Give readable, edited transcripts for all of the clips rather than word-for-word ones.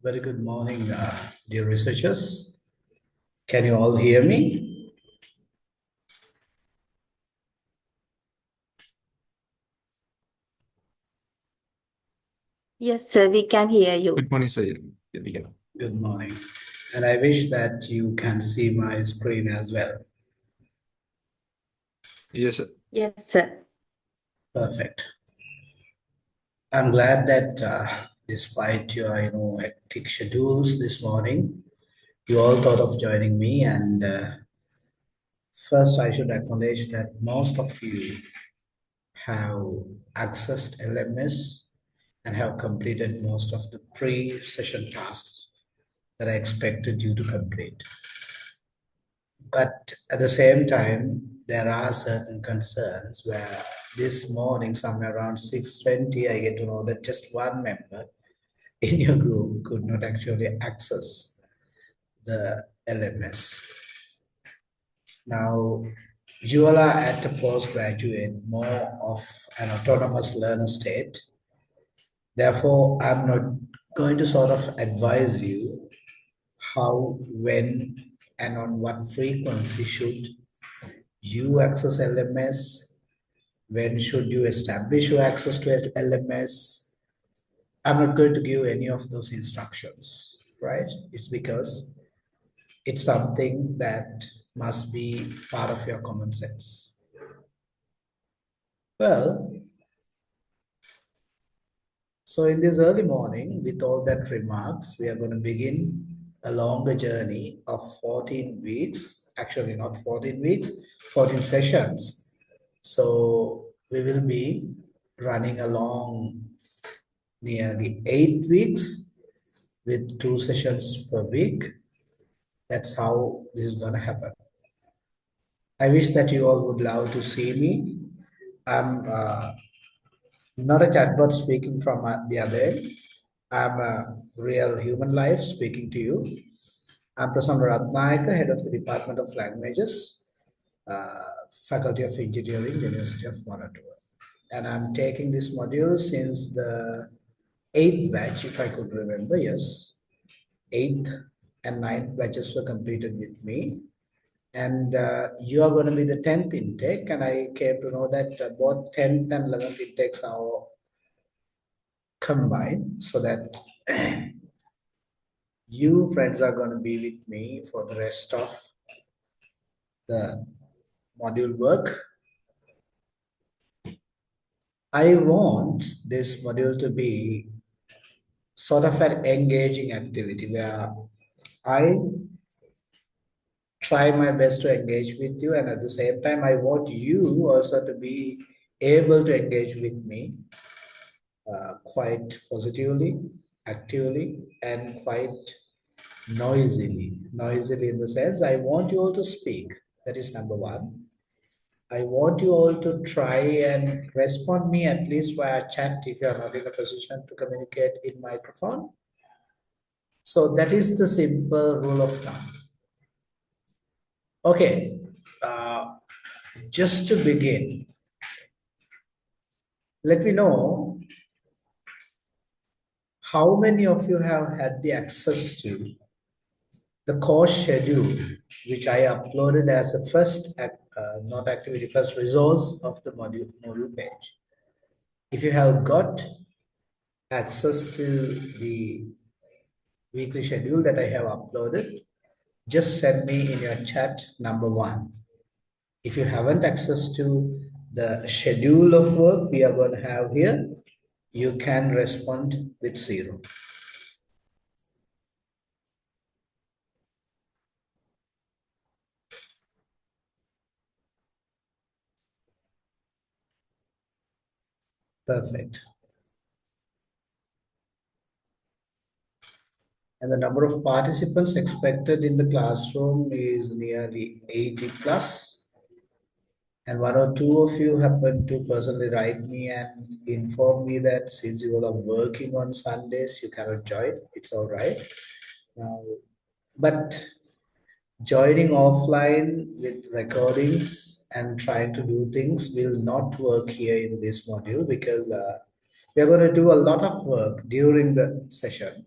Very good morning, dear researchers. Can you all hear me? Yes, sir, we can hear you. Good morning, sir. Yeah, we can. Good morning. And I wish that you can see my screen as well. Yes, sir. Yes, sir. Perfect. I'm glad that despite your hectic schedules this morning, you all thought of joining me. And first, I should acknowledge that most of you have accessed LMS and have completed most of the pre-session tasks that I expected you to complete. But at the same time, there are certain concerns where this morning, somewhere around 6:20, I get to know that just one member in your group could not actually access the LMS. Now, you all are at a postgraduate, more of an autonomous learner state. Therefore, I'm not going to sort of advise you how, when, and on what frequency should you access LMS, when should you establish your access to LMS. I'm not going to give any of those instructions, right? It's because it's something that must be part of your common sense. Well, so in this early morning, with all that remarks, we are going to begin a longer journey of 14 weeks, actually not 14 weeks, 14 sessions. So we will be running along nearly 8 weeks with 2 sessions per week. That's how this is going to happen. I wish that you all would love to see me. I'm not a chatbot speaking from the other end. I'm a real human life speaking to you. I'm Prasanna Ratnayaka, head of the Department of Languages, Faculty of Engineering, University of Manitoba. And I'm taking this module since the 8th batch, if I could remember, yes. 8th and 9th batches were completed with me. And you are going to be the 10th intake. And I came to know that both 10th and 11th intakes are combined so that you friends are going to be with me for the rest of the module work. I want this module to be sort of an engaging activity where I try my best to engage with you, and at the same time, I want you also to be able to engage with me quite positively, actively, and quite noisily. Noisily in the sense, I want you all to speak. That is number one. I want you all to try and respond me at least via chat if you are not in a position to communicate in microphone. So that is the simple rule of thumb. Okay, just to begin, let me know how many of you have had the access to the course schedule, which I uploaded as a first, not activity, first resource of the module page. If you have got access to the weekly schedule that I have uploaded, just send me in your chat number 1. If you haven't access to the schedule of work we are going to have here, you can respond with 0. Perfect. And the number of participants expected in the classroom is nearly 80 plus. And 1 or 2 of you happen to personally write me and inform me that since you all are working on Sundays, you cannot join. It's all right. But joining offline with recordings and trying to do things will not work here in this module because we are going to do a lot of work during the session.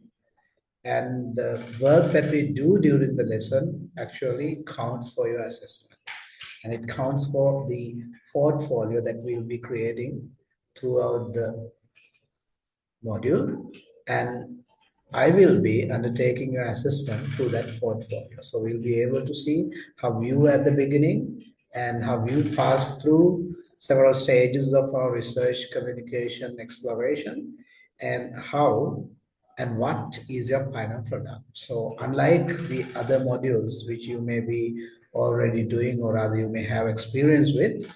And the work that we do during the lesson actually counts for your assessment. And it counts for the portfolio that we'll be creating throughout the module. And I will be undertaking your assessment through that portfolio. So we'll be able to see how you at the beginning and how you pass through several stages of our research, communication, exploration, and how and what is your final product. So unlike the other modules which you may be already doing or rather you may have experience with,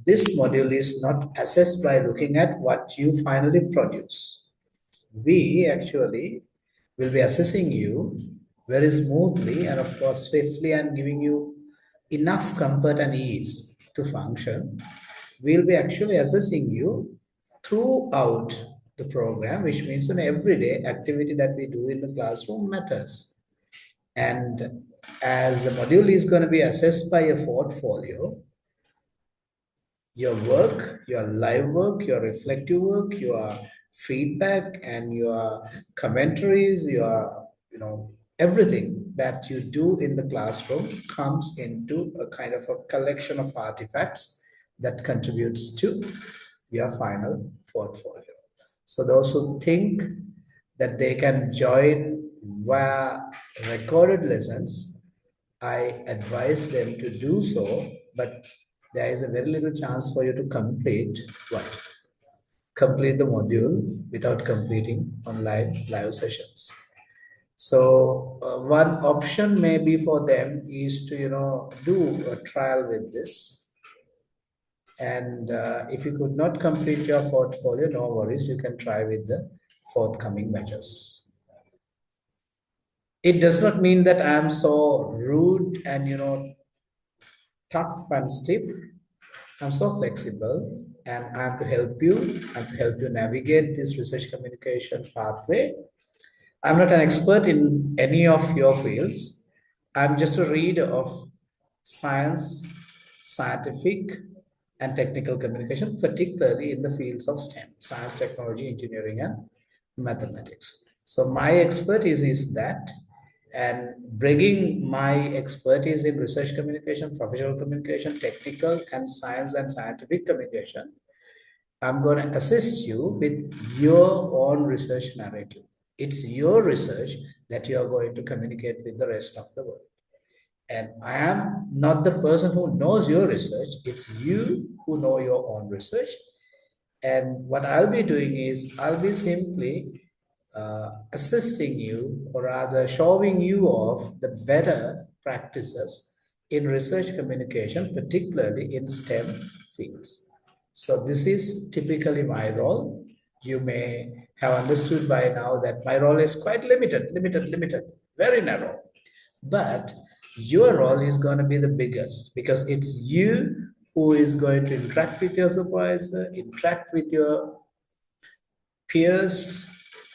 this module is not assessed by looking at what you finally produce. We actually will be assessing you very smoothly and of course swiftly and giving you enough comfort and ease to function. We'll be actually assessing you throughout the program, which means an everyday activity that we do in the classroom matters. And as the module is going to be assessed by a portfolio, your work, your live work, your reflective work, your feedback and your commentaries, your, everything that you do in the classroom comes into a kind of a collection of artifacts that contributes to your final portfolio. So those who think that they can join via recorded lessons, I advise them to do so, but there is a very little chance for you to complete what? Complete the module without completing online live sessions. So one option maybe for them is to, do a trial with this. And if you could not complete your portfolio, no worries, you can try with the forthcoming measures. It does not mean that I am so rude and, tough and stiff. I'm so flexible and I'm to help you. I'm to help you navigate this research communication pathway. I'm not an expert in any of your fields. I'm just a reader of science, scientific, and technical communication, particularly in the fields of STEM, science, technology, engineering, and mathematics. So my expertise is that, and bringing my expertise in research communication, professional communication, technical, and science and scientific communication, I'm going to assist you with your own research narrative. It's your research that you are going to communicate with the rest of the world. And I am not the person who knows your research. It's you who know your own research. And what I'll be doing is I'll be simply assisting you, or rather showing you off the better practices in research communication, particularly in STEM fields. So this is typically my role. You may have understood by now that my role is quite limited, very narrow. But your role is going to be the biggest because it's you who is going to interact with your supervisor, interact with your peers,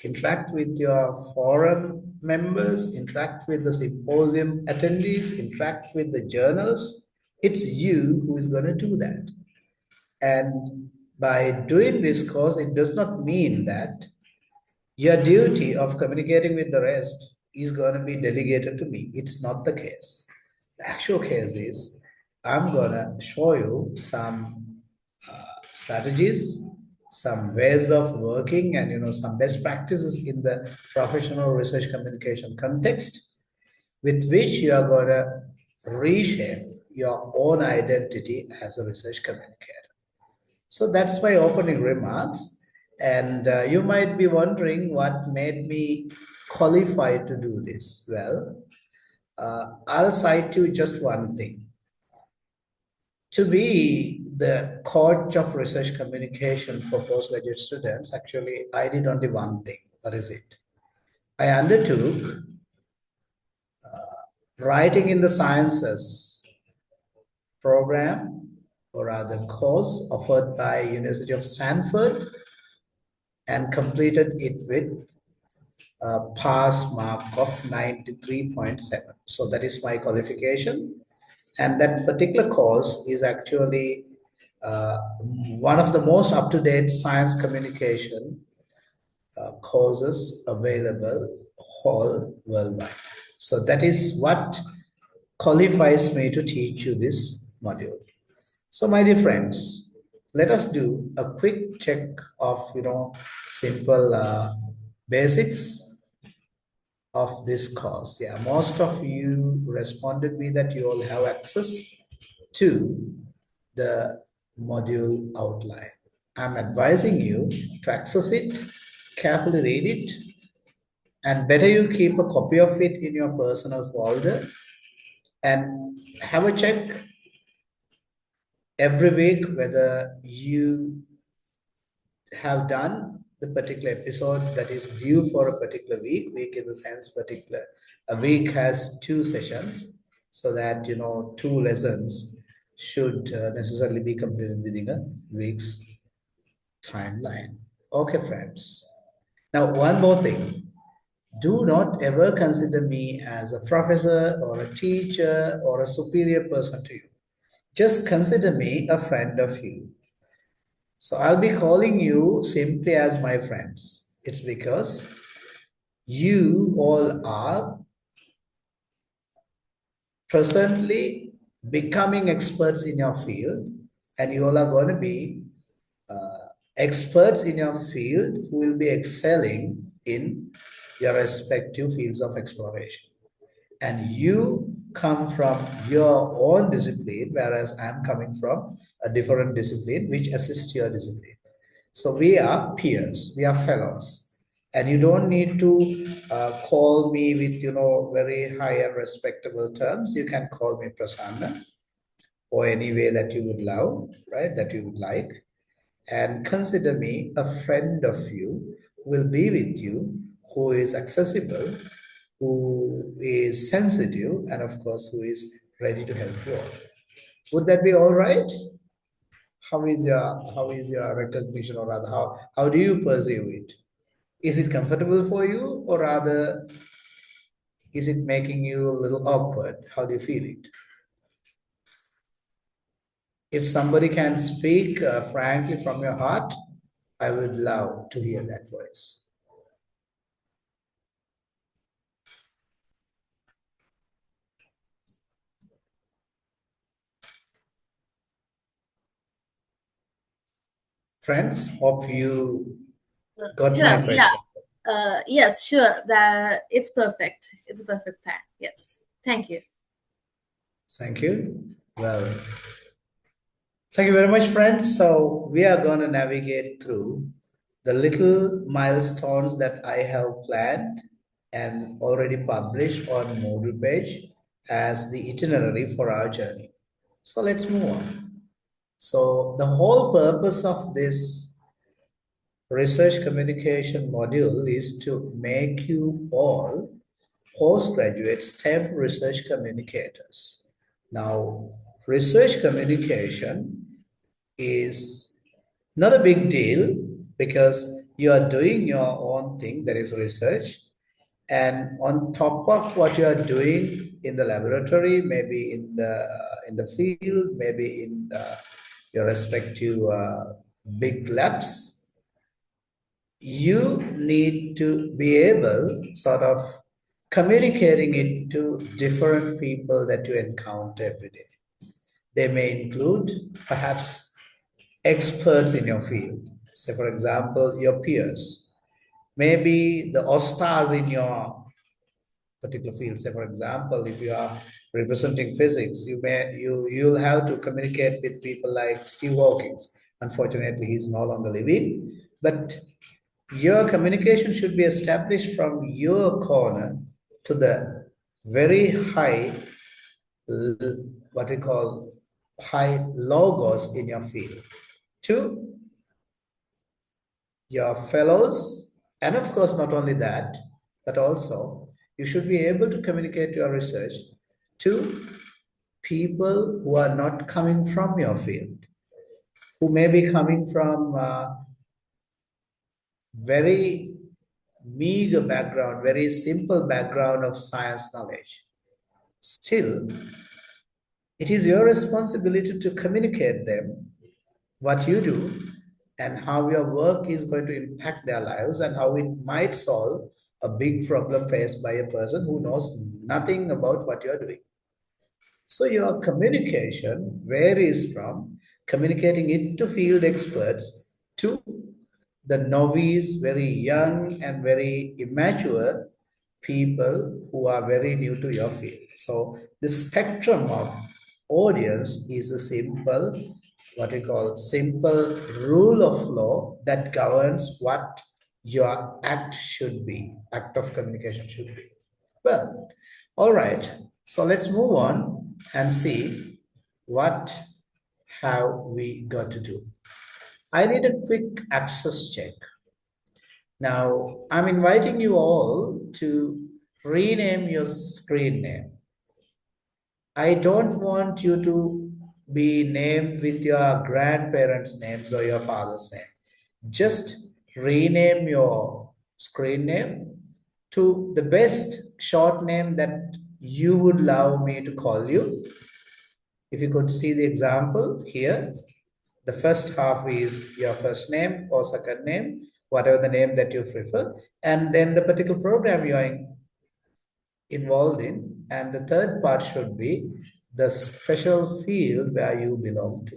interact with your forum members, interact with the symposium attendees, interact with the journals. It's you who is going to do that. And by doing this course, it does not mean that your duty of communicating with the rest is going to be delegated to me. It's not the case. The actual case is I'm going to show you some strategies, some ways of working, and some best practices in the professional research communication context with which you are going to reshape your own identity as a research communicator. So that's my opening remarks. And you might be wondering what made me qualified to do this. Well, I'll cite you just one thing. To be the coach of research communication for postgraduate students, actually, I did only one thing. What is it? I undertook writing in the sciences program, or rather course offered by University of Stanford, and completed it with a pass mark of 93.7. So that is my qualification. And that particular course is actually one of the most up-to-date science communication courses available all worldwide. So that is what qualifies me to teach you this module. So my dear friends, let us do a quick check of, simple basics of this course. Yeah, most of you responded me that you all have access to the module outline. I'm advising you to access it, carefully read it, and better you keep a copy of it in your personal folder and have a check every week whether you have done the particular episode that is due for a particular week. Week in the sense particular. A week has 2 sessions, so that two lessons should necessarily be completed within a week's timeline. Okay, friends. Now, one more thing. Do not ever consider me as a professor or a teacher or a superior person to you. Just consider me a friend of you. So I'll be calling you simply as my friends. It's because you all are presently becoming experts in your field, and you all are going to be experts in your field who will be excelling in your respective fields of exploration. And you come from your own discipline, whereas I'm coming from a different discipline which assists your discipline. So we are peers, we are fellows, and you don't need to call me with very high and respectable terms. You can call me Prasanna or any way that you would love, right? That you would like, and consider me a friend of you who will be with you, who is accessible, who is sensitive, and of course, who is ready to help you all. Would that be all right? How is your recognition, or rather, how do you perceive it? Is it comfortable for you, or rather, is it making you a little awkward? How do you feel it? If somebody can speak frankly from your heart, I would love to hear that voice. Friends, hope you got my Yeah, question. yes, sure. It's perfect. It's a perfect plan. Yes. Thank you. Thank you. Well, thank you very much, friends. So we are going to navigate through the little milestones that I have planned and already published on Moodle page as the itinerary for our journey. So let's move on. So the whole purpose of this research communication module is to make you all postgraduate STEM research communicators. Now, research communication is not a big deal because you are doing your own thing, that is research. And on top of what you are doing in the laboratory, maybe in the field, maybe in your respective big labs, you need to be able sort of communicating it to different people that you encounter every day. They may include perhaps experts in your field. Say, for example, your peers, maybe the all-stars in your particular field. Say, for example, if you are representing physics, you'll have to communicate with people like Steve Hawkins. Unfortunately, he's no longer living, but your communication should be established from your corner to the very high, what we call high logos in your field, to your fellows. And of course, not only that, but also you should be able to communicate your research to people who are not coming from your field, who may be coming from very meager background, very simple background of science knowledge. Still, it is your responsibility to communicate them what you do and how your work is going to impact their lives and how it might solve a big problem faced by a person who knows nothing about what you're doing. So your communication varies from communicating it to field experts to the novice, very young and very immature people who are very new to your field. So the spectrum of audience is a simple, what we call simple rule of law that governs what your act should be, act of communication should be. Well, all right. So let's move on and see what have we got to do. I need a quick access check. Now, I'm inviting you all to rename your screen name. I don't want you to be named with your grandparents' names or your father's name. Just rename your screen name to the best short name that you would allow me to call you. If you could see the example here, the first half is your first name or second name, whatever the name that you prefer, and then the particular program you are involved in, and the third part should be the special field where you belong to.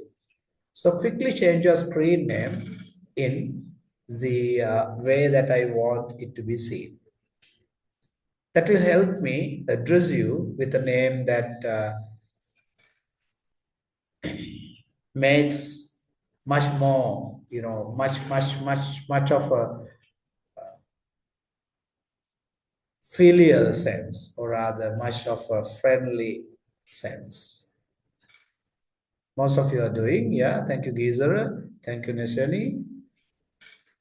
So quickly change your screen name in the way that I want it to be seen. That will help me address you with a name that makes much more, much of a filial sense, or rather much of a friendly sense. Most of you are doing, yeah. Thank you, Geezer. Thank you, Nishani.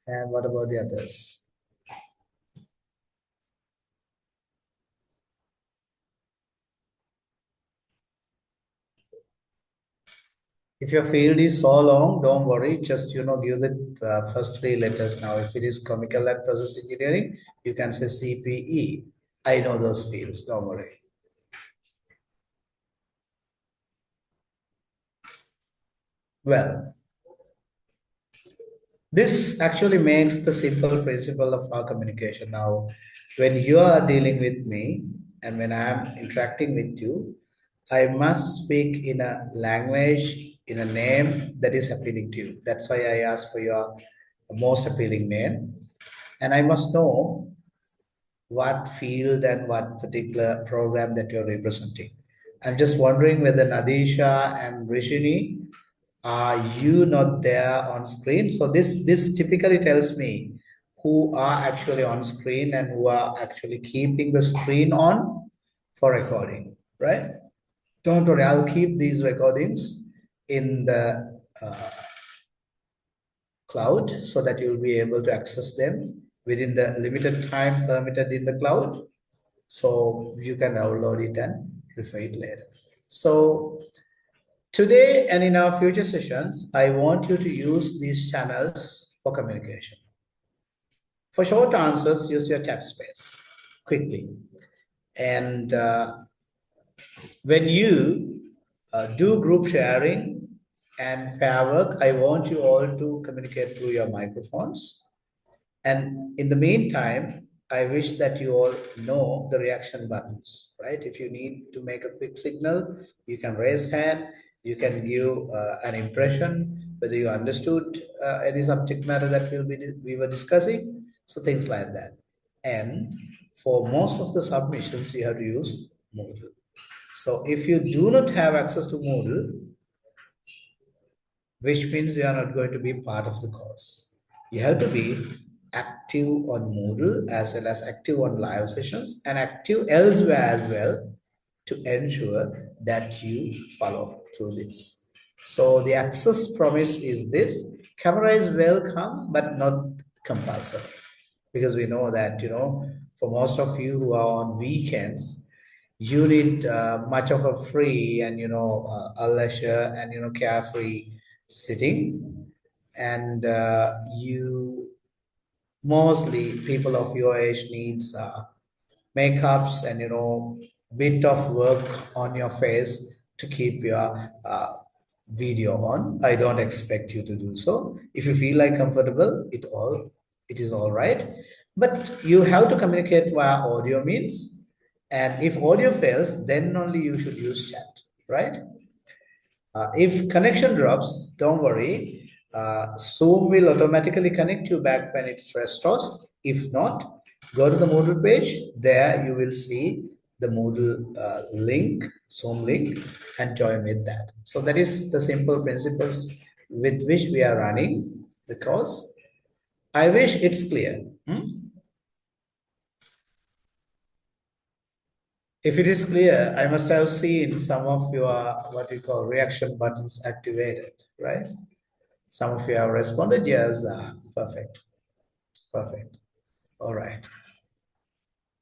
And what about the others? If your field is so long, don't worry. Just, give the first three letters now. If it is chemical and process engineering, you can say CPE. I know those fields, don't worry. Well, this actually makes the simple principle of our communication. Now, when you are dealing with me and when I am interacting with you, I must speak in a language, in a name that is appealing to you. That's why I asked for your most appealing name. And I must know what field and what particular program that you're representing. I'm just wondering whether Nadisha and Rishini, are you not there on screen? So this typically tells me who are actually on screen and who are actually keeping the screen on for recording, right? Don't worry, I'll keep these recordings in the cloud so that you'll be able to access them within the limited time permitted in the cloud. So you can download it and refer it later. So today and in our future sessions, I want you to use these channels for communication. For short answers, use your chat space quickly. And when you do group sharing and pair work, I want you all to communicate through your microphones. And in the meantime, I wish that you all know the reaction buttons, right? If you need to make a quick signal, you can raise hand, you can give an impression, whether you understood any subject matter that we were discussing, so things like that. And for most of the submissions, you have to use Moodle. So if you do not have access to Moodle, which means you are not going to be part of the course. You have to be active on Moodle as well as active on live sessions and active elsewhere as well to ensure that you follow through this. So the access promise is this: camera is welcome, but not compulsory. Because we know that, for most of you who are on weekends, you need much of a free and, a leisure and, carefree sitting. And you mostly people of your age needs makeups and bit of work on your face to keep your video on. I don't expect you to do so. If you feel like comfortable, it is all right. But you have to communicate via audio means. And if audio fails, then only you should use chat, right? If connection drops, don't worry. Zoom will automatically connect you back when it restores. If not, go to the Moodle page. There you will see the Moodle link, Zoom link, and join with that. So that is the simple principles with which we are running the course. I wish it's clear. If it is clear, I must have seen some of your what you call reaction buttons activated, right? Some of you have responded, yes, perfect, perfect. All right,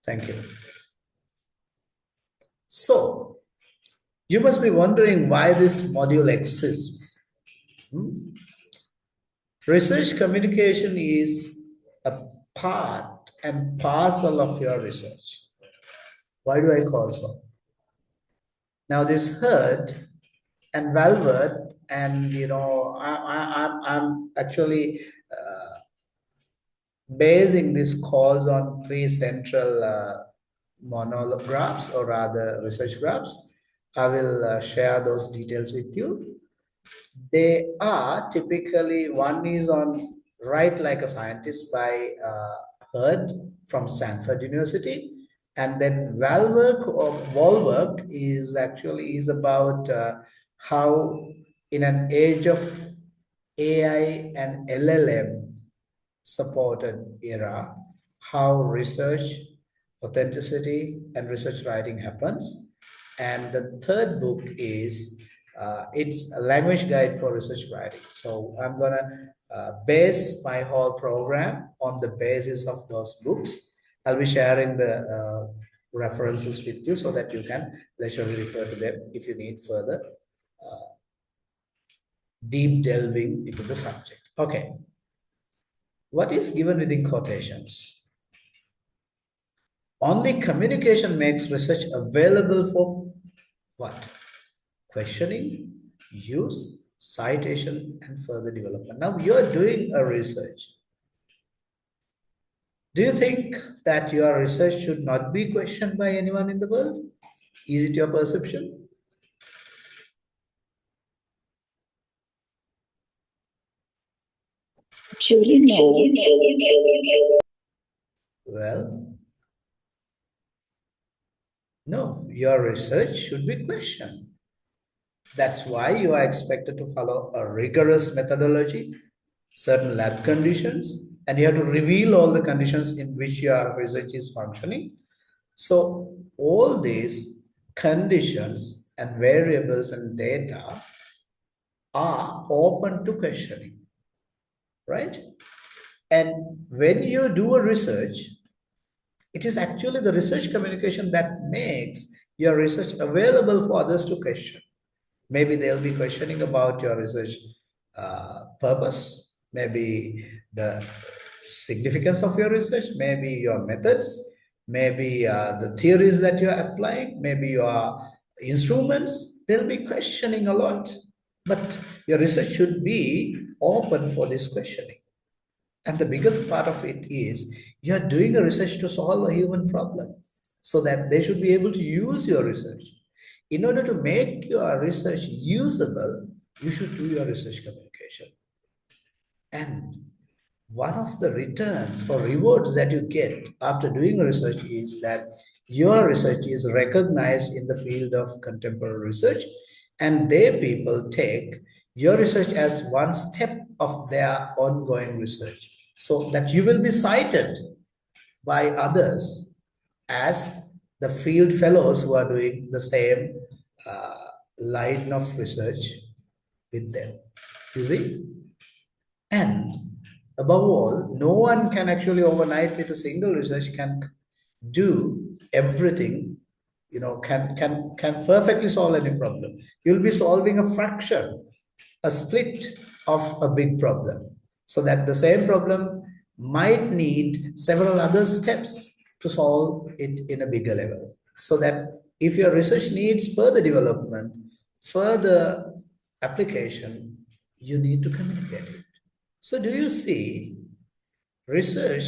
thank you. So, you must be wondering why this module exists. Research communication is a part and parcel of your research. Why do I call so? Now, this herd and valvert, and I'm actually basing this course on three central monographs, or rather research graphs. I will share those details with you. They are typically, one is on Write Like a Scientist by Hurd from Stanford University. And then Wallwork is about how in an age of AI and LLM supported era, how research, authenticity, and research writing happens. And the third book is it's a language guide for research writing. So I'm gonna base my whole program on the basis of those books. I'll be sharing the references with you so that you can leisurely refer to them if you need further deep delving into the subject. Okay. What is given within quotations? Only communication makes research available for what? Questioning, use, citation, and further development. Now you're doing a research. Do you think that your research should not be questioned by anyone in the world? Is it your perception? Truly, no. Well, no, your research should be questioned. That's why you are expected to follow a rigorous methodology, certain lab conditions, and you have to reveal all the conditions in which your research is functioning. So all these conditions and variables and data are open to questioning, right? And when you do a research, it is actually the research communication that makes your research available for others to question. Maybe they'll be questioning about your research purpose, maybe the significance of your research, maybe your methods, maybe the theories that you're applying, maybe your instruments. They'll be questioning a lot, but your research should be open for this questioning. And the biggest part of it is you're doing a research to solve a human problem, so that they should be able to use your research. In order to make your research usable, you should do your research communication. And one of the returns or rewards that you get after doing research is that your research is recognized in the field of contemporary research, and they people take your research as one step of their ongoing research, so that you will be cited by others as the field fellows who are doing the same line of research with them. You see? And above all, no one can actually overnight with a single research can do everything, can perfectly solve any problem. You'll be solving a fraction, a split of a big problem, so that the same problem might need several other steps to solve it in a bigger level. So that if your research needs further development, further application, you need to communicate it. So do you see, research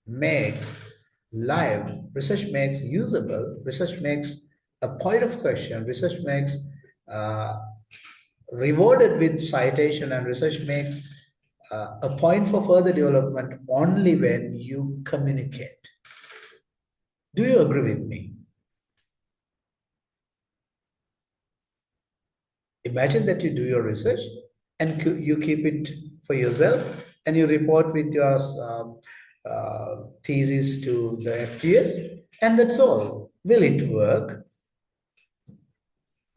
makes live, research makes usable, research makes a point of question, research makes rewarded with citation, and research makes a point for further development only when you communicate. Do you agree with me? Imagine that you do your research and you keep it for yourself and you report with your thesis to the FGS, and that's all. Will it work?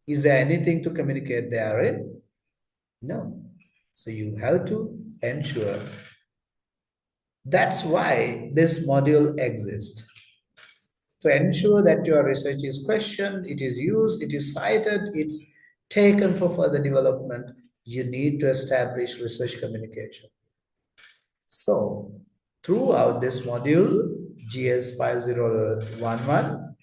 Is there anything to communicate therein? No. So you have to ensure. That's why this module exists. To ensure that your research is questioned, it is used, it is cited, it's taken for further development, you need to establish research communication. So, throughout this module, GS 5011,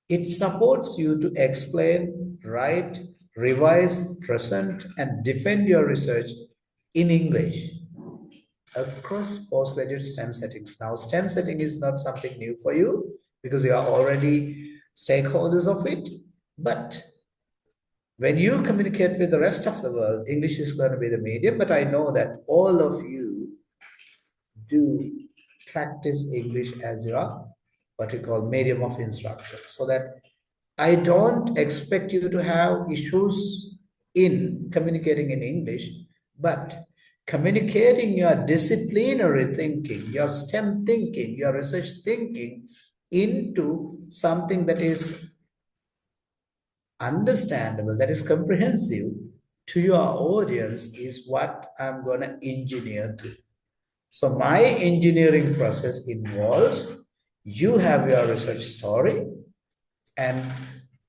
it supports you to explain, write, revise, present, and defend your research in English across postgraduate STEM settings. Now, STEM setting is not something new for you because you are already stakeholders of it. But when you communicate with the rest of the world, English is going to be the medium. But I know that all of you do practice English as your what we call medium of instruction, so that I don't expect you to have issues in communicating in English, but communicating your disciplinary thinking, your STEM thinking, your research thinking into something that is understandable, that is comprehensive to your audience is what I'm going to engineer to. So my engineering process involves you have your research story, and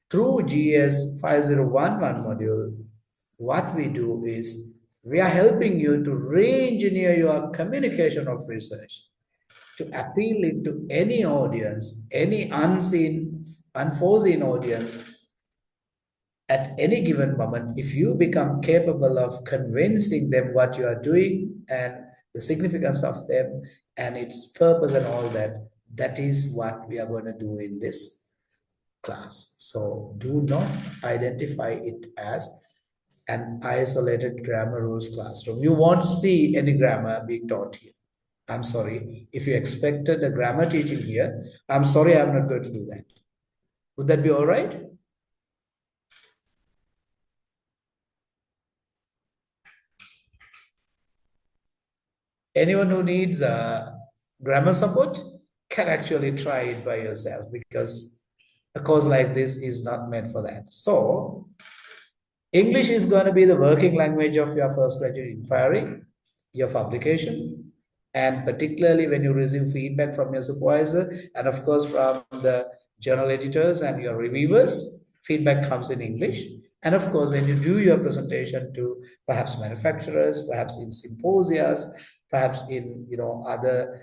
through GS 5011 module, what we do is we are helping you to re-engineer your communication of research to appeal it to any audience, any unseen, unforeseen audience at any given moment. If you become capable of convincing them what you are doing and the significance of them and its purpose and all that, that is what we are going to do in this class. So do not identify it as an isolated grammar rules classroom. You won't see any grammar being taught here. I'm sorry. If you expected a grammar teaching here, I'm sorry, I'm not going to do that. Would that be all right? Anyone who needs grammar support can actually try it by yourself, because a course like this is not meant for that. So English is going to be the working language of your first graduate inquiry, your publication, and particularly when you receive feedback from your supervisor and of course from the journal editors and your reviewers, feedback comes in English. And of course, when you do your presentation to perhaps manufacturers, perhaps in symposias, perhaps in other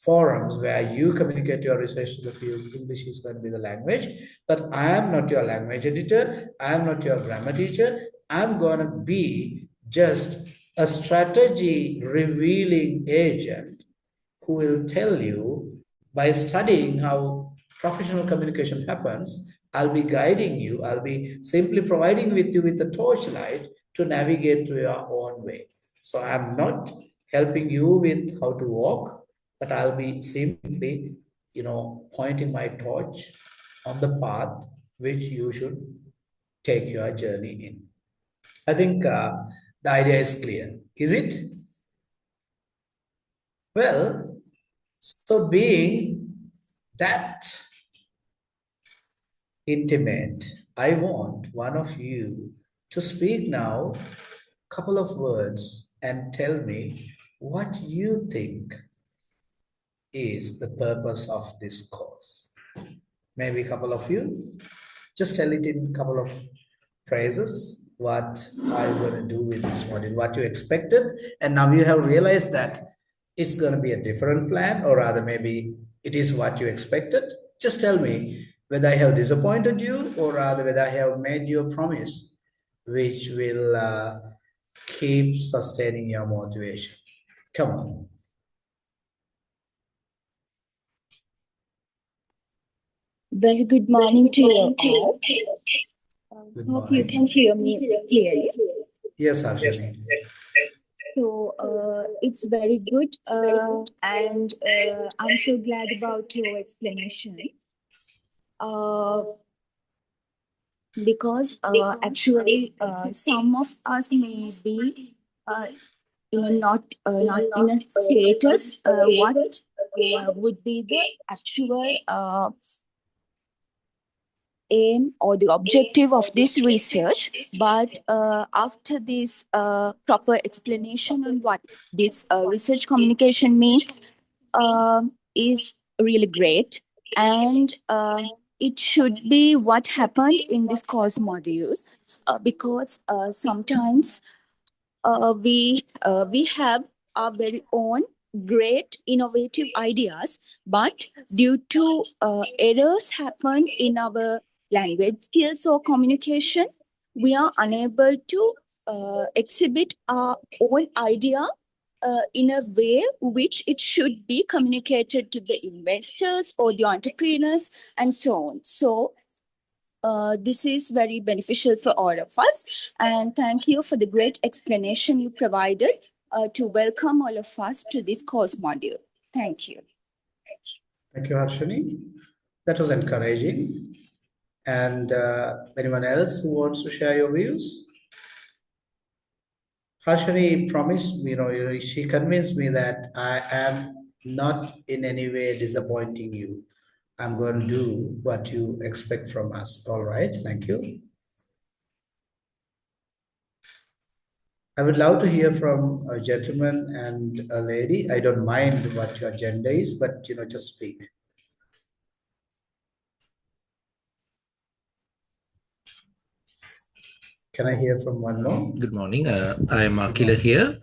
forums where you communicate your research to the field, English is going to be the language. But I am not your language editor. I am not your grammar teacher. I'm going to be just a strategy revealing agent who will tell you, by studying how professional communication happens, I'll be guiding you. I'll be simply providing with you with a torchlight to navigate to your own way. So I'm not helping you with how to walk, but I'll be simply, pointing my torch on the path which you should take your journey in. I think the idea is clear. Is it? Well, so being that intimate, I want one of you to speak now a couple of words and tell me what you think is the purpose of this course. Maybe a couple of you, just tell it in a couple of phrases what are you going to do with this module, what you expected, and now you have realized that it's going to be a different plan, or rather maybe it is what you expected. Just tell me whether I have disappointed you, or rather whether I have made you a promise which will keep sustaining your motivation. Come on. Very good morning to you all. Good Hope you morning. can hear me clearly. Yes, Arjuni. So it's very good, and I'm so glad about your explanation. Because actually, some of us may be not in a status. What would be the actual aim or the objective of this research, but after this proper explanation on what this research communication means is really great, and it should be what happened in this course modules, because sometimes we have our very own great innovative ideas, but due to errors happen in our language skills or communication, we are unable to exhibit our own idea in a way which it should be communicated to the investors or the entrepreneurs and so on. So this is very beneficial for all of us. And thank you for the great explanation you provided to welcome all of us to this course module. Thank you. Thank you, Harshini. That was encouraging. And anyone else who wants to share your views? Harshini promised me, she convinced me that I am not in any way disappointing you. I'm going to do what you expect from us. All right, thank you. I would love to hear from a gentleman and a lady. I don't mind what your gender is, but just speak. Can I hear from one more? Good morning. I am Akila here.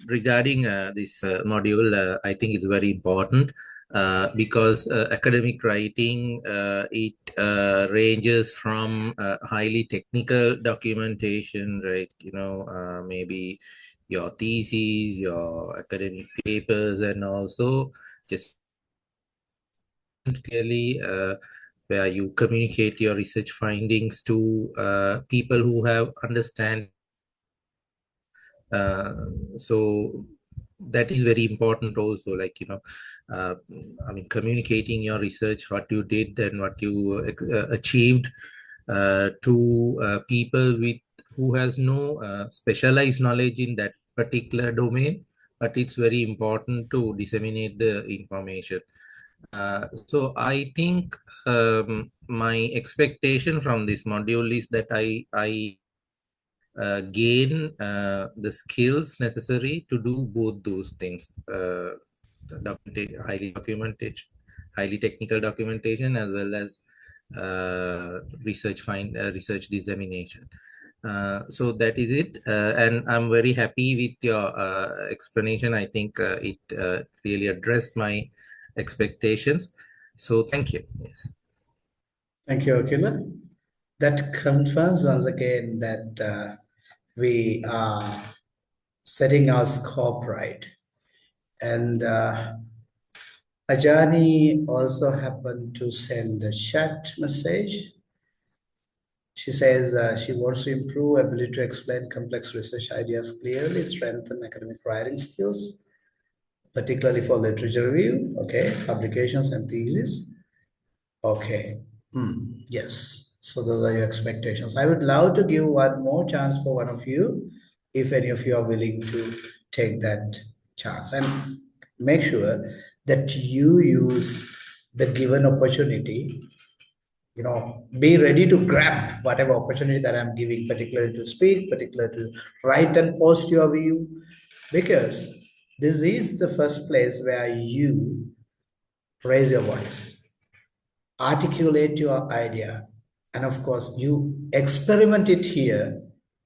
Regarding this module, I think it's very important because academic writing, it ranges from highly technical documentation, right? Maybe your theses, your academic papers, and also just clearly where you communicate your research findings to people who have understand. So that is very important also, like communicating your research, what you did and what you achieved to people who has no specialized knowledge in that particular domain, but it's very important to disseminate the information. So I think my expectation from this module is that I gain the skills necessary to do both those things: highly technical documentation, as well as research dissemination. So that is it, and I'm very happy with your explanation. I think it really addressed my expectations. So thank you. Yes. Thank you, Akila. That confirms once again that we are setting our scope right. And Ajani also happened to send a chat message. She says she wants to improve ability to explain complex research ideas clearly, strengthen academic writing skills, particularly for literature review, okay, publications and thesis. Okay, yes. So those are your expectations. I would love to give one more chance for one of you, if any of you are willing to take that chance. And make sure that you use the given opportunity. Be ready to grab whatever opportunity that I'm giving, particularly to speak, particularly to write and post your view, because this is the first place where you raise your voice, articulate your idea, and of course, you experiment it here,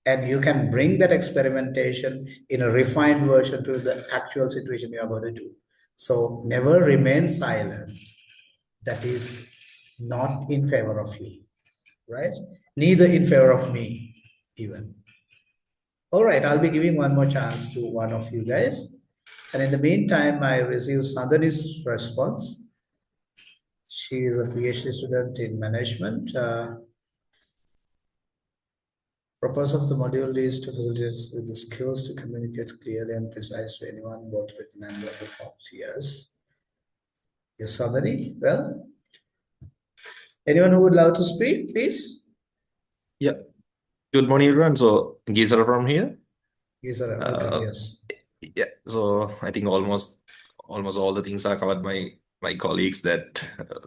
and you can bring that experimentation in a refined version to the actual situation you are going to do. So never remain silent. That is not in favor of you. right? Neither in favor of me, even. All right, I'll be giving one more chance to one of you guys. And in the meantime, I received Sandhani's response. She is a PhD student in management. Purpose of the module is to facilitate with the skills to communicate clearly and precise to anyone, both written and verbal forms. Yes. Yes, Sandhani? Well, anyone who would love to speak, please? Yeah. Good morning, everyone. So, Gisara from here. Gisara, welcome. Yes. Yeah. So, I think almost all the things are covered by my colleagues that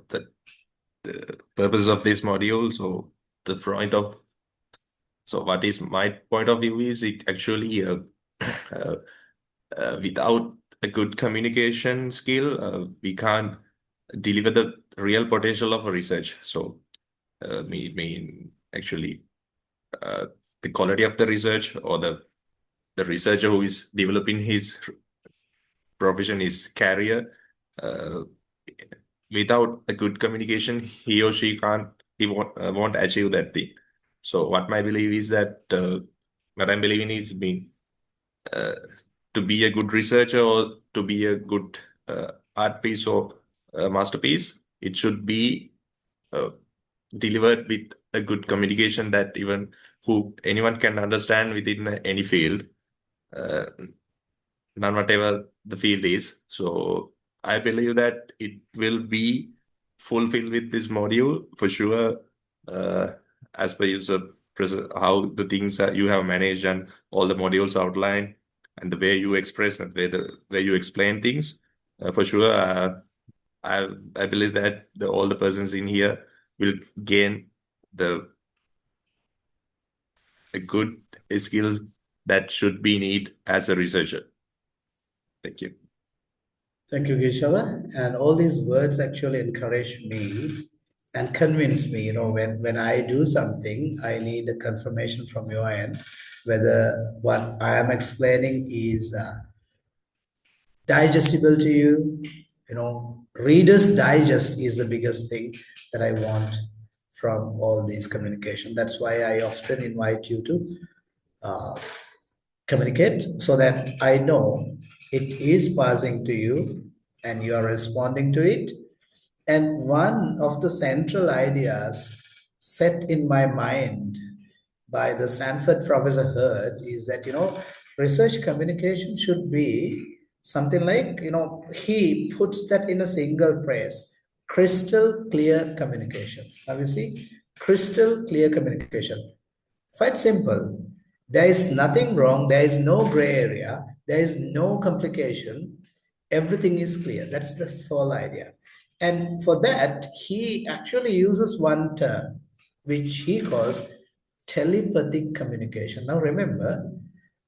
the purpose of this module. So, what is my point of view is it actually without a good communication skill, we can't deliver the real potential of a research. So, mean actually the quality of the research or the researcher who is developing his profession, his career, without a good communication, he or she won't achieve that thing. So what my belief is that what I'm believing is being to be a good researcher or to be a good art piece or masterpiece, it should be delivered with a good communication that anyone can understand within any field, whatever the field is. So I believe that it will be fulfilled with this module for sure, as per user how the things that you have managed and all the modules outlined and the way you express and the way you explain things. For sure, I believe that all the persons in here will gain a good skills that should be need as a researcher. Thank you. Thank you, Gisela. And all these words actually encourage me and convince me, when I do something, I need a confirmation from your end whether what I am explaining is digestible to you. Reader's Digest is the biggest thing that I want from all these communication. That's why I often invite you to communicate so that I know it is passing to you and you are responding to it. And one of the central ideas set in my mind by the Stanford professor Hurd is that, research communication should be something like, he puts that in a single phrase, crystal clear communication. Now you see, crystal clear communication. Quite simple. There is nothing wrong. There is no gray area. There is no complication. Everything is clear. That's the sole idea. And for that, he actually uses one term, which he calls telepathic communication. Now, remember,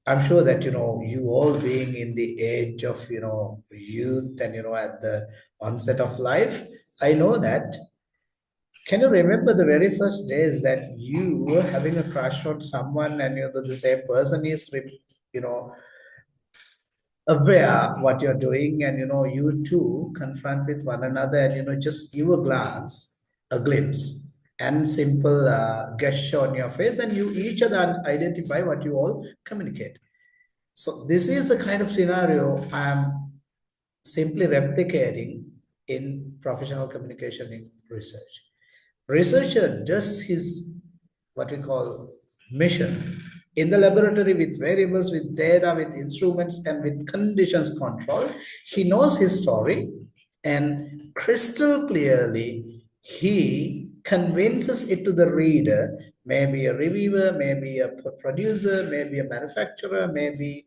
I'm sure that, you all being in the age of, youth and, at the onset of life, I know that. Can you remember the very first days that you were having a crush on someone and the same person is, aware what you're doing and, you two confront with one another and, just give a glance, a glimpse and simple gesture on your face and you each other identify what you all communicate. So this is the kind of scenario I am simply replicating in professional communication in research. Researcher does his what we call mission in the laboratory with variables, with data, with instruments, and with conditions control. He knows his story and crystal clearly he convinces it to the reader, maybe a reviewer, maybe a producer, maybe a manufacturer, maybe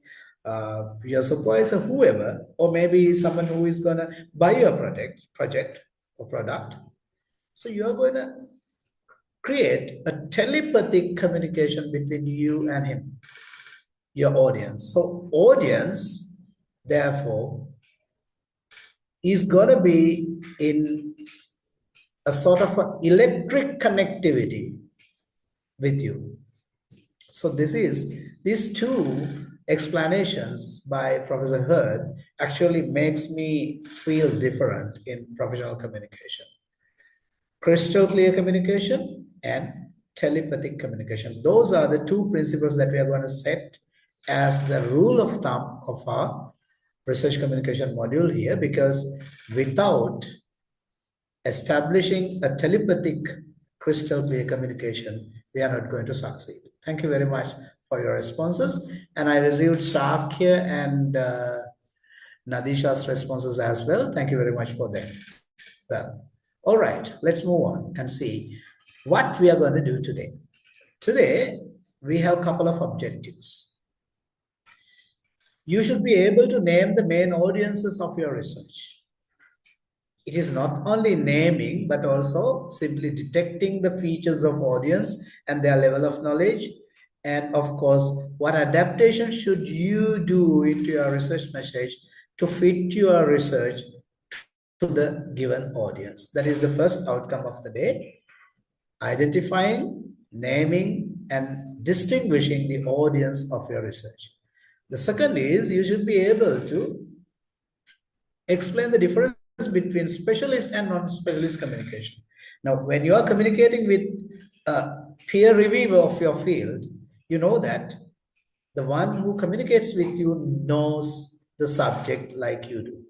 your supervisor, whoever, or maybe someone who is going to buy your project or product. So you're going to create a telepathic communication between you and him, your audience. So audience, therefore, is going to be in a sort of an electric connectivity with you. So these two explanations by Professor Hurd actually makes me feel different in professional communication. Crystal clear communication and telepathic communication. Those are the two principles that we are going to set as the rule of thumb of our research communication module here, because without establishing a telepathic crystal clear communication, we are not going to succeed. Thank you very much for your responses. And I received Sakya and Nadisha's responses as well. Thank you very much for them. Well, all right, let's move on and see what we are going to do today. Today, we have a couple of objectives. You should be able to name the main audiences of your research. It is not only naming, but also simply detecting the features of audience and their level of knowledge. And of course, what adaptation should you do into your research message to fit your research to the given audience. That is the first outcome of the day. Identifying, naming, and distinguishing the audience of your research. The second is you should be able to explain the difference between specialist and non-specialist communication. Now, when you are communicating with a peer reviewer of your field, you know that the one who communicates with you knows the subject like you do.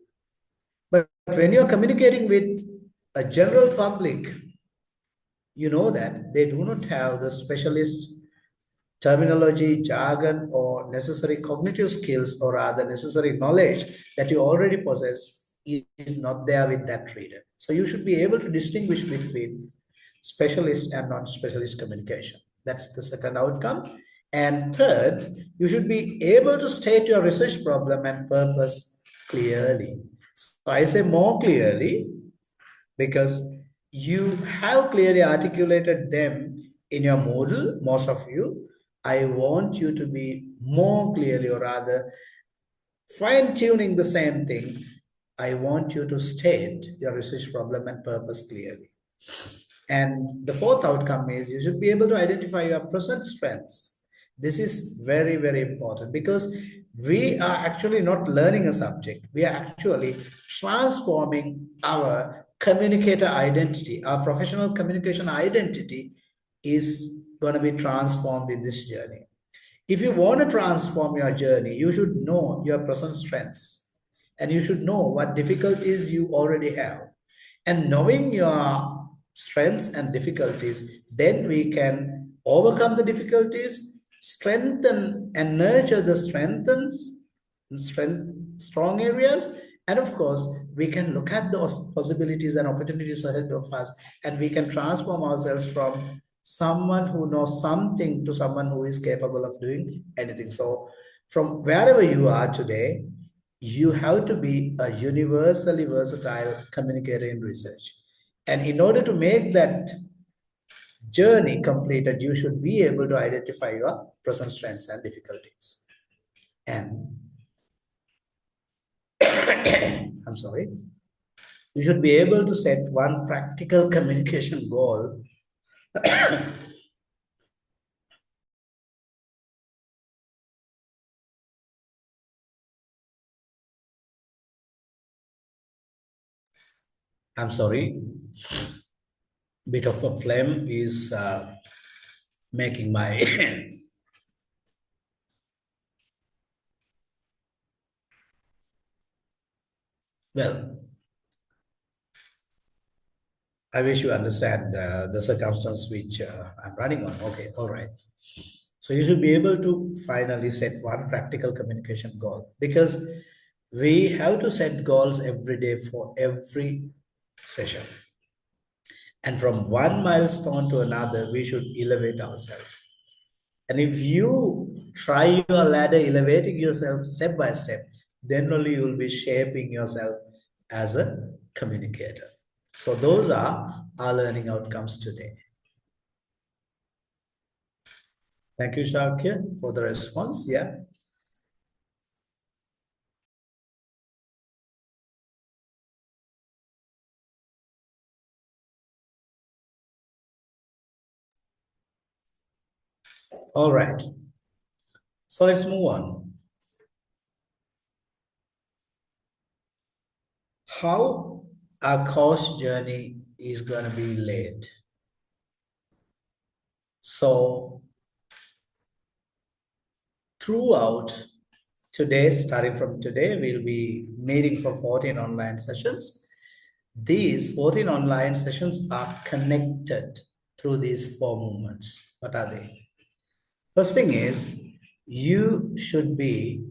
But when you're communicating with a general public, you know that they do not have the specialist terminology, jargon, or necessary cognitive skills, or rather necessary knowledge that you already possess is not there with that reader. So you should be able to distinguish between specialist and non-specialist communication. That's the second outcome. And third, you should be able to state your research problem and purpose clearly. So I say more clearly because you have clearly articulated them in your model, most of you. I want you to be more clearly, or rather fine-tuning the same thing. I want you to state your research problem and purpose clearly. And the fourth outcome is you should be able to identify your present strengths. This is very, very important because we are actually not learning a subject. We are actually transforming our communicator identity. Our professional communication identity is going to be transformed in this journey. If you want to transform your journey, you should know your present strengths and you should know what difficulties you already have. And knowing your strengths and difficulties, then we can overcome the difficulties, strengthen and nurture the strong areas. And of course, we can look at those possibilities and opportunities ahead of us, and we can transform ourselves from someone who knows something to someone who is capable of doing anything. So from wherever you are today, you have to be a universally versatile communicator in research. And in order to make that journey completed, you should be able to identify your present strengths and difficulties. And I'm sorry, you should be able to set one practical communication goal I'm sorry, bit of a phlegm is making my well, I wish you understand the circumstance which I'm running on. Okay, all right. So you should be able to finally set one practical communication goal, because we have to set goals every day for every session. And from one milestone to another, we should elevate ourselves. And if you try your ladder elevating yourself step by step, then only you will be shaping yourself as a communicator. So those are our learning outcomes today. Thank you, Shakya, for the response. Yeah. All right. So let's move on. How our course journey is going to be led. So throughout today, starting from today, we'll be meeting for 14 online sessions. These 14 online sessions are connected through these 4 movements. What are they? First thing is, you should be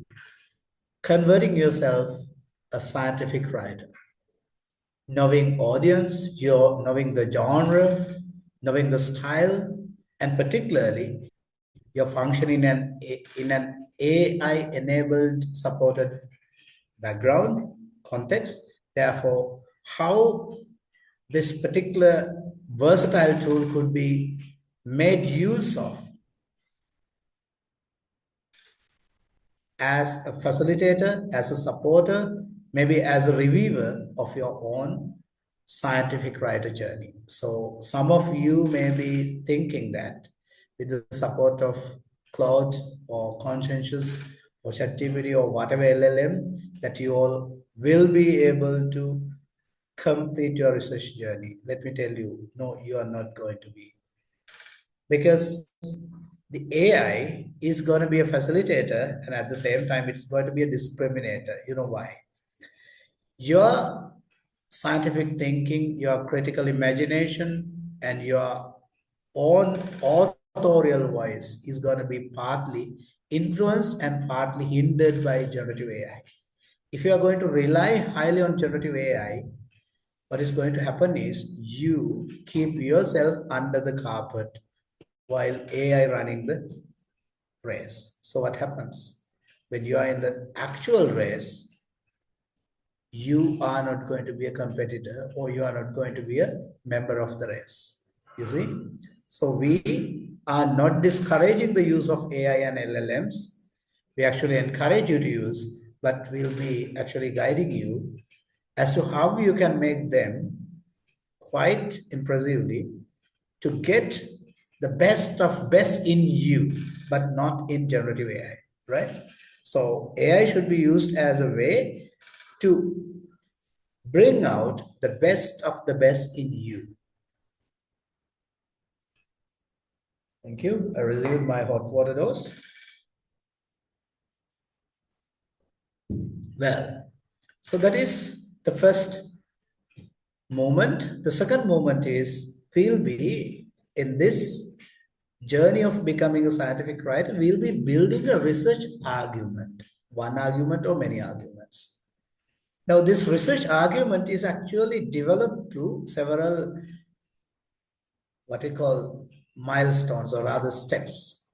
converting yourself a scientific writer, knowing audience, knowing the genre, knowing the style, and particularly you're functioning in an AI-enabled supported background context. Therefore, how this particular versatile tool could be made use of as a facilitator, as a supporter, maybe as a reviewer of your own scientific writer journey. So some of you may be thinking that with the support of Cloud or Conscientious or ChatGPT or whatever LLM, that you all will be able to complete your research journey. Let me tell you, no, you are not going to be. Because the AI is going to be a facilitator, and at the same time, it's going to be a discriminator. You know why? Your scientific thinking, your critical imagination, and your own authorial voice is going to be partly influenced and partly hindered by generative AI. If you are going to rely highly on generative AI, what is going to happen is you keep yourself under the carpet while AI running the race. So what happens? When you are in the actual race, you are not going to be a competitor, or you are not going to be a member of the race. You see? So we are not discouraging the use of AI and LLMs. We actually encourage you to use, but we'll be actually guiding you as to how you can make them quite impressively to get the best of best in you, but not in generative AI, right? So AI should be used as a way to bring out the best of the best in you. Thank you. I received my hot water dose. Well, so that is the first moment. The second moment is we'll be in this journey of becoming a scientific writer, we'll be building a research argument, one argument or many arguments. Now, this research argument is actually developed through several what we call milestones or other steps.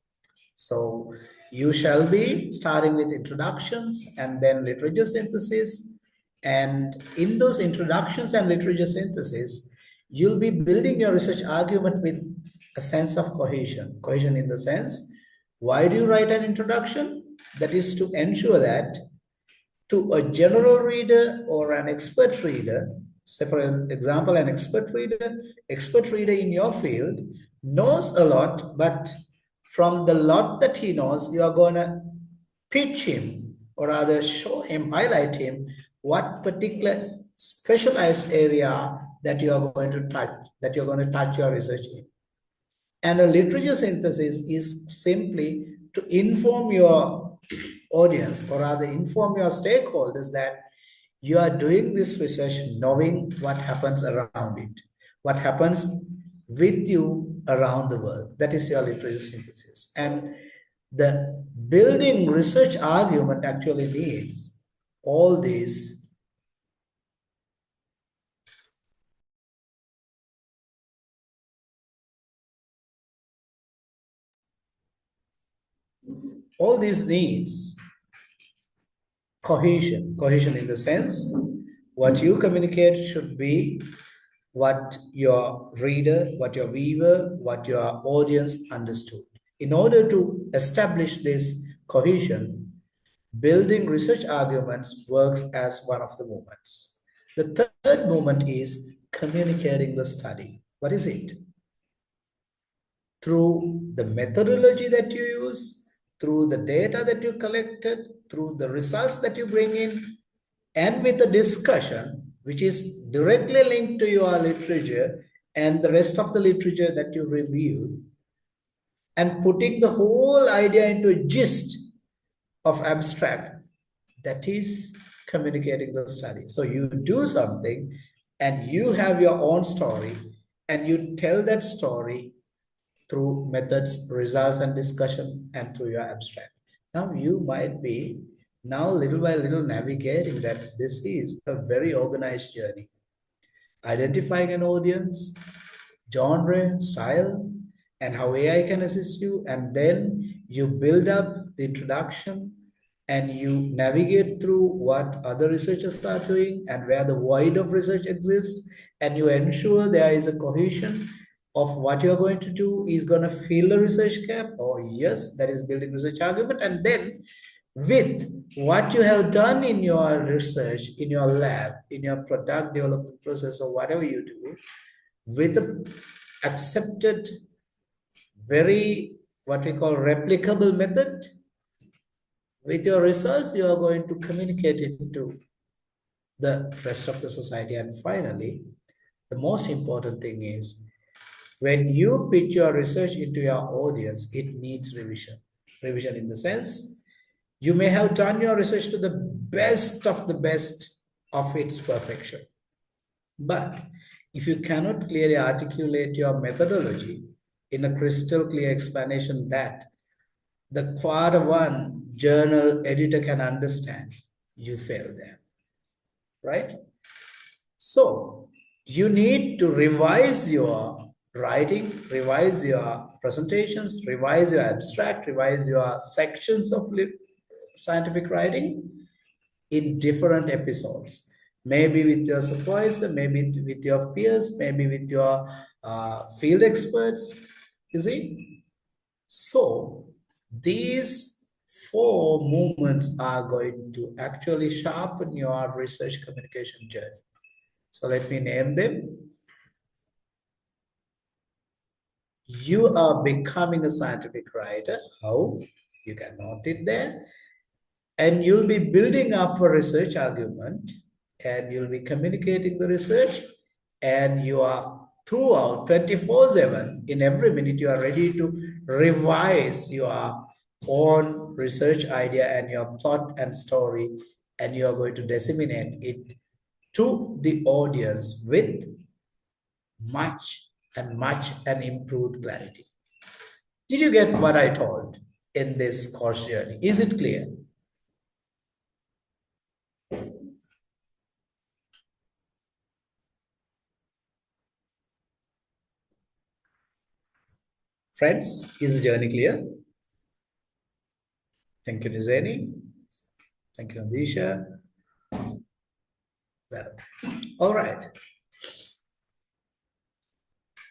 So you shall be starting with introductions and then literature synthesis. And in those introductions and literature synthesis, you'll be building your research argument with a sense of cohesion. Cohesion in the sense, why do you write an introduction? That is to ensure that to a general reader or an expert reader, say for example, an expert reader in your field knows a lot, but from the lot that he knows, you are going to pitch him, or rather show him, highlight him, what particular specialized area that you are going to touch, your research in. And the literature synthesis is simply to inform your audience, or rather inform your stakeholders, that you are doing this research knowing what happens around it, what happens with you around the world. That is your literature synthesis. And the building research argument actually needs all these needs cohesion in the sense, what you communicate should be what your reader, what your viewer, what your audience understood. In order to establish this cohesion, building research arguments works as one of the movements. The third movement is communicating the study. What is it? Through the methodology that you use, through the data that you collected, through the results that you bring in, and with the discussion, which is directly linked to your literature and the rest of the literature that you reviewed, and putting the whole idea into a gist of abstract, that is communicating the study. So you do something and you have your own story and you tell that story through methods, results, and discussion, and through your abstract. Now you might be now little by little navigating that this is a very organized journey. Identifying an audience, genre, style, and how AI can assist you. And then you build up the introduction and you navigate through what other researchers are doing and where the void of research exists. And you ensure there is a cohesion of what you're going to do is going to fill a research gap. Or yes, that is building research argument. And then with what you have done in your research, in your lab, in your product development process, or whatever you do, with the accepted, very what we call replicable method, with your results, you are going to communicate it to the rest of the society. And finally, the most important thing is when you pitch your research into your audience, it needs revision. Revision in the sense, you may have done your research to the best of its perfection. But if you cannot clearly articulate your methodology in a crystal clear explanation that the quarter one journal editor can understand, you fail there, right? So you need to revise your writing, revise your presentations, revise your abstract, revise your sections of scientific writing in different episodes. Maybe with your supervisor, maybe with your peers, maybe with your field experts, you see? So these 4 movements are going to actually sharpen your research communication journey. So let me name them. You are becoming a scientific writer. How? You can note it there. And you'll be building up a research argument and you'll be communicating the research, and you are throughout 24/7, in every minute, you are ready to revise your own research idea and your plot and story, and you are going to disseminate it to the audience with much and improved clarity. Did you get what I told in this course journey? Is it clear? Friends, is the journey clear? Thank you, Nizeni. Thank you, Nandisha. Well, all right.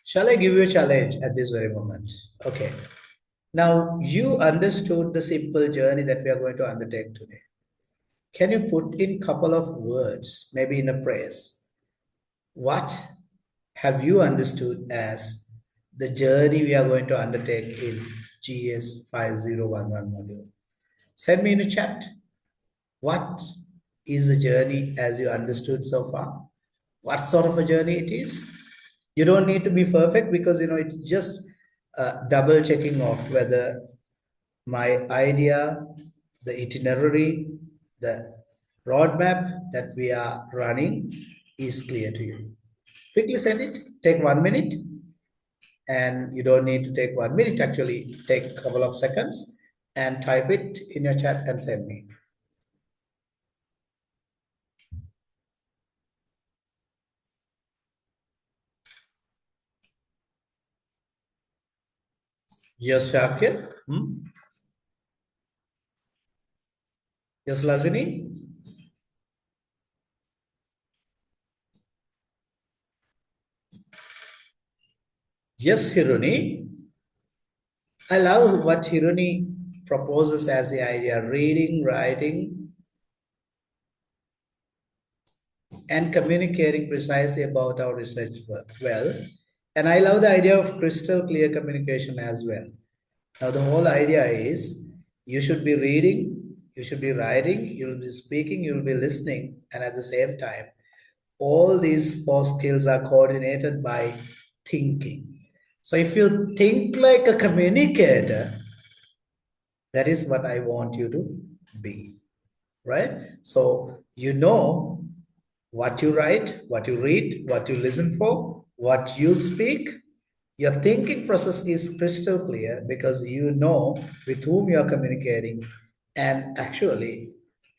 Shall I give you a challenge at this very moment? Okay. Now, you understood the simple journey that we are going to undertake today. Can you put in a couple of words, maybe in a phrase? What have you understood as the journey we are going to undertake in GS 5011 module? Send me in a chat. What is the journey as you understood so far? What sort of a journey it is? You don't need to be perfect because, it's just double checking of whether my idea, the itinerary, the roadmap that we are running is clear to you. Quickly send it. Take 1 minute. And you don't need to take 1 minute, actually take a couple of seconds and type it in your chat and send me. Yes, Shakir. Yes, Lazini. Yes, Hiruni. I love what Hiruni proposes as the idea: reading, writing, and communicating precisely about our research work. Well, and I love the idea of crystal clear communication as well. Now, the whole idea is you should be reading, you should be writing, you'll be speaking, you'll be listening, and at the same time, all these 4 skills are coordinated by thinking. So if you think like a communicator, that is what I want you to be, right? So you know what you write, what you read, what you listen for, what you speak. Your thinking process is crystal clear because you know with whom you are communicating. And actually,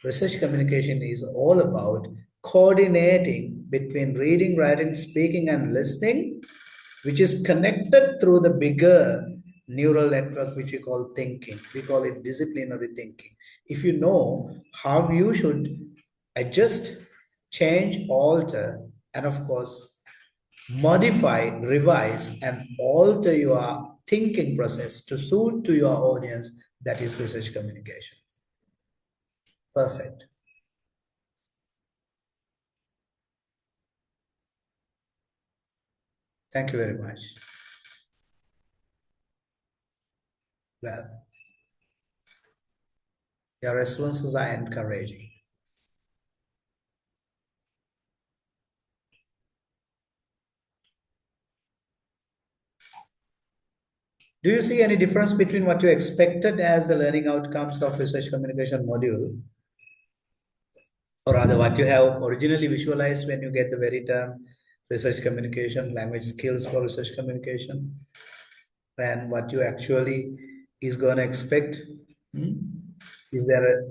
research communication is all about coordinating between reading, writing, speaking, and listening, which is connected through the bigger neural network, which we call thinking. We call it disciplinary thinking. If you know how you should adjust, change, alter, and of course, modify, revise, and alter your thinking process to suit to your audience, that is research communication. Perfect. Thank you very much. Well, your responses are encouraging. Do you see any difference between what you expected as the learning outcomes of research communication module, or rather what you have originally visualized when you get the very term research communication, language skills for research communication, and what you actually is going to expect? Is there a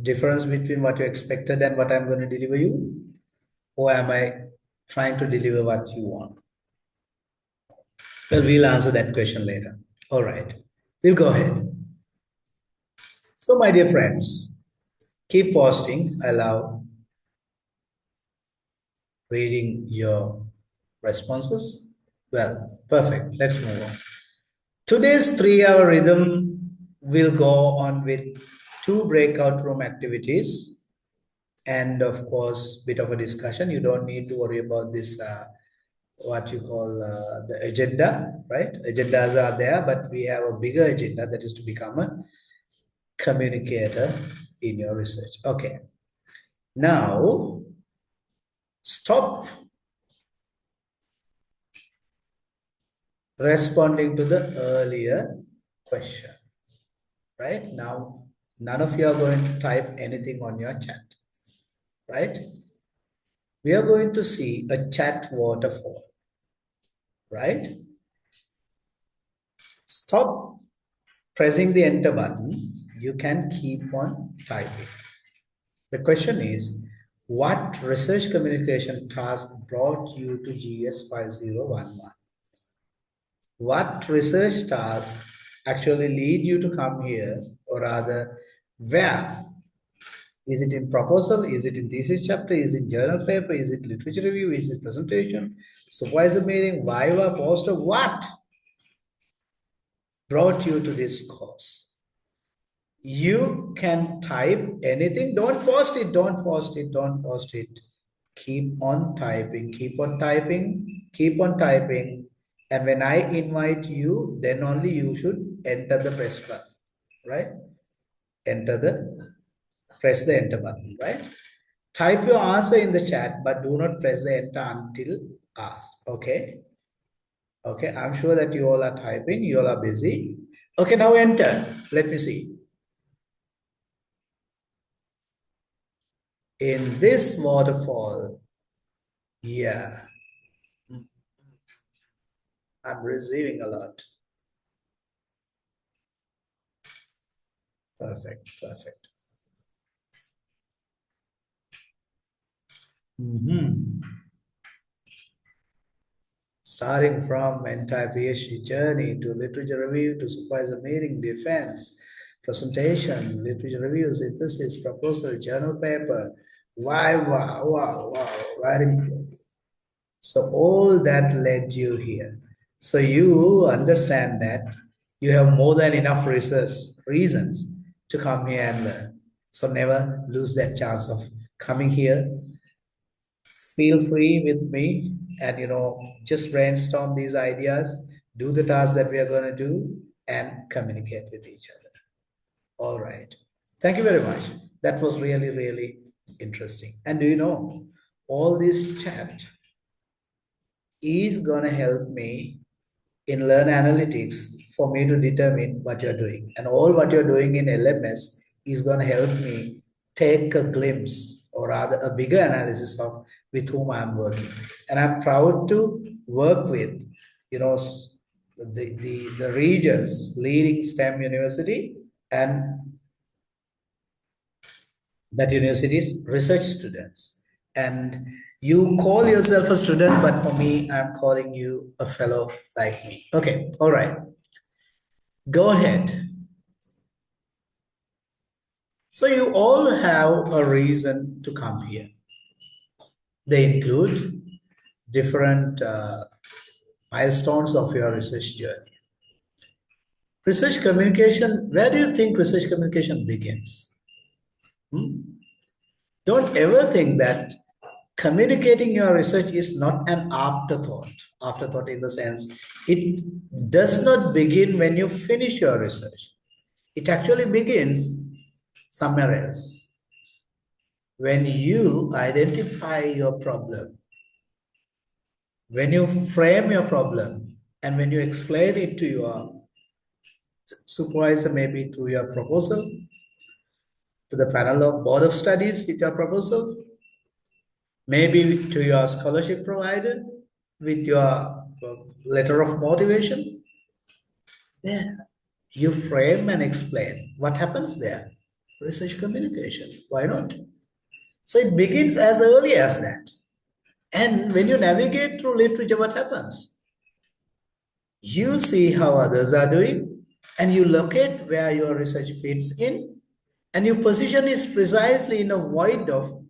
difference between what you expected and what I'm going to deliver you? Or am I trying to deliver what you want? Well, we'll answer that question later. All right, we'll go ahead. So, my dear friends, keep posting. I love reading your responses. Well, perfect. Let's move on. Today's 3-hour rhythm will go on with 2 breakout room activities and of course bit of a discussion. You don't need to worry about this what you call the agenda, right? Agendas are there, but we have a bigger agenda, that is to become a communicator in your research. Okay, now stop responding to the earlier question. Right now, none of you are going to type anything on your chat, right? We are going to see a chat waterfall, right? Stop pressing the enter button. You can keep on typing. The question is, what research communication task brought you to GS 5011? What research task actually lead you to come here, or rather, where? Is it in proposal? Is it in thesis chapter? Is it journal paper? Is it literature review? Is it presentation? Supervisor meeting? Viva? Poster? What brought you to this course? You can type anything. Don't post it. Don't post it. Don't post it. Keep on typing. Keep on typing. Keep on typing. And when I invite you, then only you should enter the press button, right? Press the enter button, right? Type your answer in the chat, but do not press the enter until asked, okay? Okay, I'm sure that you all are typing, you all are busy. Okay, now enter. Let me see. In this waterfall, yeah, I'm receiving a lot. Perfect, perfect. Starting from entire PhD journey to literature review to supervisor meeting, defense, presentation, literature review, synthesis, proposal, journal paper, wow, writing. So all that led you here. So you understand that you have more than enough reasons to come here and learn. So never lose that chance of coming here. Feel free with me and just brainstorm these ideas, do the task that we are going to do, and communicate with each other. All right. Thank you very much. That was really, really interesting. And do you know, all this chat is going to help me in learn analytics for me to determine what you're doing. And all what you're doing in LMS is going to help me take a glimpse or rather a bigger analysis of with whom I'm working. And I'm proud to work with, the region's leading STEM university and that university's research students. And you call yourself a student, but for me, I'm calling you a fellow like me. Okay, all right. Go ahead. So you all have a reason to come here. They include different milestones of your research journey. Research communication, where do you think research communication begins? Don't ever think that communicating your research is not an afterthought. Afterthought in the sense, it does not begin when you finish your research. It actually begins somewhere else. When you identify your problem, when you frame your problem, and when you explain it to your supervisor, maybe through your proposal, to the panel of board of studies with your proposal, maybe to your scholarship provider with your letter of motivation. Yeah, you frame and explain. What happens there? Research communication. Why not? So it begins as early as that. And when you navigate through literature, what happens? You see how others are doing, and you locate where your research fits in, and your position is precisely in a void of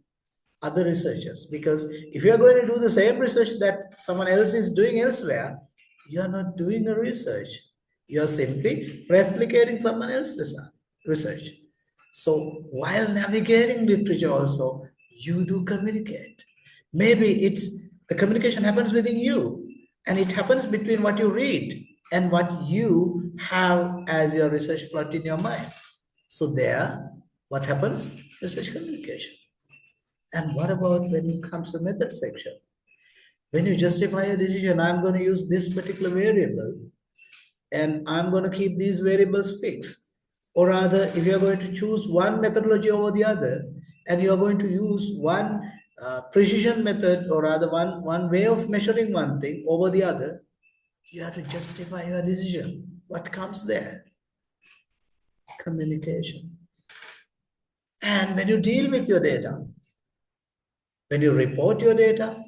other researchers. Because if you are going to do the same research that someone else is doing elsewhere, you are not doing a research. You are simply replicating someone else's research. So while navigating literature also, you do communicate. Maybe the communication happens within you, and it happens between what you read and what you have as your research plot in your mind. So there, what happens? Research communication. And what about when it comes to method section? When you justify a decision, I'm going to use this particular variable, and I'm going to keep these variables fixed. Or rather, if you're going to choose one methodology over the other, and you're going to use one precision method, or rather one way of measuring one thing over the other, you have to justify your decision. What comes there? Communication. And when you deal with your data, when you report your data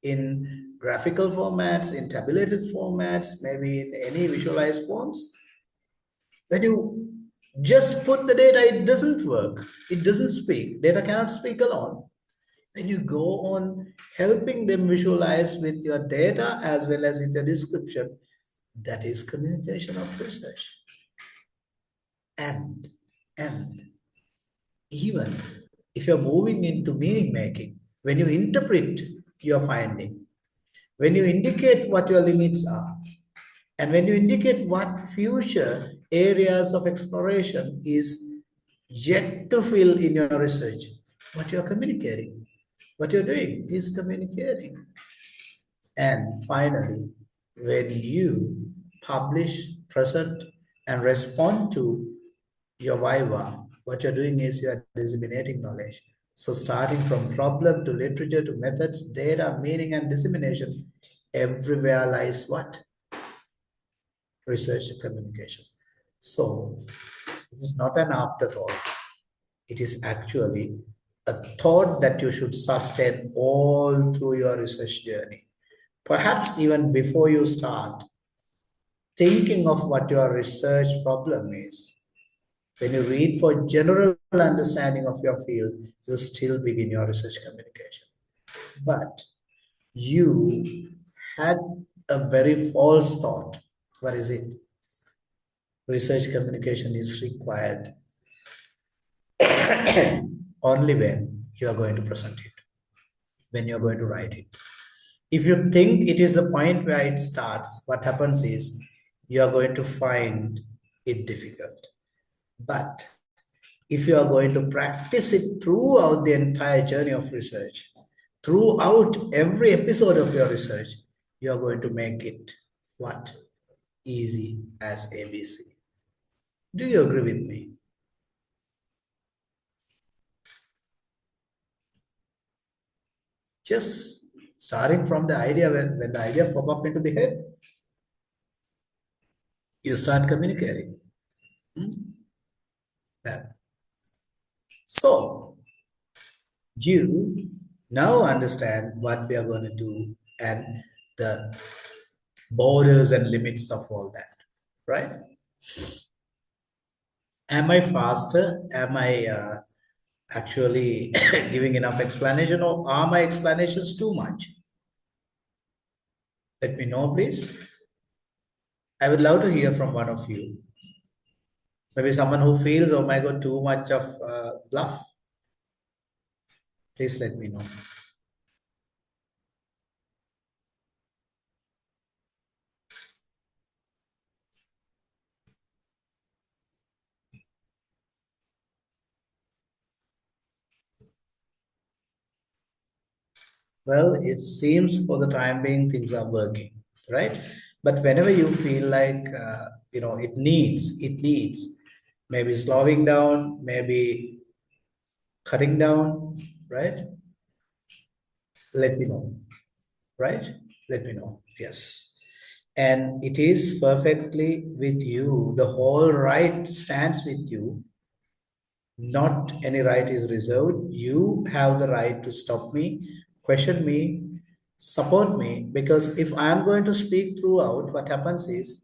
in graphical formats, in tabulated formats, maybe in any visualized forms, when you just put the data, it doesn't work. It doesn't speak. Data cannot speak alone. When you go on helping them visualize with your data as well as with your description, that is communication of research. And even if you're moving into meaning making, when you interpret your finding, when you indicate what your limits are, and when you indicate what future areas of exploration is yet to fill in your research, what you're communicating, what you're doing is communicating. And finally, when you publish, present, and respond to your viva, what you're doing is you're disseminating knowledge. So starting from problem to literature to methods, data, meaning, and dissemination, everywhere lies what? Research communication. So it is not an afterthought. It is actually a thought that you should sustain all through your research journey. Perhaps even before you start thinking of what your research problem is. When you read for general understanding of your field, you still begin your research communication. But you had a very false thought. What is it? Research communication is required only when you are going to present it, when you're going to write it. If you think it is the point where it starts, what happens is you are going to find it difficult. But if you are going to practice it throughout the entire journey of research, throughout every episode of your research, you're going to make it what? Easy as ABC. Do you agree with me? Just starting from the idea, when the idea pop up into the head, you start communicating. Well, so you now understand what we are going to do and the borders and limits of all that, right? Am I faster? Am I actually giving enough explanation, or are my explanations too much? Let me know, please. I would love to hear from one of you. Maybe someone who feels, oh my God, too much of bluff. Please let me know. Well, it seems for the time being things are working, right? But whenever you feel like it needs maybe slowing down, maybe cutting down, right? Let me know, right? Let me know. Yes. And it is perfectly with you. The whole right stands with you. Not any right is reserved. You have the right to stop me, question me, support me, because if I am going to speak throughout, what happens is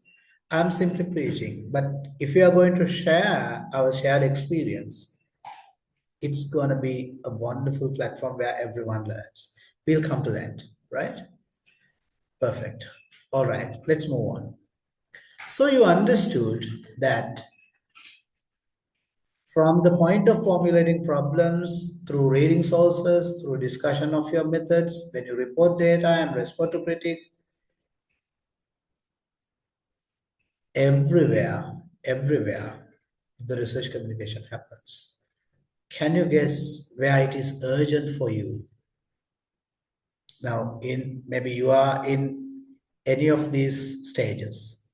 I'm simply preaching. But if you are going to share our shared experience, it's going to be a wonderful platform where everyone learns. We'll come to that, right? Perfect. All right, let's move on. So you understood that from the point of formulating problems, through reading sources, through discussion of your methods, when you report data and respond to critique, everywhere, the research communication happens. Can you guess where it is urgent for you? Now, maybe you are in any of these stages.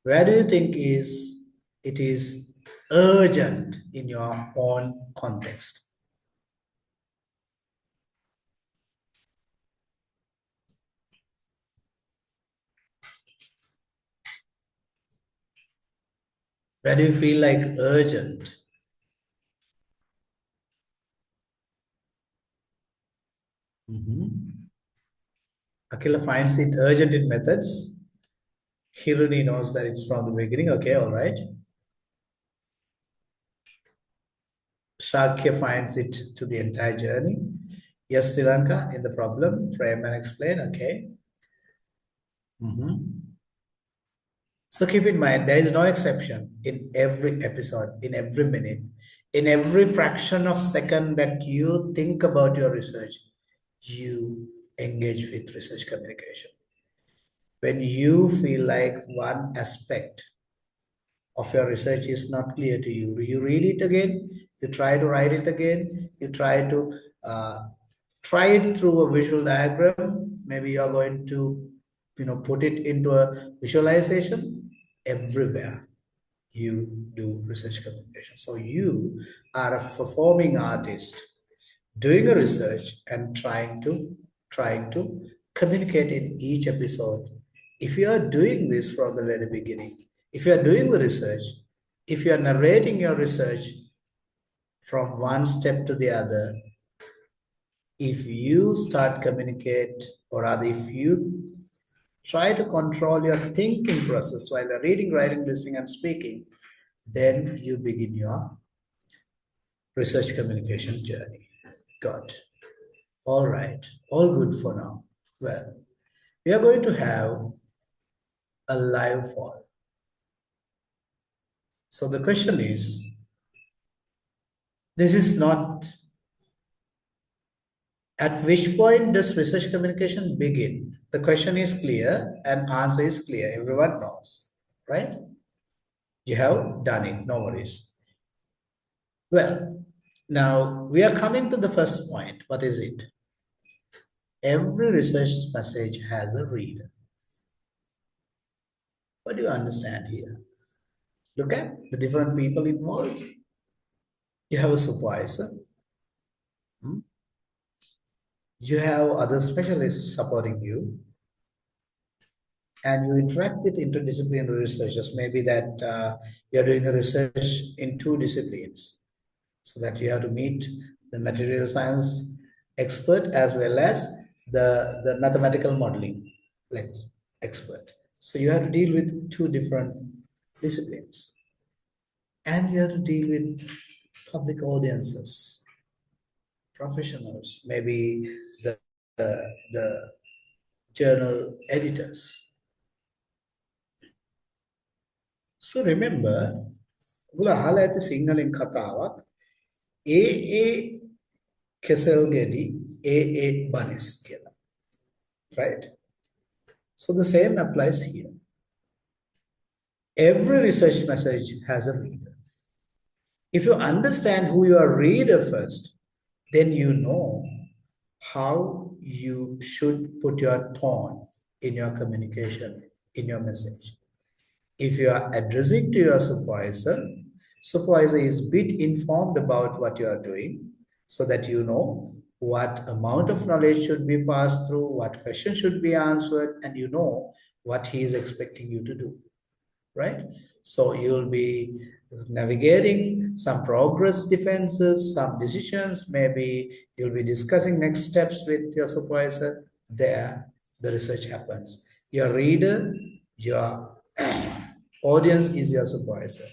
Where do you think it is urgent in your own context? Where do you feel like urgent? Akila finds it urgent in methods. Hiruni knows that it's from the beginning. Okay, all right. Shakya finds it to the entire journey. Yes, Sri Lanka in the problem, frame and explain. Okay. So keep in mind, there is no exception in every episode, in every minute, in every fraction of second that you think about your research, you engage with research communication. When you feel like one aspect of your research is not clear to you, you read it again, you try to write it again, you try to try it through a visual diagram. Maybe you're going to put it into a visualization. Everywhere you do research communication. So you are a performing artist doing a research and trying to communicate in each episode. If you are doing this from the very beginning, if you are doing the research, if you are narrating your research from one step to the other, if you start communicate, or rather if you try to control your thinking process while you're reading, writing, listening, and speaking, then you begin your research communication journey. Good. All right. All good for now. Well, we are going to have a live poll. So the question is, this is not at which point does research communication begin? The question is clear and answer is clear. Everyone knows, right? You have done it, no worries. Well, now we are coming to the first point. What is it? every research message has a reader. What do you understand here? Look at the different people involved. You have a supervisor. You have other specialists supporting you. And you interact with interdisciplinary researchers. Maybe that you're doing a research in 2 disciplines. So that you have to meet the material science expert as well as the mathematical modeling expert. So you have to deal with 2 different disciplines. And you have to deal with public audiences, professionals, maybe the journal editors. So remember, ඔගොල්ලෝ අහලා ඇති සිංහලෙන් කතාවක් ඒ කෙසල් ගෙඩි ඒ බනිස් කියලා. Right? So the same applies here. Every research message has a reader. If you understand who your reader first, then you know how you should put your tone in your communication, in your message. If you are addressing to your supervisor, supervisor is bit informed about what you are doing so that you know what amount of knowledge should be passed through, what question should be answered, and you know what he is expecting you to do, right? So you'll be navigating some progress defenses, some decisions, maybe you'll be discussing next steps with your supervisor. There, the research happens. Your reader, your audience is your supervisor.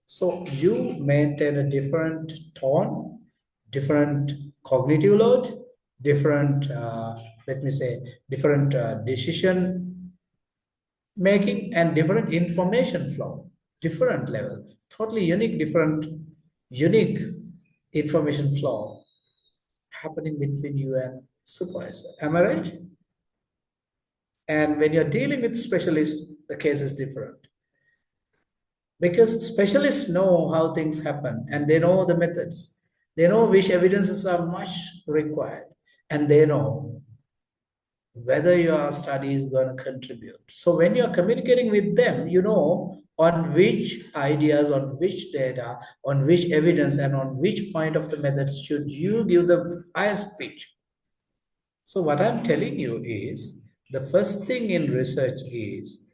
So you maintain a different tone, different cognitive load, different, different decision making and different information flow, different level, totally unique information flow happening between you and supervisor. Am I right? And when you're dealing with specialists, the case is different. Because specialists know how things happen and they know the methods. They know which evidences are much required and they know whether your study is going to contribute. So when you're communicating with them, you know on which ideas, on which data, on which evidence, and on which point of the methods should you give the highest pitch. So what I'm telling you is, the first thing in research is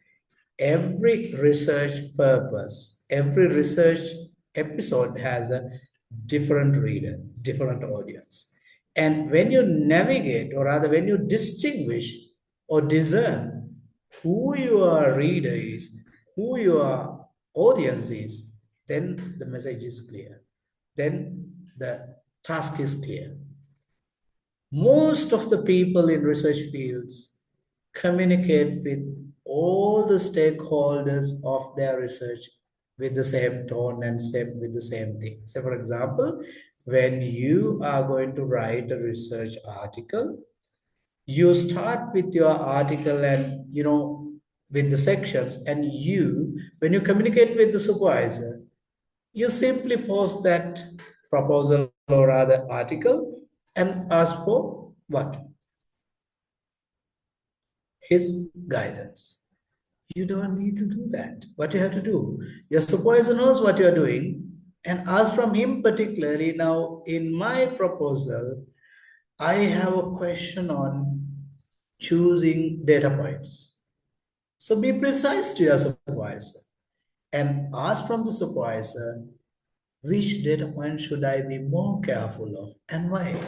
every research purpose, every research episode has a different reader, different audience. And when you navigate, or rather when you distinguish or discern who your reader is, who your audience is, then the message is clear. Then the task is clear. Most of the people in research fields communicate with all the stakeholders of their research with the same tone and with the same thing. So for example, when you are going to write a research article, you start with your article and, with the sections, and when you communicate with the supervisor, you simply post that proposal or rather article and ask for what? His guidance. You don't need to do that. What you have to do, your supervisor knows what you're doing, and ask from him particularly, now in my proposal, I have a question on choosing data points. So be precise to your supervisor and ask from the supervisor, which data point should I be more careful of and why?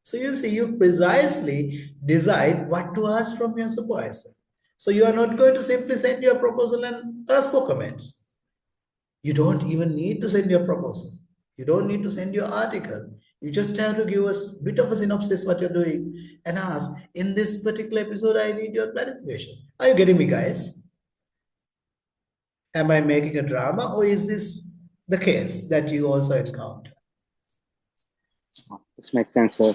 So you see, you precisely decide what to ask from your supervisor. So you are not going to simply send your proposal and ask for comments. You don't even need to send your proposal. You don't need to send your article. You just have to give us a bit of a synopsis what you're doing and ask, in this particular episode, I need your clarification. Are you getting me, guys? Am I making a drama, or is this the case that you also encounter? This makes sense, sir.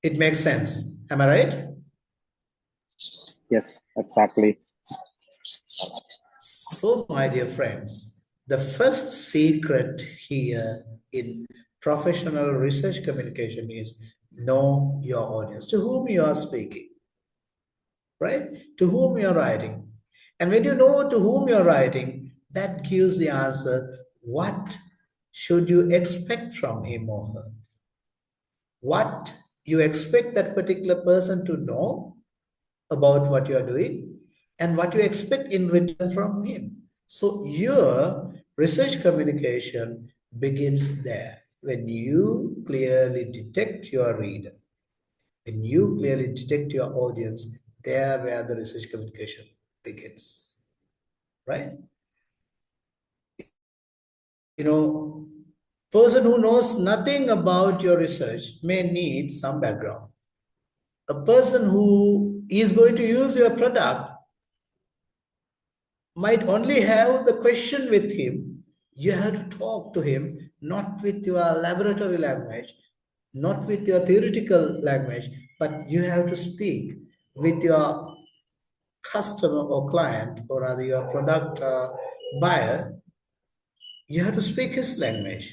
It makes sense. Am I right? Yes, exactly. So, my dear friends, The first secret here in professional research communication is know your audience, to whom you are speaking, right? To whom you're writing. And when you know to whom you're writing, that gives the answer, what should you expect from him or her? What you expect that particular person to know about what you're doing and what you expect in return from him. So your research communication begins there when you clearly detect your reader, when you clearly detect your audience, there where the research communication begins, right? You know, person who knows nothing about your research may need some background. A person who is going to use your product might only have the question with him. You have to talk to him, not with your laboratory language, not with your theoretical language, but you have to speak with your customer or client, or rather your product buyer. You have to speak his language.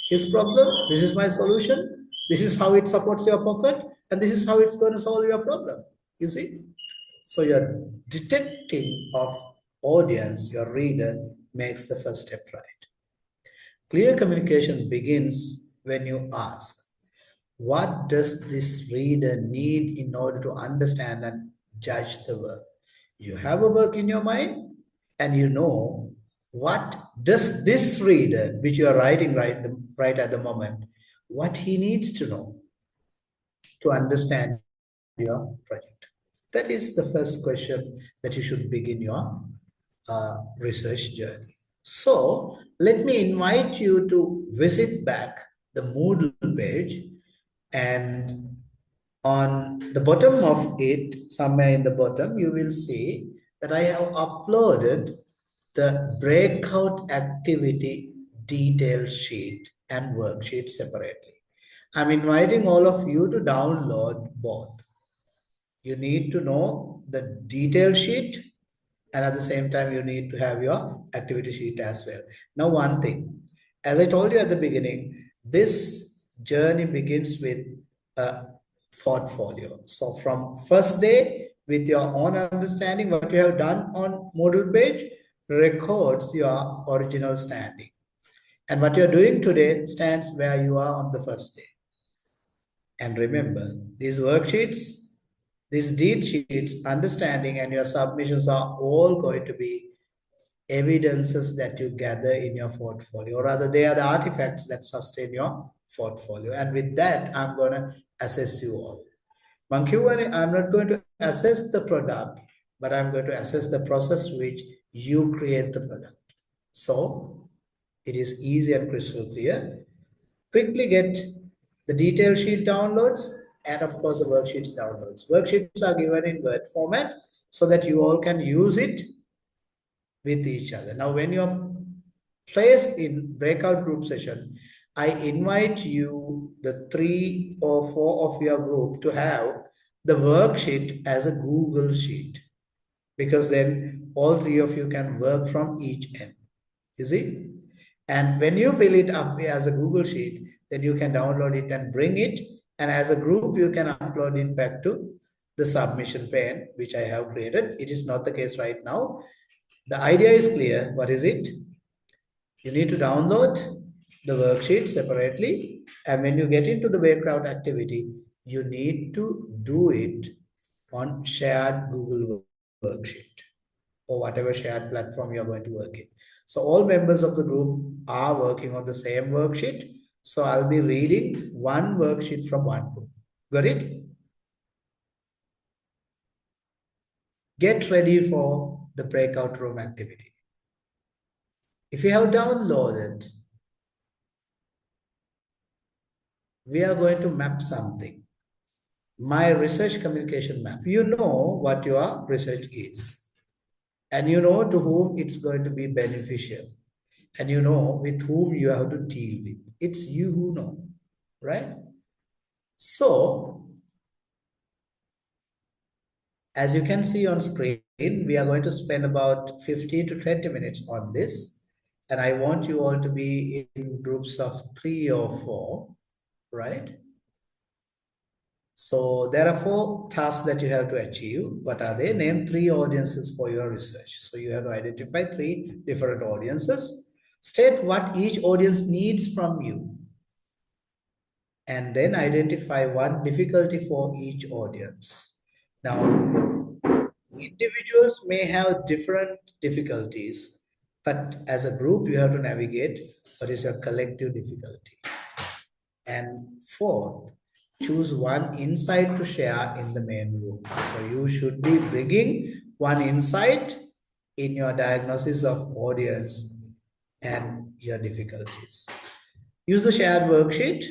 His problem, this is my solution, this is how it supports your pocket, and this is how it's going to solve your problem. You see? So your detecting of audience, your reader, makes the first step right. Clear communication begins when you ask, what does this reader need in order to understand and judge the work? You have a work in your mind, and you know what does this reader, which you are writing right at the moment, what he needs to know to understand your project. That is the first question that you should begin your research journey. So let me invite you to visit back the Moodle page, and on the bottom of it, somewhere in the bottom, you will see that I have uploaded the breakout activity detail sheet and worksheet separately. I'm inviting all of you to download both. You need to know the detail sheet, and at the same time, you need to have your activity sheet as well. Now, one thing, as I told you at the beginning, this journey begins with a portfolio. So from first day, with your own understanding, what you have done on Moodle page records your original standing. And what you're doing today stands where you are on the first day. And remember, these worksheets, these deed sheets, understanding, and your submissions are all going to be evidences that you gather in your portfolio, or rather, they are the artifacts that sustain your portfolio. And with that, I'm going to assess you all. I'm not going to assess the product, but I'm going to assess the process which you create the product. So it is easy and crystal clear. Quickly get the detail sheet downloads and of course the worksheets downloads. Worksheets are given in Word format so that you all can use it with each other. Now, when you're placed in breakout group session, I invite you, the 3 or 4 of your group, to have the worksheet as a Google sheet, because then all 3 of you can work from each end. You see? And when you fill it up as a Google sheet, then you can download it and bring it. And as a group, you can upload it back to the submission pane, which I have created. It is not the case right now. The idea is clear. What is it? You need to download the worksheet separately. And when you get into the breakout activity, you need to do it on shared Google worksheet or whatever shared platform you're going to work in. So all members of the group are working on the same worksheet. So I'll be reading one worksheet from one book. Got it? Get ready for the breakout room activity. If you have downloaded, we are going to map something. My research communication map. You know what your research is. And you know to whom it's going to be beneficial. And you know with whom you have to deal with. It's you who know, right? So, as you can see on screen, we are going to spend about 15 to 20 minutes on this. And I want you all to be in groups of 3 or 4, right? So there are 4 tasks that you have to achieve. What are they? Name 3 audiences for your research. So you have to identify 3 different audiences. State what each audience needs from you. And then identify one difficulty for each audience. Now, individuals may have different difficulties, but as a group, you have to navigate what is your collective difficulty. And fourth, choose one insight to share in the main group. So you should be bringing one insight in your diagnosis of audience and your difficulties. Use the shared worksheet.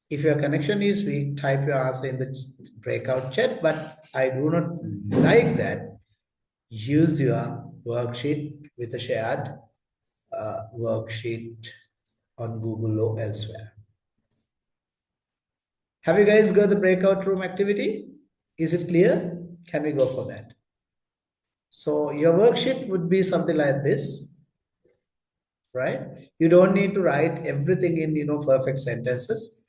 If your connection is weak, type your answer in the breakout chat, but I do not like that. Use your worksheet with a shared worksheet on Google or elsewhere. Have you guys got the breakout room activity? Is it clear? Can we go for that? So your worksheet would be something like this, right? You don't need to write everything in, perfect sentences.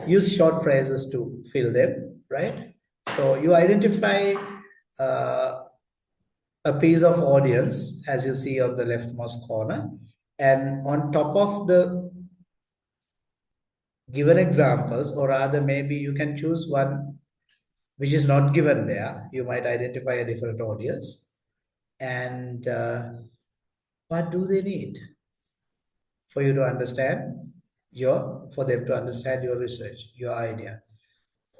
Use short phrases to fill them, right? So you identify a piece of audience, as you see on the leftmost corner, and on top of the given examples, or rather maybe you can choose one which is not given there. You might identify a different audience. And what do they need for you to understand for them to understand your research, your idea?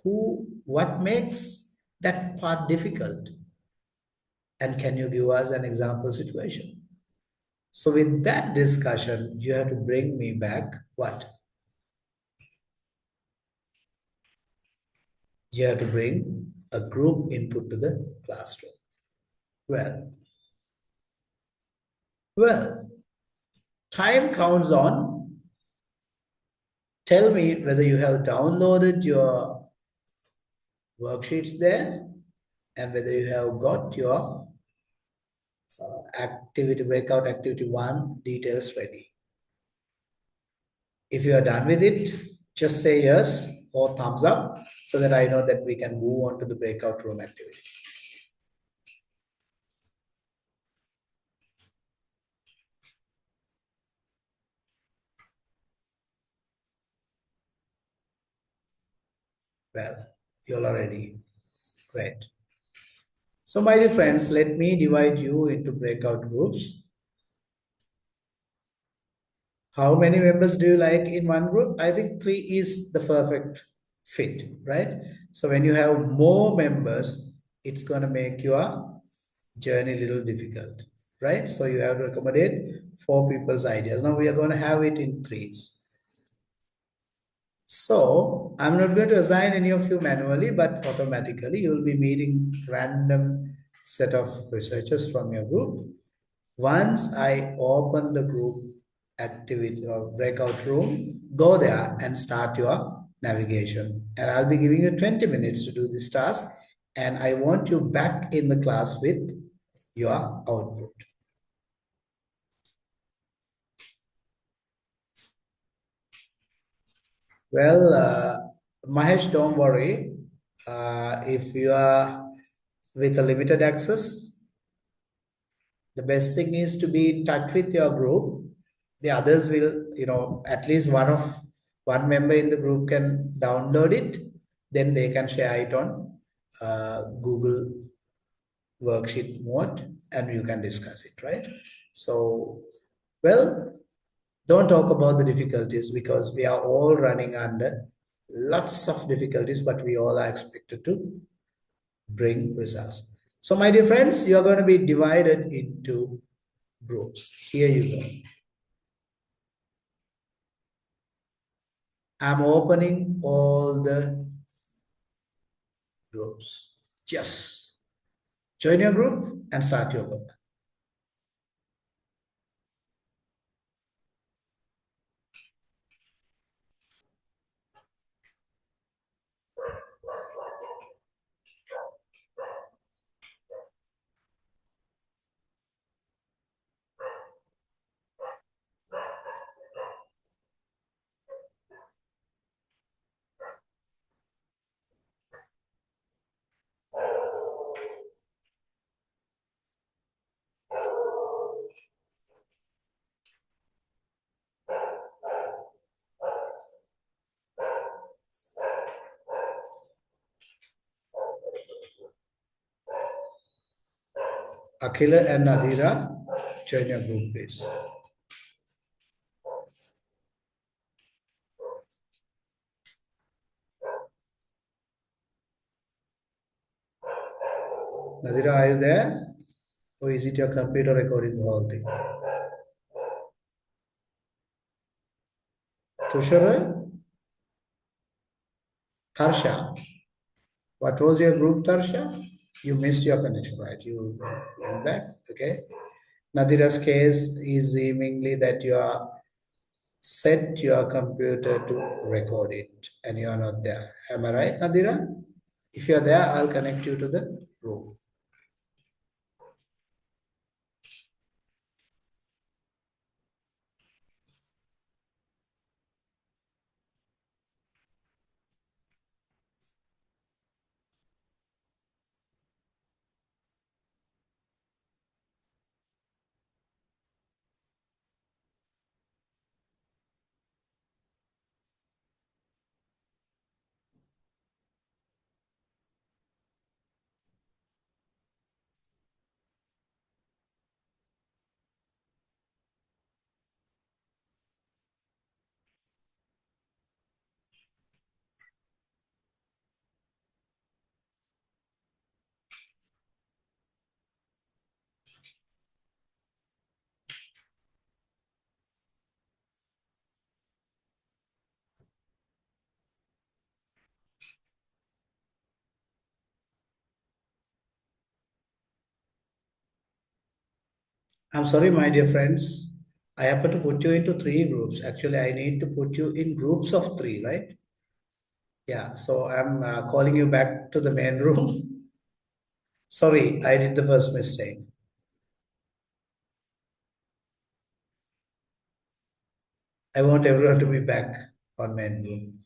What makes that part difficult? And can you give us an example situation? So with that discussion, you have to bring me back what? You have to bring a group input to the classroom. Well, time counts on. Tell me whether you have downloaded your worksheets there and whether you have got your breakout activity 1 details ready. If you are done with it, just say yes or thumbs up so that I know that we can move on to the breakout room activity. Well, you all are ready. Great. So my dear friends, let me divide you into breakout groups. How many members do you like in one group? I think 3 is the perfect fit, right? So when you have more members, it's going to make your journey a little difficult, right? So you have to accommodate 4 people's ideas. Now we are going to have it in 3s. So I'm not going to assign any of you manually, but automatically you'll be meeting random set of researchers from your group. Once I open the group activity or breakout room, go there and start your navigation. And I'll be giving you 20 minutes to do this task. And I want you back in the class with your output. Well, Mahesh, don't worry. If you are with a limited access, the best thing is to be in touch with your group. The others will, at least one member in the group can download it. Then they can share it on Google worksheet mode and you can discuss it, right? So, well, don't talk about the difficulties because we are all running under lots of difficulties, but we all are expected to bring results. So my dear friends, you are going to be divided into groups. Here you go. I'm opening all the groups. Just join your group and start your work. Akhila and Nadira, join your group, please. Nadira, are you there? Or is it your computer recording the whole thing? Tushara? Tarsha? What was your group, Tarsha? You missed your connection, right? You went back, okay? Nadira's case is seemingly that you are set your computer to record it and you are not there. Am I right, Nadira? If you're there, I'll connect you to the room. I'm sorry, my dear friends. I happen to put you into 3 groups. Actually, I need to put you in groups of 3, right? Yeah, so I'm calling you back to the main room. Sorry, I did the first mistake. I want everyone to be back on main room.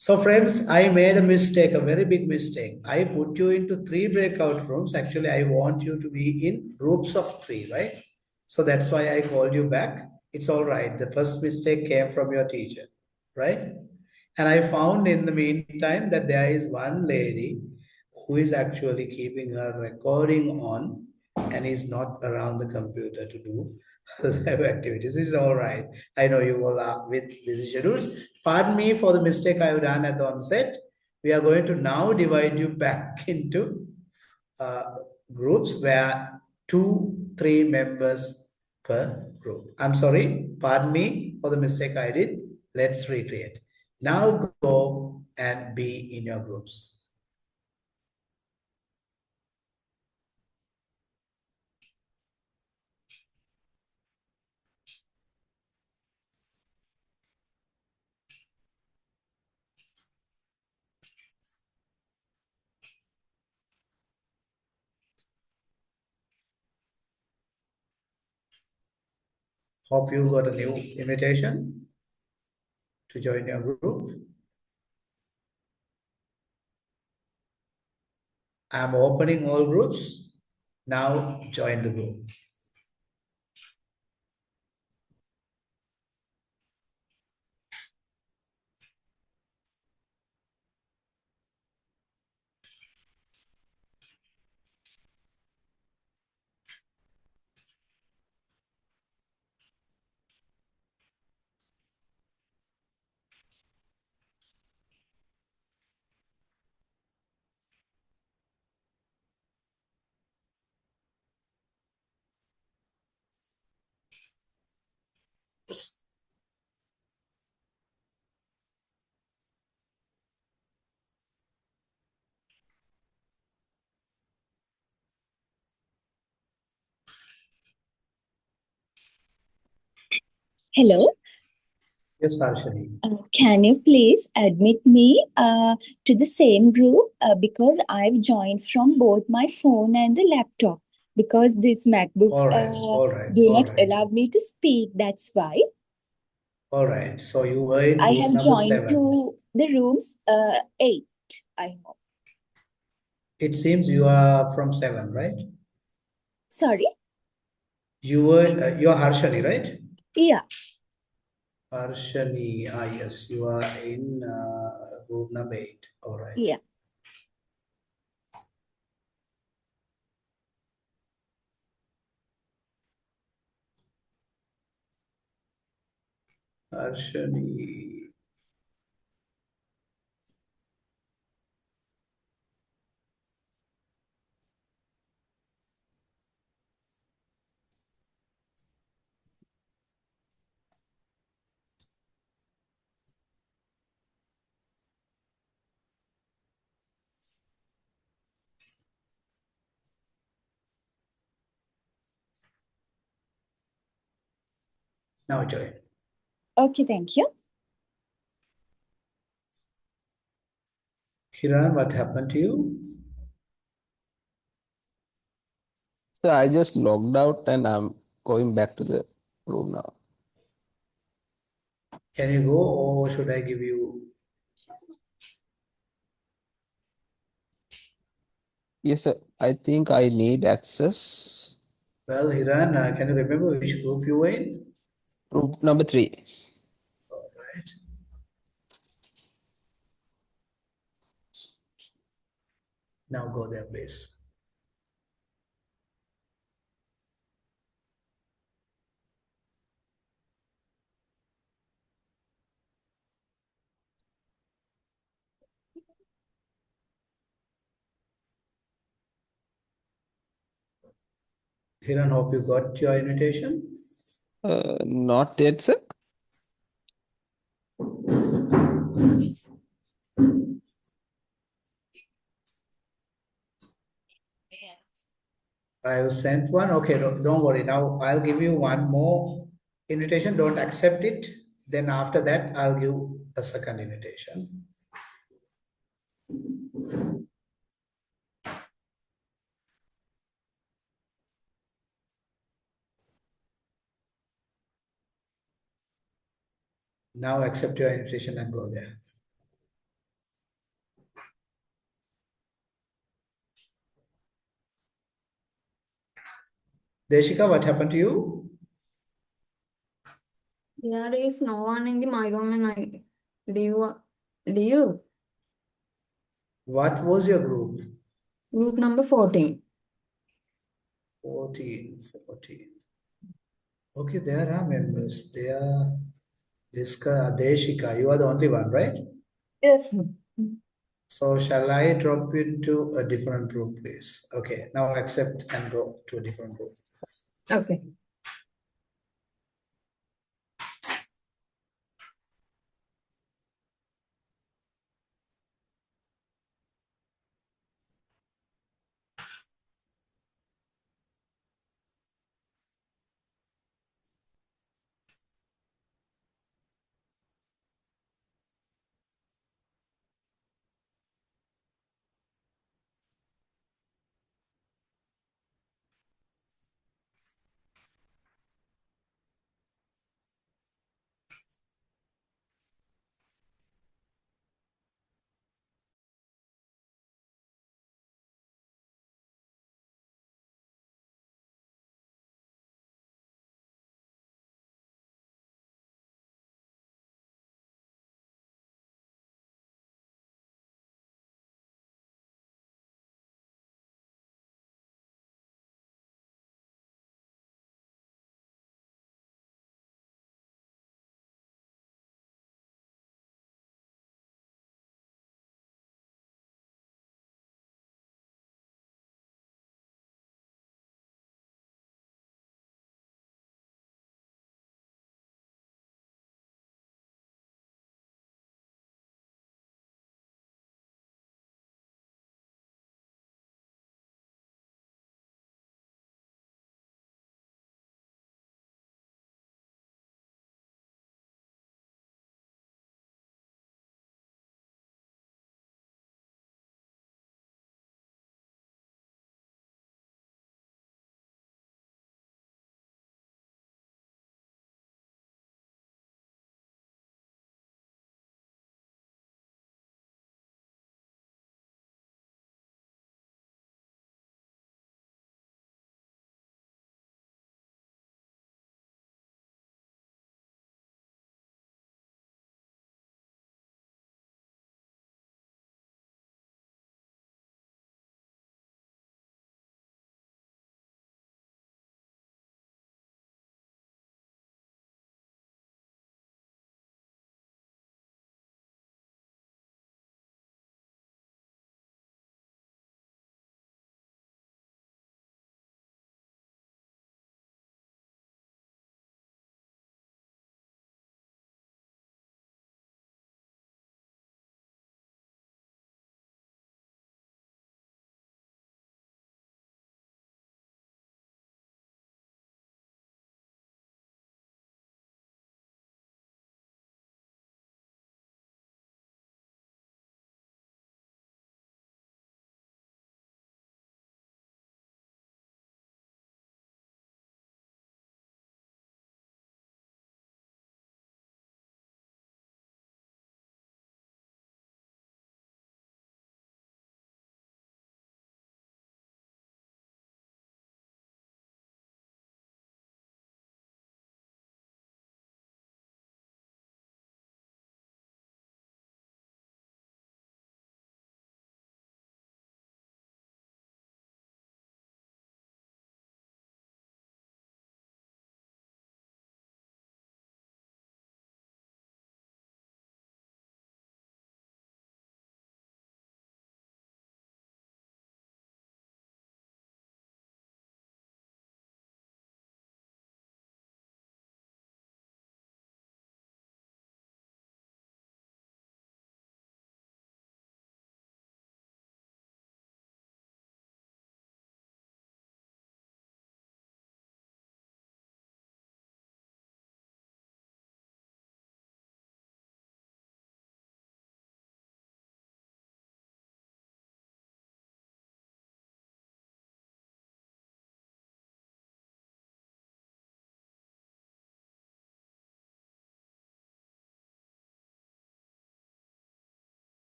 So friends, I made a mistake, a very big mistake. I put you into 3 breakout rooms. Actually, I want you to be in groups of 3, right? So that's why I called you back. It's all right. The first mistake came from your teacher, right? And I found in the meantime that there is one lady who is actually keeping her recording on and is not around the computer to do live activities. This is all right. I know you all are with busy schedules. Pardon me for the mistake I've done at the onset. We are going to now divide you back into uh, groups where 2, 3 members per group. I'm sorry, pardon me for the mistake I did. Let's recreate. Now go and be in your groups. Hope you got a new invitation to join your group. I'm opening all groups. Now join the group. Hello. Yes, Arshani. Can you please admit me to the same group because I've joined from both my phone and the laptop because this MacBook All right, do not all right. allow me to speak. That's why. All right. So you were in I group have number joined 7. to the rooms 8, I hope. It seems you are from 7, right? Sorry? You're Harshali, right? Yeah. Harshali, yes, you are in group number 8. All right. Yeah. Harshali. Now join. Okay, thank you. Kiran, what happened to you? So I just logged out and I'm going back to the room now. Can you go or should I give you? Yes, sir. I think I need access. Well, Hiran, can you remember which group you were in? Group number 3. All right. Now go there, please. Hiran, hope you got your invitation. Not yet, sir. I have sent one. Okay, don't worry. Now I'll give you one more invitation. Don't accept it. Then after that, I'll give a second invitation. Now accept your invitation and go there. Deshika, what happened to you? There is no one in the my room and I leave What was your group? group number 14. 14. Okay, there are members. They are Deshika. You are the only one, right? Yes. So shall I drop you into a different room, please? Okay, now accept and go to a different room. Okay.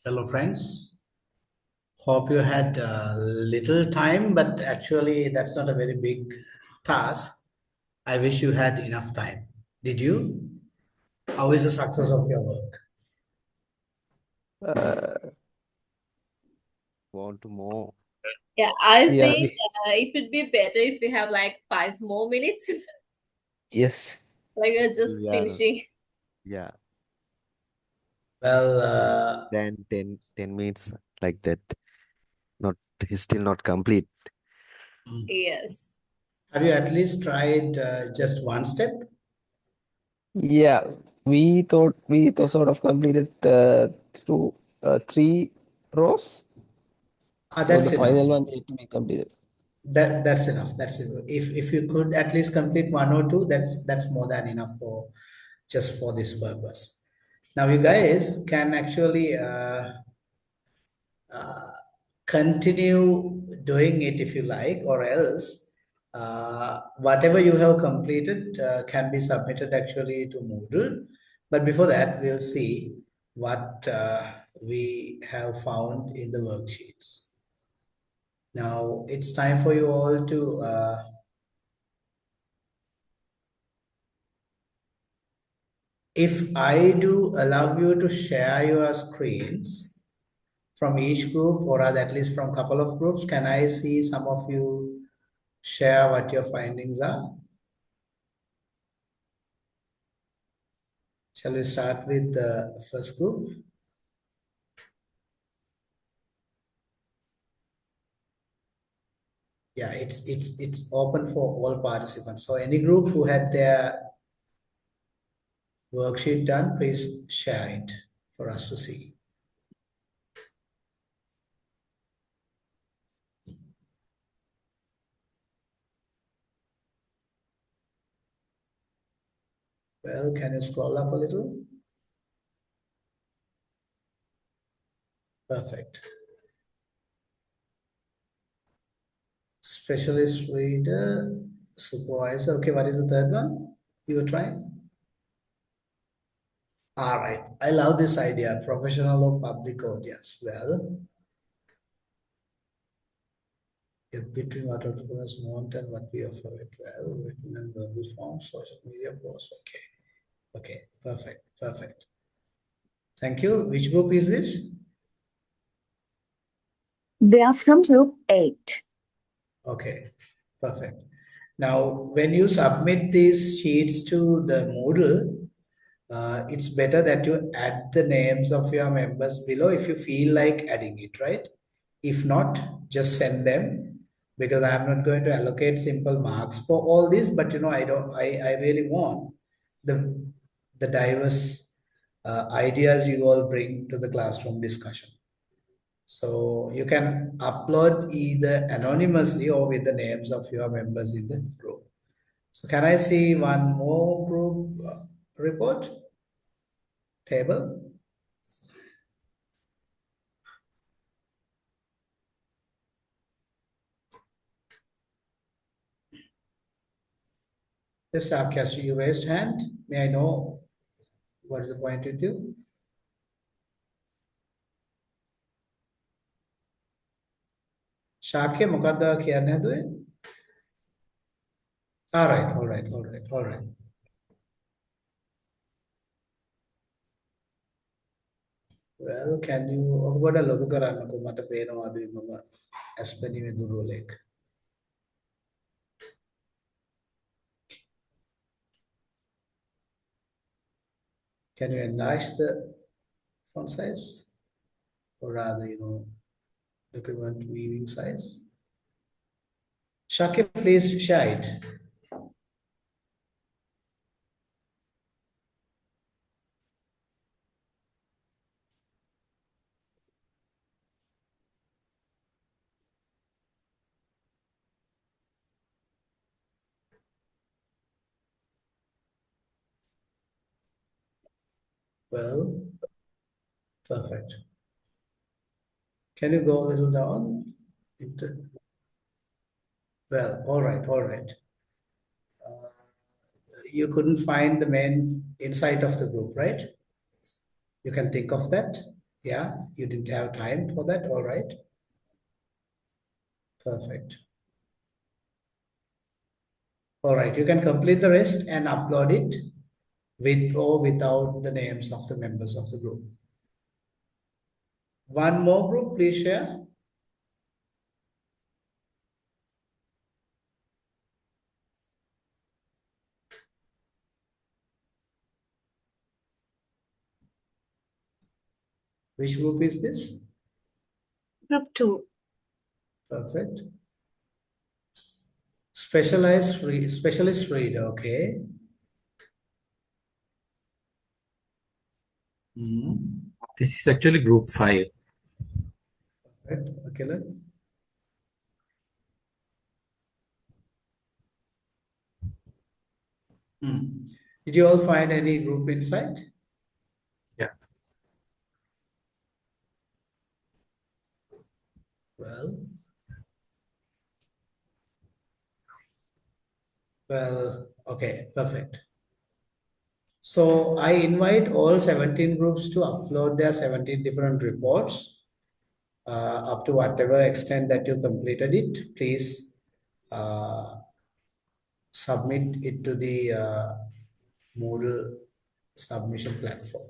Hello, friends. Hope you had a little time, but actually, that's not a very big task. I wish you had enough time. Did you? How is the success of your work? Uh, Want to more? Yeah, I yeah, think it would be better if we have like 5 more minutes. yes. Like we're Still just we are, finishing. yeah, Well, then 10 minutes like that. Not, he's still not complete. Yes. have you at least tried just one step? Yeah, we thought sort of completed through 3 rows. So the That's enough. final one need to be completed. That's enough. That's enough. If you could at least complete one or two, that's more than enough for just for this purpose. Now you guys can actually uh, continue doing it if you like, or else whatever you have completed can be submitted actually to Moodle. But before that, we'll see what we have found in the worksheets. Now it's time for you all to if I do allow you to share your screens from each group, or rather at least from a couple of groups, can I see some of you share what your findings are? Shall we start with the first group? Yeah, it's open for all participants. So any group who had their worksheet done, please share it for us to see. Well, can you scroll up a little? Perfect. Specialist reader, supervisor. Okay, what is the third one you were trying? All right. I love this idea. Professional or public audience. Well, between what entrepreneurs want and what we offer it. Well, written and verbal form, social media posts. Okay. Okay. Perfect. Perfect. Thank you. Which group is this? They are from group 8. Okay. Perfect. Now, when you submit these sheets to the Moodle, it's better that you add the names of your members below if you feel like adding it, right? If not, just send them because I'm not going to allocate simple marks for all this, but I really want the diverse ideas you all bring to the classroom discussion. So you can upload either anonymously or with the names of your members in the group. So can I see one more group report table? Yes, Akash, you raised hand. May I know what is the point with you? Shakya මොකක්ද කියන්න හැදුවේ? All right, all right, all right, all right. Well, can you ඔබට ලොකු කරන්නකෝ මට පේනවා අඩුයි මම ඇස්පෙනීමේ දුර්වලෙක්. Can you enlarge the font size? Or rather, document viewing size? Shakya, please share it. Well, perfect. Can you go a little down? Well, all right, all right. You couldn't find the main insight of the group, right? You can think of that. Yeah, you didn't have time for that. All right. Perfect. All right, you can complete the rest and upload it with or without the names of the members of the group. One more group, please share. Which group is this? Group 2. Perfect. Specialist reader, okay. This is actually group 5. Right, okay. Did you all find any group insight? Yeah. Well, okay, perfect. So I invite all 17 groups to upload their 17 different reports up to whatever extent that you completed it. Please submit it to the Moodle submission platform,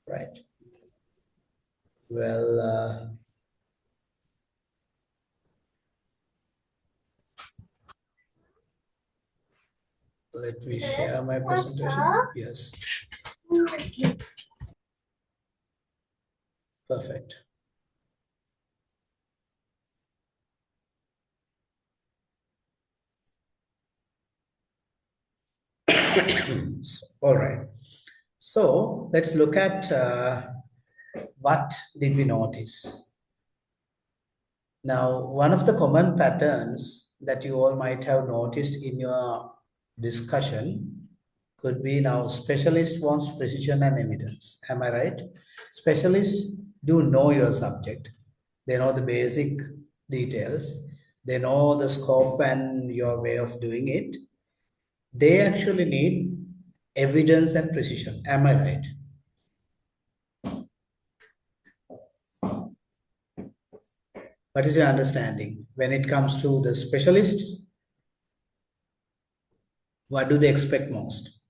right? Well, let me share my presentation. Yes. Perfect. All right. So let's look at what did we notice. Now, one of the common patterns that you all might have noticed in your discussion could be now specialist wants precision and evidence. Am I right? Specialists do know your subject. They know the basic details. They know the scope and your way of doing it. They actually need evidence and precision. Am I right? What is your understanding when it comes to the specialists? What do they expect most?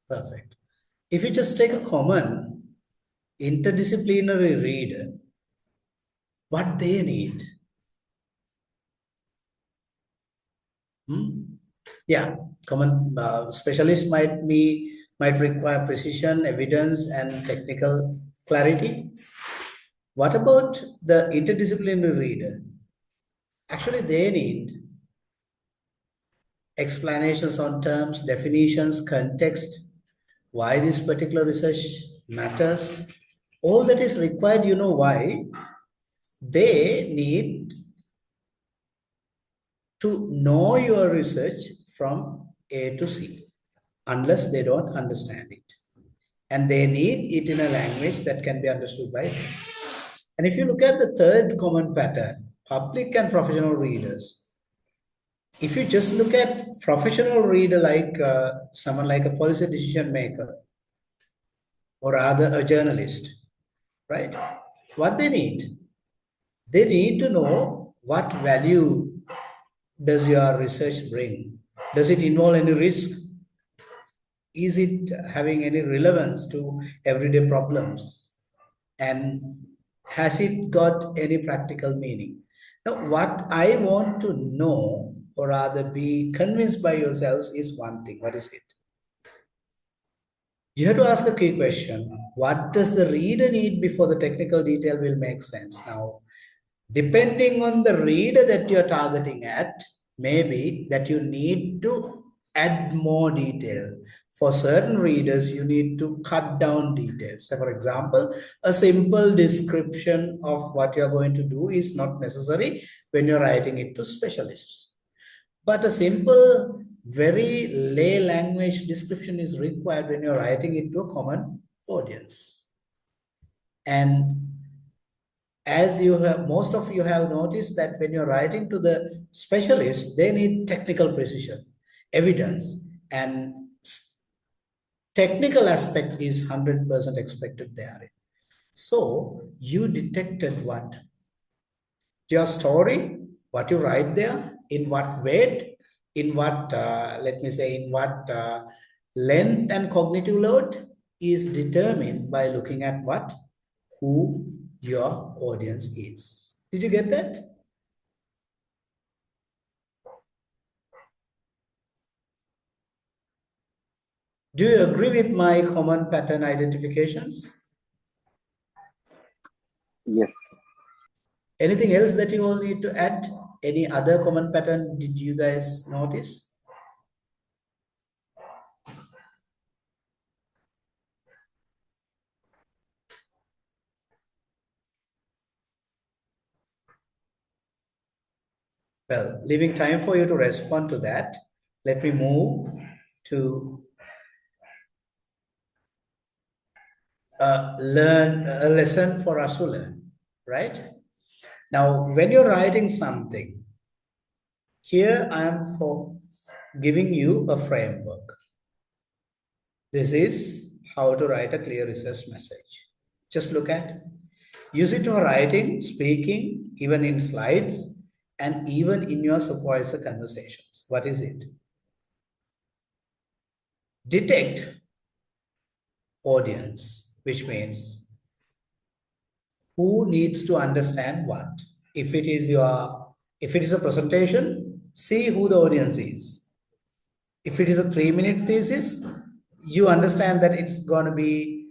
Perfect. If you just take a common interdisciplinary reader, what they need? Yeah, common specialist might require precision, evidence, and technical clarity. What about the interdisciplinary reader? Actually, they need explanations on terms, definitions, context, why this particular research matters. All that is required, you know why? They need to know your research from A to C, unless they don't understand it. And they need it in a language that can be understood by them. And if you look at the third common pattern, public and professional readers, if you just look at professional reader like someone like a policy decision maker or rather a journalist, right? What they need to know what value does your research bring? Does it involve any risk? Is it having any relevance to everyday problems? And has it got any practical meaning? Now, what I want to know, or rather be convinced by yourselves, is one thing. What is it? You have to ask a key question. What does the reader need before the technical detail will make sense? Now, depending on the reader that you're targeting at, maybe that you need to add more detail. For certain readers, you need to cut down details. So for example, a simple description of what you're going to do is not necessary when you're writing it to specialists. But a simple, very lay language description is required when you're writing it to a common audience. And as you have, most of you have noticed that when you're writing to the specialists, they need technical precision, evidence, and technical aspect is 100% expected there. So you detected what? Your story, what you write there, in what weight, in what, let me say, in what length and cognitive load is determined by looking at what? Who your audience is. Did you get that? Do you agree with my common pattern identifications? Yes. Anything else that you all need to add? Any other common pattern did you guys notice? Well, leaving time for you to respond to that, let me move to learn a lesson for us to learn, right? Now, when you're writing something, here I am for giving you a framework. This is how to write a clear research message. Just look at, use it for writing, speaking, even in slides, and even in your supervisor conversations. What is it? Detect audience, which means who needs to understand what. If it is a presentation, see who the audience is. If it is a 3-minute thesis, you understand that it's going to be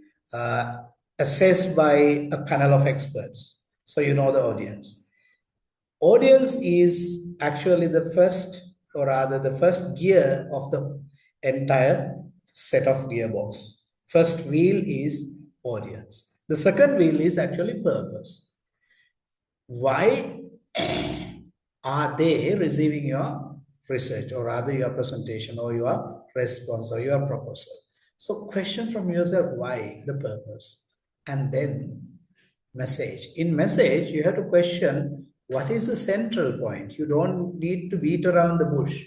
assessed by a panel of experts. So you know the audience. Audience is actually the first, or rather the first gear of the entire set of gearbox. First wheel is audience. The second wheel is actually purpose. Why are they receiving your research, or rather your presentation, or your response, or your proposal? So question from yourself, why, the purpose, and then message. In message, you have to question what is the central point. You don't need to beat around the bush.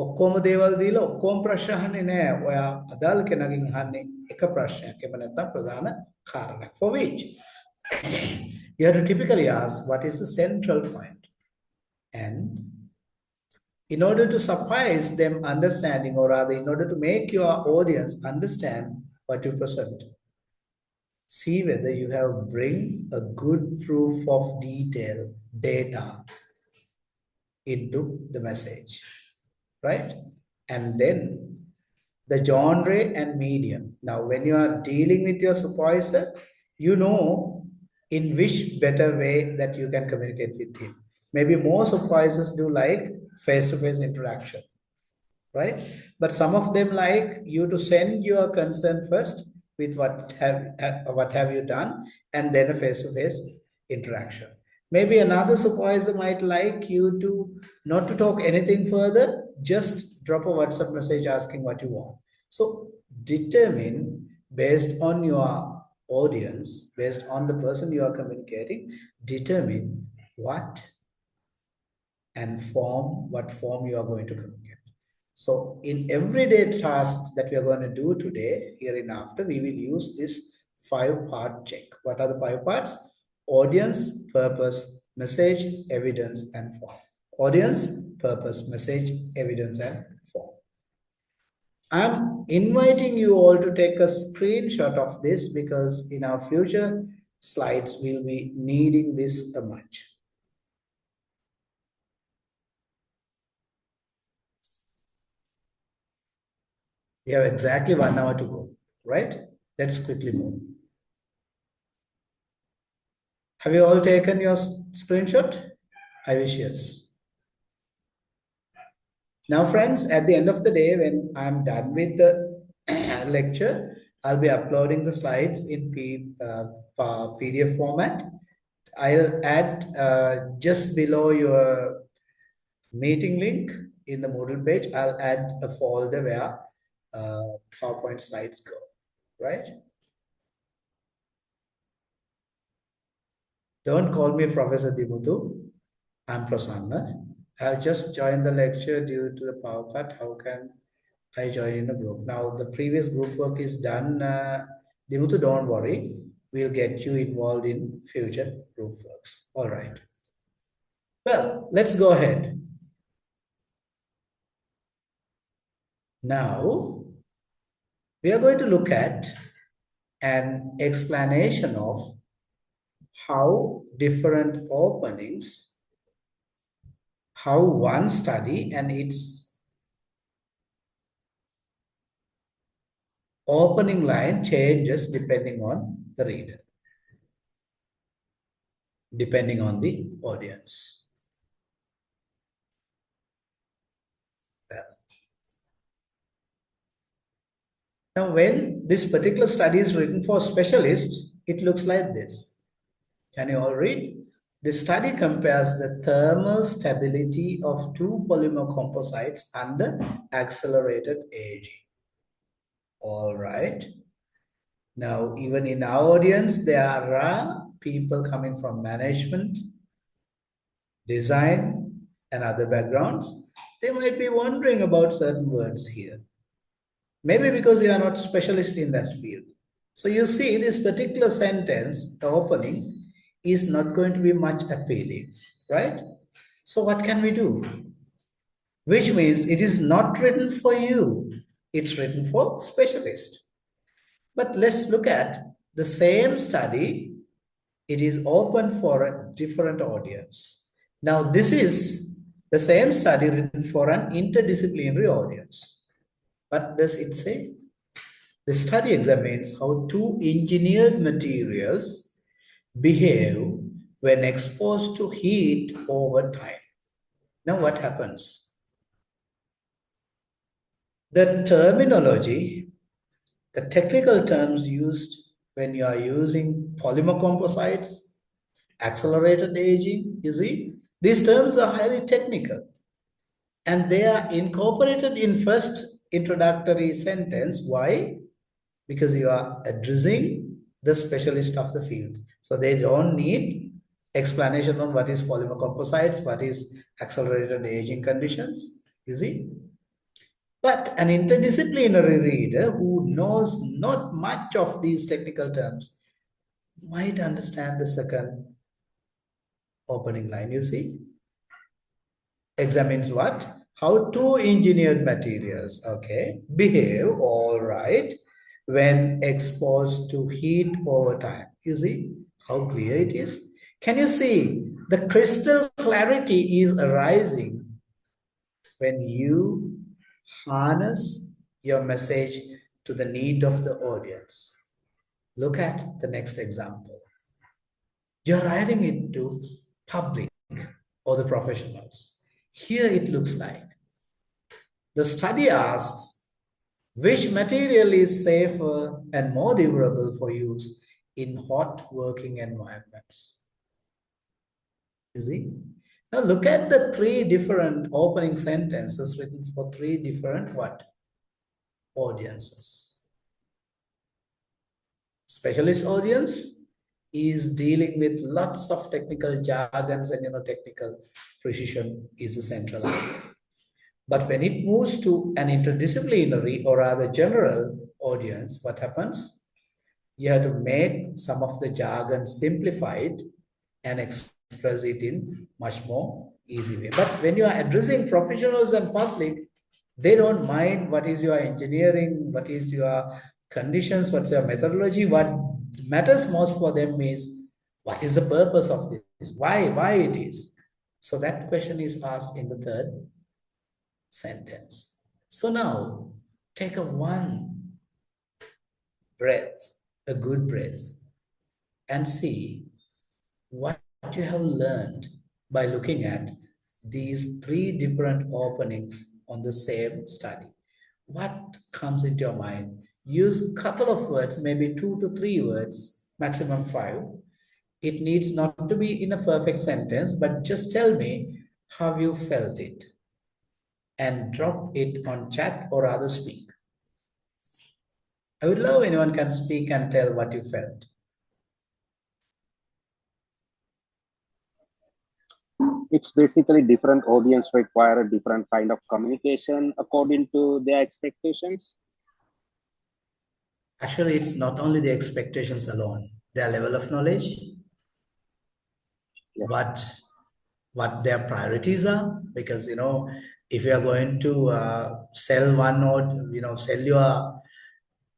ඔක්කොම දේවල් දීලා ඔක්කොම ප්‍රශ්න අහන්නේ නෑ. ඔයා අදාළ කෙනකින් අහන්නේ එක ප්‍රශ්නයක්. එහෙම නැත්නම් ප්‍රධාන කාරණයක්. For which you have to typically ask what is the central point. And in order to suffice them understanding, or rather in order to make your audience understand what you present, see whether you have bring a good proof of detail data into the message, right? And then the genre and medium. Now, when you are dealing with your supervisor, you know in which better way that you can communicate with him. Maybe more supervisors do like face-to-face interaction, right? But some of them like you to send your concern first with what have you done, and then a face-to-face interaction. Maybe another supervisor might like you to not to talk anything further, just drop a WhatsApp message asking what you want. So determine based on your audience, based on the person you are communicating, determine what form you are going to communicate. So in everyday tasks that we are going to do today, hereinafter, we will use this 5-part check. What are the 5 parts? Audience, purpose, message, evidence, and form. Audience, purpose, message, evidence, and form. I'm inviting you all to take a screenshot of this because in our future slides, we'll be needing this a much. We have exactly 1 hour to go, right? Let's quickly move. Have you all taken your screenshot? I wish yes. Now, friends, at the end of the day, when I'm done with the lecture. I'll be uploading the slides in PDF format. I'll add just below your meeting link in the Moodle page, I'll add a folder where PowerPoint slides go, right? Don't call me Professor Dimuthu. I'm Prasanna. I've just joined the lecture due to the power cut. How can I join in a group? Now, the previous group work is done. Dimuthu, don't worry. We'll get you involved in future group works. All right. Well, let's go ahead. Now, we are going to look at an explanation of how different openings, how one study and its opening line changes depending on the reader, depending on the audience. Now, when this particular study is written for specialists, it looks like this. Can you all read? The study compares the thermal stability of two polymer composites under accelerated aging. All right. Now, even in our audience, there are people coming from management, design, and other backgrounds. They might be wondering about certain words here. Maybe because you are not specialist in that field. So you see this particular sentence, the opening, is not going to be much appealing, right? So what can we do? Which means it is not written for you. It's written for specialists. But let's look at the same study. It is open for a different audience. Now, this is the same study written for an interdisciplinary audience. What does it say? The study examines how two engineered materials behave when exposed to heat over time. Now, what happens? The terminology, the technical terms used when you are using polymer composites, accelerated aging, you see, these terms are highly technical and they are incorporated in first introductory sentence. Why? Because you are addressing the specialist of the field. So they don't need explanation on what is polymer composites, what is accelerated aging conditions, you see. But an interdisciplinary reader who knows not much of these technical terms might understand the second opening line, you see. Examines what? How two engineered materials, okay, behave, all right, when exposed to heat over time. You see how clear it is? Can you see the crystal clarity is arising when you harness your message to the need of the audience? Look at the next example. You're writing it to public or the professionals. Here it looks like the study asks which material is safer and more durable for use in hot working environments. You see? Now look at the three different opening sentences written for three different what? Audiences. Specialist audience is dealing with lots of technical jargons and technical precision is the central idea. But when it moves to an interdisciplinary or rather general audience, what happens? You have to make some of the jargon simplified and express it in much more easy way. But when you are addressing professionals and public, they don't mind what is your engineering, what is your conditions, what's your methodology. What matters most for them is what is the purpose of this? Why it is? So that question is asked in the third sentence. So now take a one breath, a good breath, and see what you have learned by looking at these three different openings on the same study. what comes into your mind? Use a couple of words, maybe 2 to 3 words, maximum 5. It needs not to be in a perfect sentence, but just tell me how you felt it and drop it on chat or rather speak. I would love anyone can speak and tell what you felt. It's basically different audience require a different kind of communication according to their expectations. Actually, it's not only the expectations alone, their level of knowledge, Yes. what their priorities are. Because, if you are going to sell one or, sell your,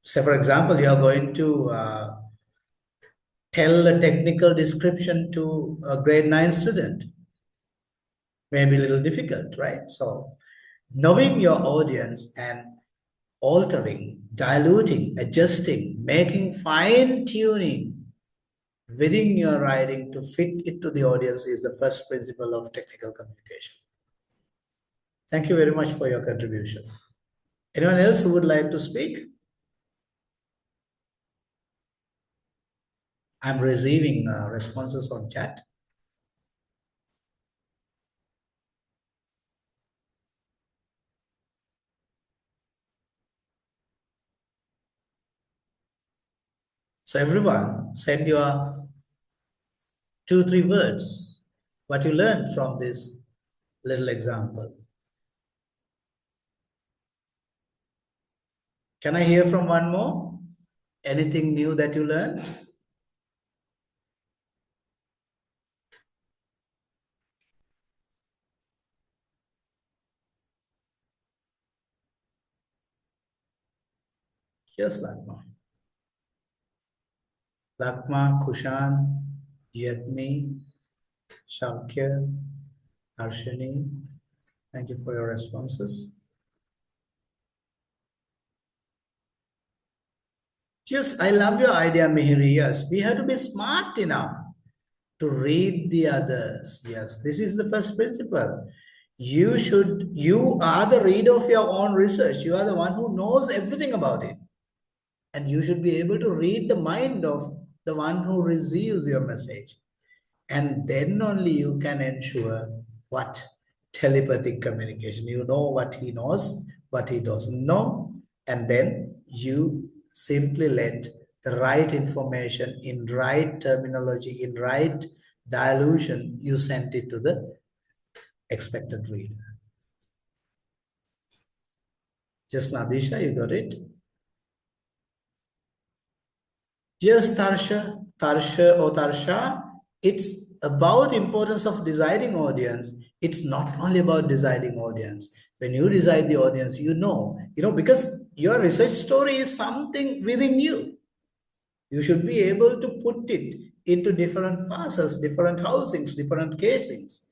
say, for example, you are going to tell a technical description to a grade 9 student, maybe a little difficult, right? So knowing your audience and altering, diluting, adjusting, making fine tuning within your writing to fit it to the audience is the first principle of technical communication. Thank you very much for your contribution. Anyone else who would like to speak? I'm receiving responses on chat. So everyone, send your 2, 3 words, what you learned from this little example. Can I hear from one more? Anything new that you learned? Yes, Lakma. Lakma, Kushan, Yatmi, Shakya, Arshini. Thank you for your responses. Yes, I love your idea, Mihiri. Yes, we have to be smart enough to read the others. Yes, this is the first principle. You are the reader of your own research. You are the one who knows everything about it. And you should be able to read the mind of the one who receives your message. And then only you can ensure what? Telepathic communication. You know what he knows, what he doesn't know. And then you simply let the right information in right terminology, in right dilution, you send it to the expected reader. Just Nadisha, you got it? Yes, Tarsha, it's about importance of deciding audience. It's not only about deciding audience. When you decide the audience, because your research story is something within you. You should be able to put it into different parcels, different housings, different casings.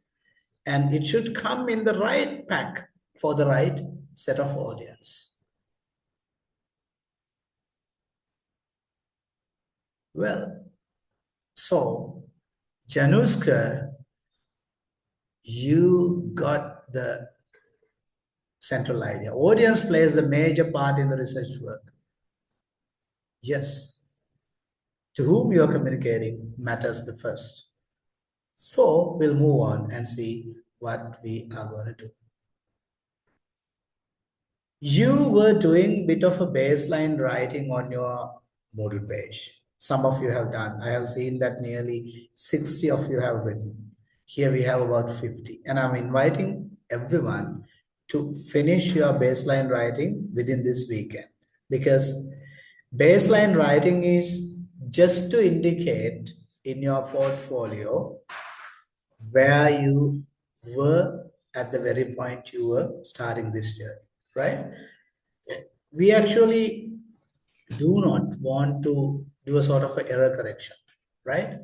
And it should come in the right pack for the right set of audience. Well, so Januska, you got the central idea. Audience plays a major part in the research work. Yes. To whom you are communicating matters the first. So we'll move on and see what we are going to do. You were doing a bit of a baseline writing on your Moodle page. Some of you have done. I have seen that nearly 60 of you have written. Here we have about 50. And I'm inviting everyone to finish your baseline writing within this weekend. Because baseline writing is just to indicate in your portfolio where you were at the very point you were starting this year, right? We actually do not want to do a sort of an error correction, right?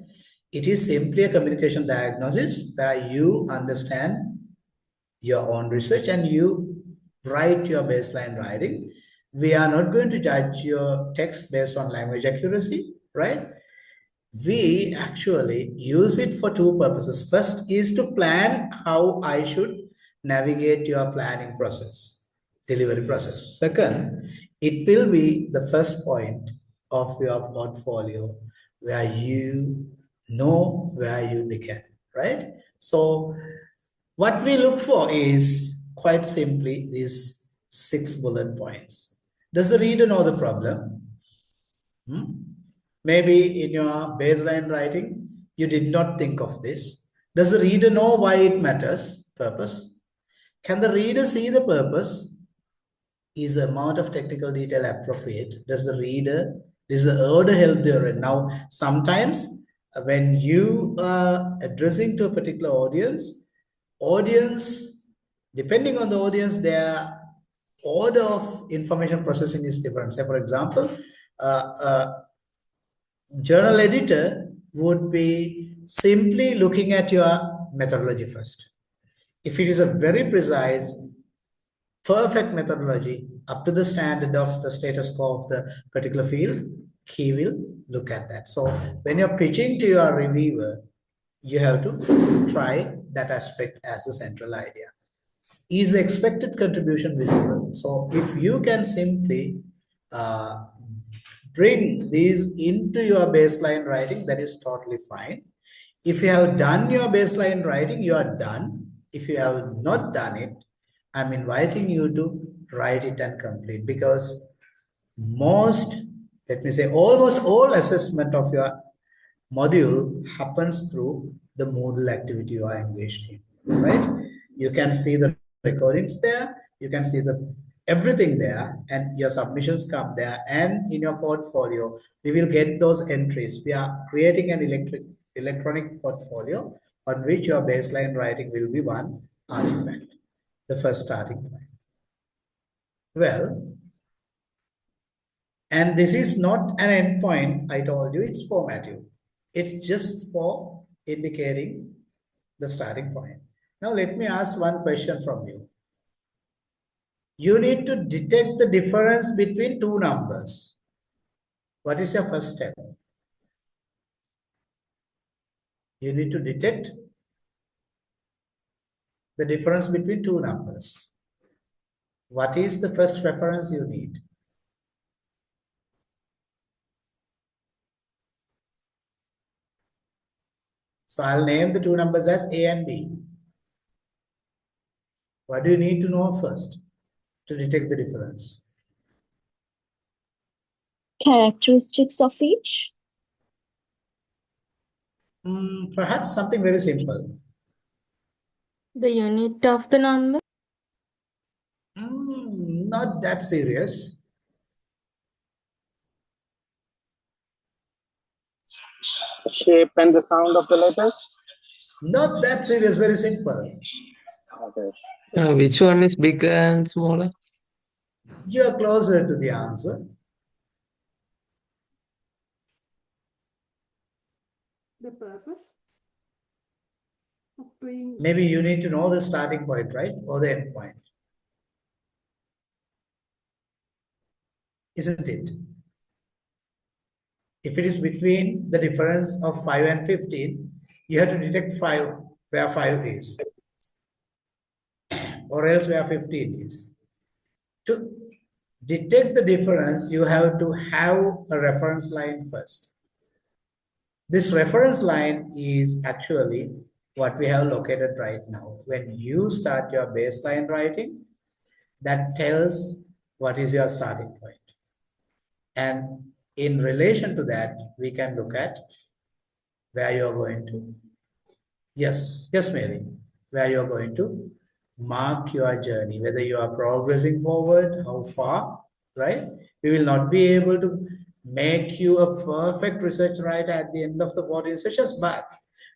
It is simply a communication diagnosis where you understand your own research and you write your baseline writing. We are not going to judge your text based on language accuracy, right? We actually use it for 2 purposes. First is to plan how I should navigate your planning process. delivery process. Second, it will be the first point of your portfolio where you know where you began, right? So what we look for is quite simply these 6 bullet points. Does the reader know the problem? Maybe in your baseline writing, you did not think of this. Does the reader know why it matters? Purpose. Can the reader see the purpose? Is the amount of technical detail appropriate? Does the order help the reader? Now, sometimes when you are addressing to a particular audience, depending on the audience, their order of information processing is different. Say, for example, journal editor would be simply looking at your methodology first. If it is a very precise, perfect methodology up to the standard of the status quo of the particular field, he will look at that. So when you're pitching to your reviewer, you have to try that aspect as a central idea. Is the expected contribution visible? So if you can simply bring these into your baseline writing, that is totally fine. If you have done your baseline writing, you are done. If you have not done it, I'm inviting you to write it and complete, because almost all assessment of your module happens through the Moodle activity you are engaged in, right? You can see the recordings there, you can see everything there, and your submissions come there, and in your portfolio, we will get those entries. We are creating an electronic portfolio on which your baseline writing will be one artifact, the first starting point. Well, and this is not an endpoint, I told you, it's formative. It's just for indicating the starting point. Now let me ask one question from you. You need to detect the difference between two numbers. What is your first step? You need to detect the difference between two numbers. What is the first reference you need? So I'll name the two numbers as A and B. What do you need to know first to detect the difference? Characteristics of each? Perhaps something very simple. The unit of the number. Not that serious. Shape and the sound of the letters? Not that serious, very simple. Okay. Which one is bigger and smaller? You are closer to the answer. The purpose of doing. Maybe you need to know the starting point, right? Or the end point. Isn't it? If it is between the difference of 5 and 15, you have to detect 5, where 5 is. Or else where 15 is. To detect the difference, you have to have a reference line first. This reference line is actually what we have located right now. When you start your baseline writing, that tells what is your starting point. And in relation to that, we can look at where you're going to. Yes, Mary, where you're going to mark your journey, whether you are progressing forward, how far, right? We will not be able to make you a perfect research writer at the end of the 14 sessions, but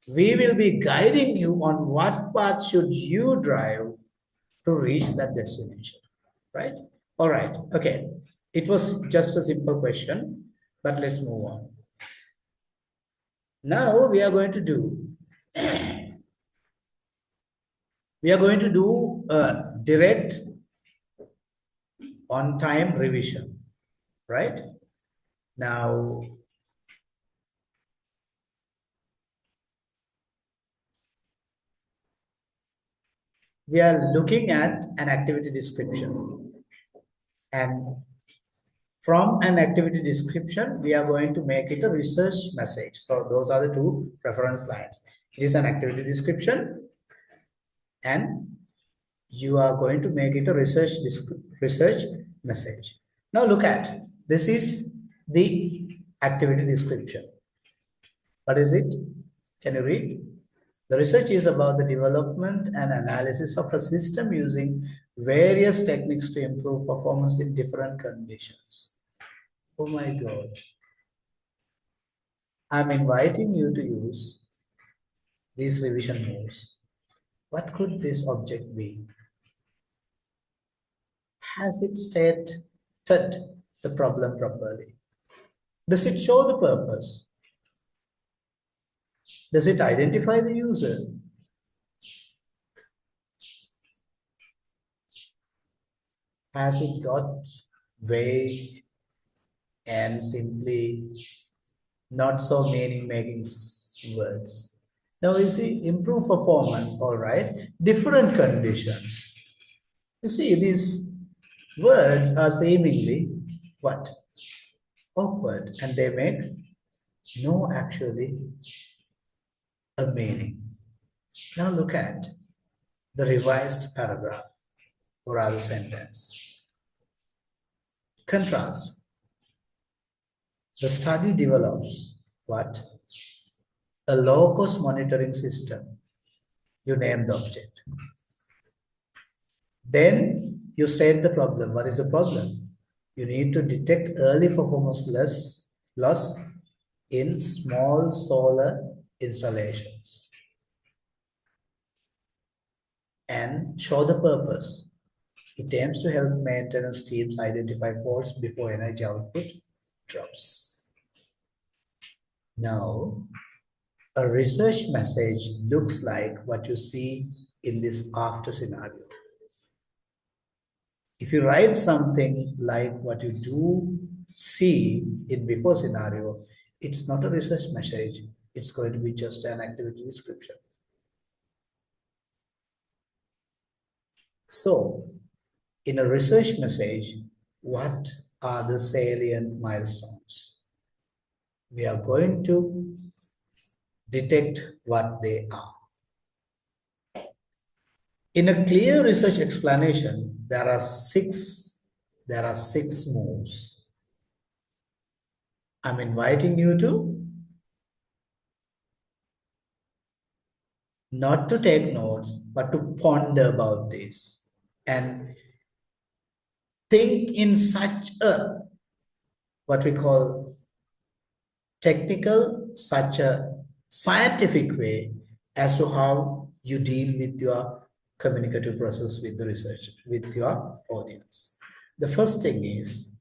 we will be guiding you on what path should you drive to reach that destination, right? All right, okay. It was just a simple question, but let's move on. Now we are going to do a direct on-time revision, right? Now, we are looking at an activity description. And from an activity description, we are going to make it a research message. So those are the two reference lines. It is an activity description, and you are going to make it a research message. Now look at, this is the activity description. What is it? Can you read? The research is about the development and analysis of a system using various techniques to improve performance in different conditions. Oh my God. I'm inviting you to use these revision moves. What could this object be? Has it stated the problem properly? Does it show the purpose? Does it identify the user? Has it got vague and simply not so meaning-making words? Now you see, improve performance, all right, different conditions. You see, these words are seemingly what? Awkward, and they make no actually a meaning. Now look at the revised paragraph or rather sentence. Contrast. The study develops what? A low-cost monitoring system. You name the object. Then you state the problem. What is the problem? You need to detect early performance loss in small solar installations and show the purpose. It aims to help maintenance teams identify faults before energy output drops. Now, a research message looks like what you see in this after scenario. If you write something like what you do see in before scenario, it's not a research message. It's going to be just an activity description. So, in a research message, what are the salient milestones? We are going to detect what they are. In a clear research explanation, there are six moves. I'm inviting you to not to take notes, but to ponder about this and think in such a, what we call technical, such a scientific way as to how you deal with your communicative process with the research, with your audience. The first thing is,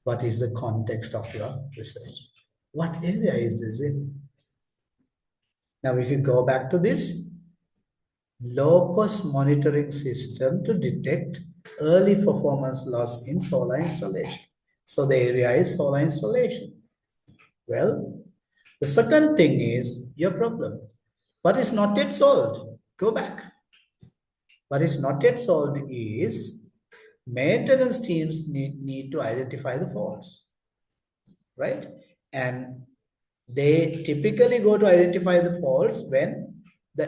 what is the context of your research? What area is this in? Now, if you go back to this, low-cost monitoring system to detect early performance loss in solar installation. So the area is solar installation. Well, the second thing is your problem. What is not yet solved? Go back. What is not yet solved is maintenance teams need to identify the faults, right? And they typically go to identify the faults when the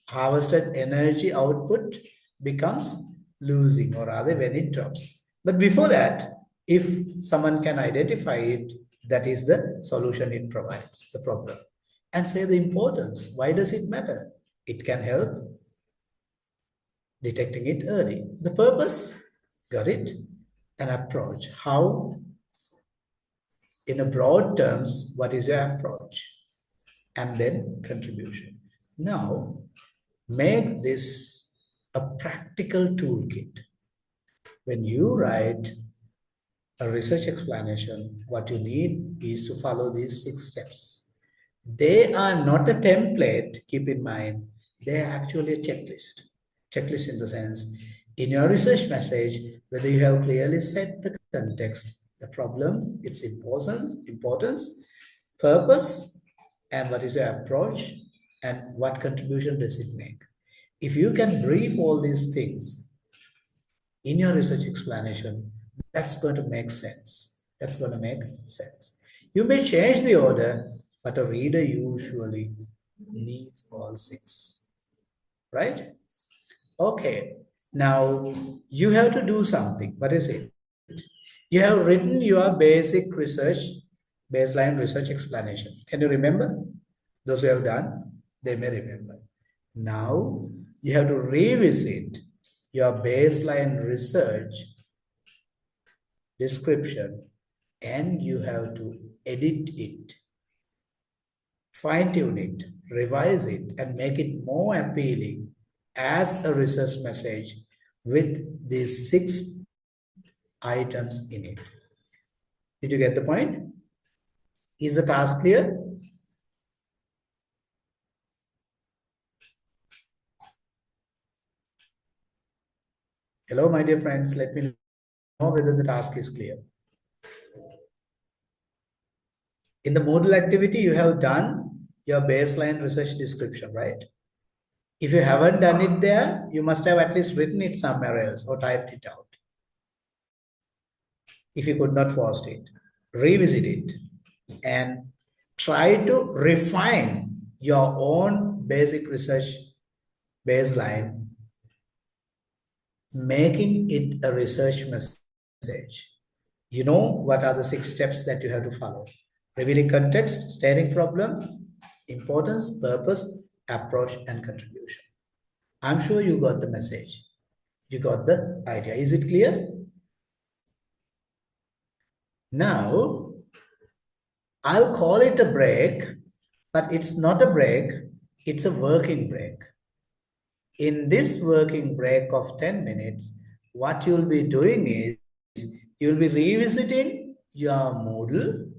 harvested energy output becomes losing, or rather when it drops. But before that, if someone can identify it, that is the solution it provides, the problem. And say the importance. Why does it matter? It can help detecting it early. The purpose, got it? An approach. How? In a broad terms, what is your approach? And then contribution. Now, make this a practical toolkit. When you write a research explanation, what you need is to follow these 6 steps. They are not a template, keep in mind. They are actually a checklist. Checklist in the sense, in your research message, whether you have clearly set the context, the problem, its importance, purpose, and what is your approach, and what contribution does it make. If you can brief all these things in your research explanation, that's going to make sense. That's going to make sense. You may change the order, but a reader usually needs all six, right? Okay, now you have to do something. What is it? You have written your basic research, baseline research explanation. Can you remember? Those who have done, they may remember. Now you have to revisit your baseline research description and you have to edit it, fine tune it, revise it, and make it more appealing as a research message with these 6 items in it. Did you get the point? Is the task clear? Hello, my dear friends. Let me know whether the task is clear. In the Moodle activity, you have done your baseline research description, right? If you haven't done it there, you must have at least written it somewhere else or typed it out. If you could not post it, revisit it and try to refine your own basic research baseline, making it a research message. You know what are the 6 steps that you have to follow. Revealing context, stating problem, importance, purpose, approach, and contribution. I'm sure you got the message. You got the idea. Is it clear? Now, I'll call it a break, but it's not a break. It's a working break. In this working break of 10 minutes, what you'll be doing is you'll be revisiting your Moodle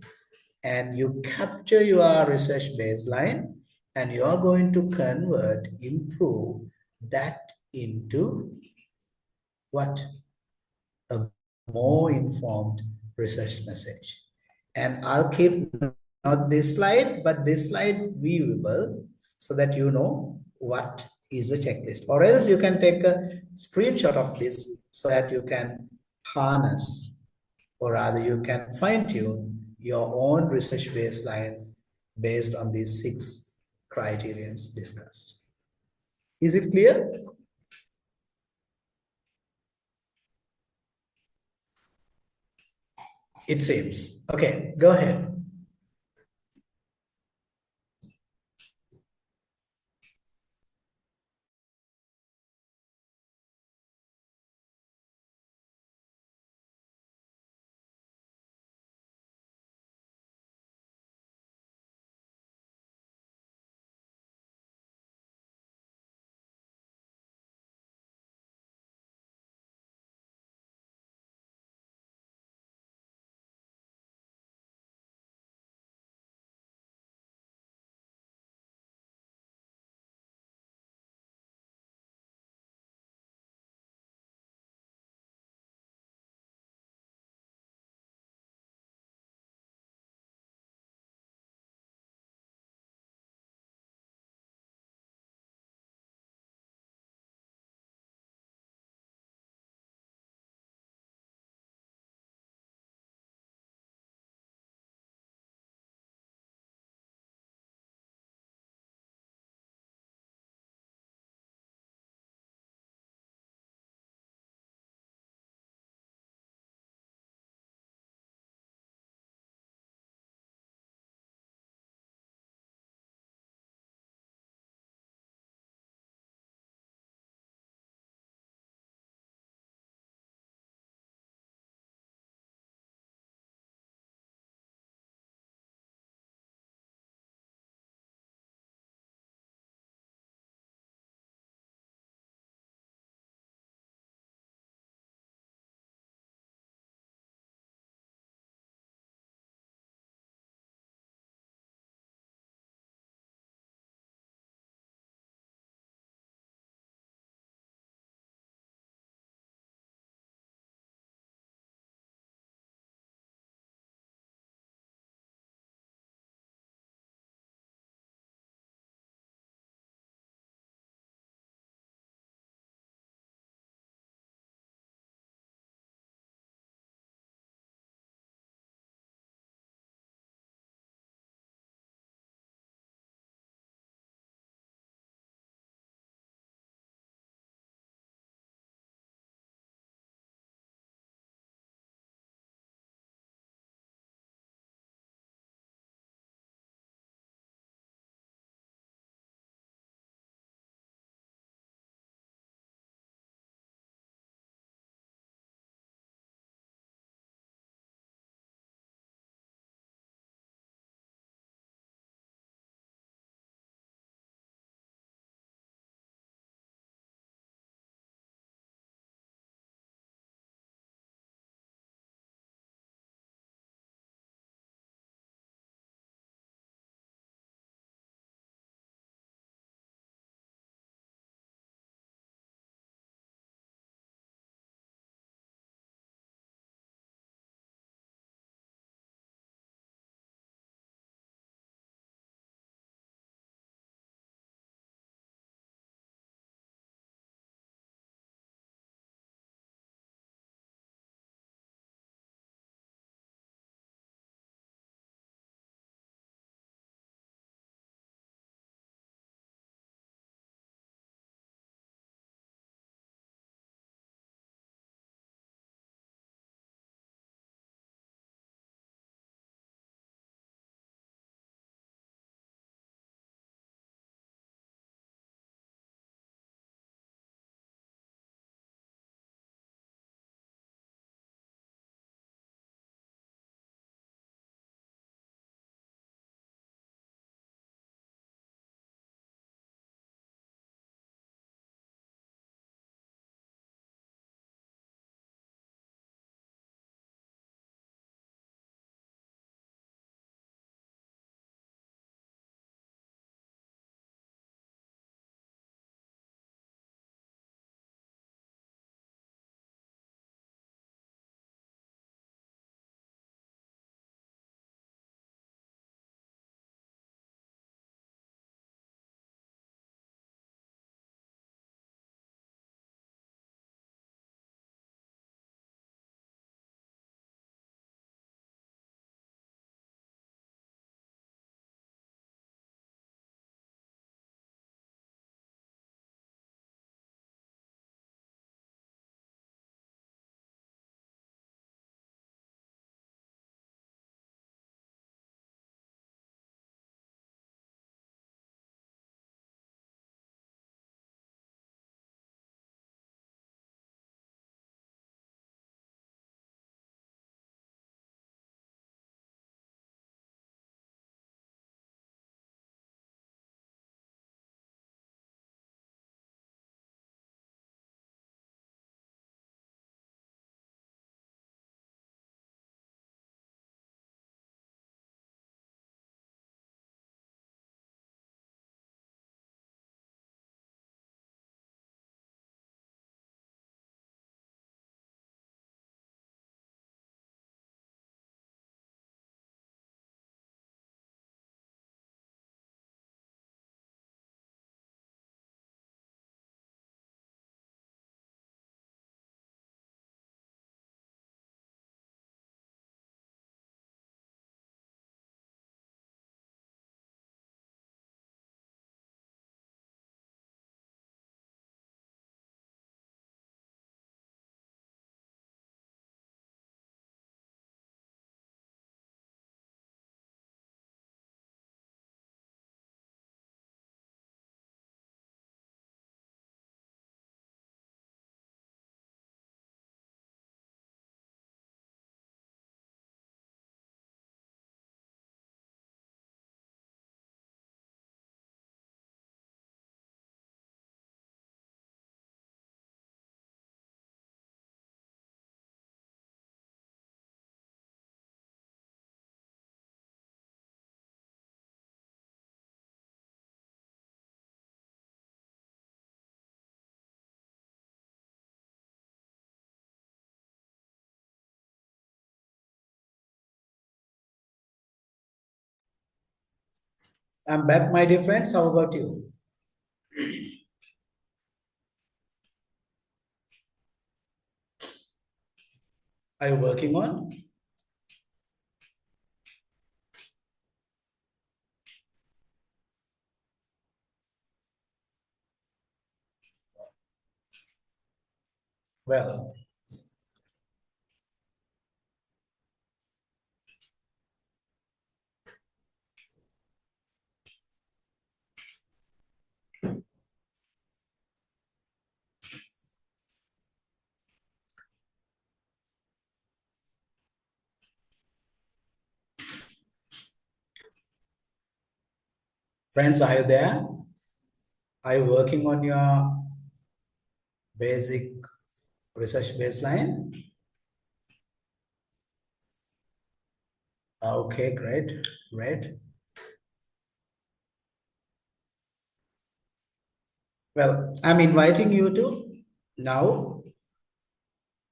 and you capture your research baseline and you are going to convert, improve that into what? A more informed research message. And I'll keep not this slide, but this slide viewable so that you know what is a checklist. Or else you can take a screenshot of this so that you can harness, or rather you can fine tune your own research baseline based on these 6 criterions discussed. Is it clear? It seems. Okay, go ahead. I'm back, my dear friends. How about you? Are you working on? Well, friends, are you there? Are you working on your basic research baseline? Okay, great, great. Well, I'm inviting you to now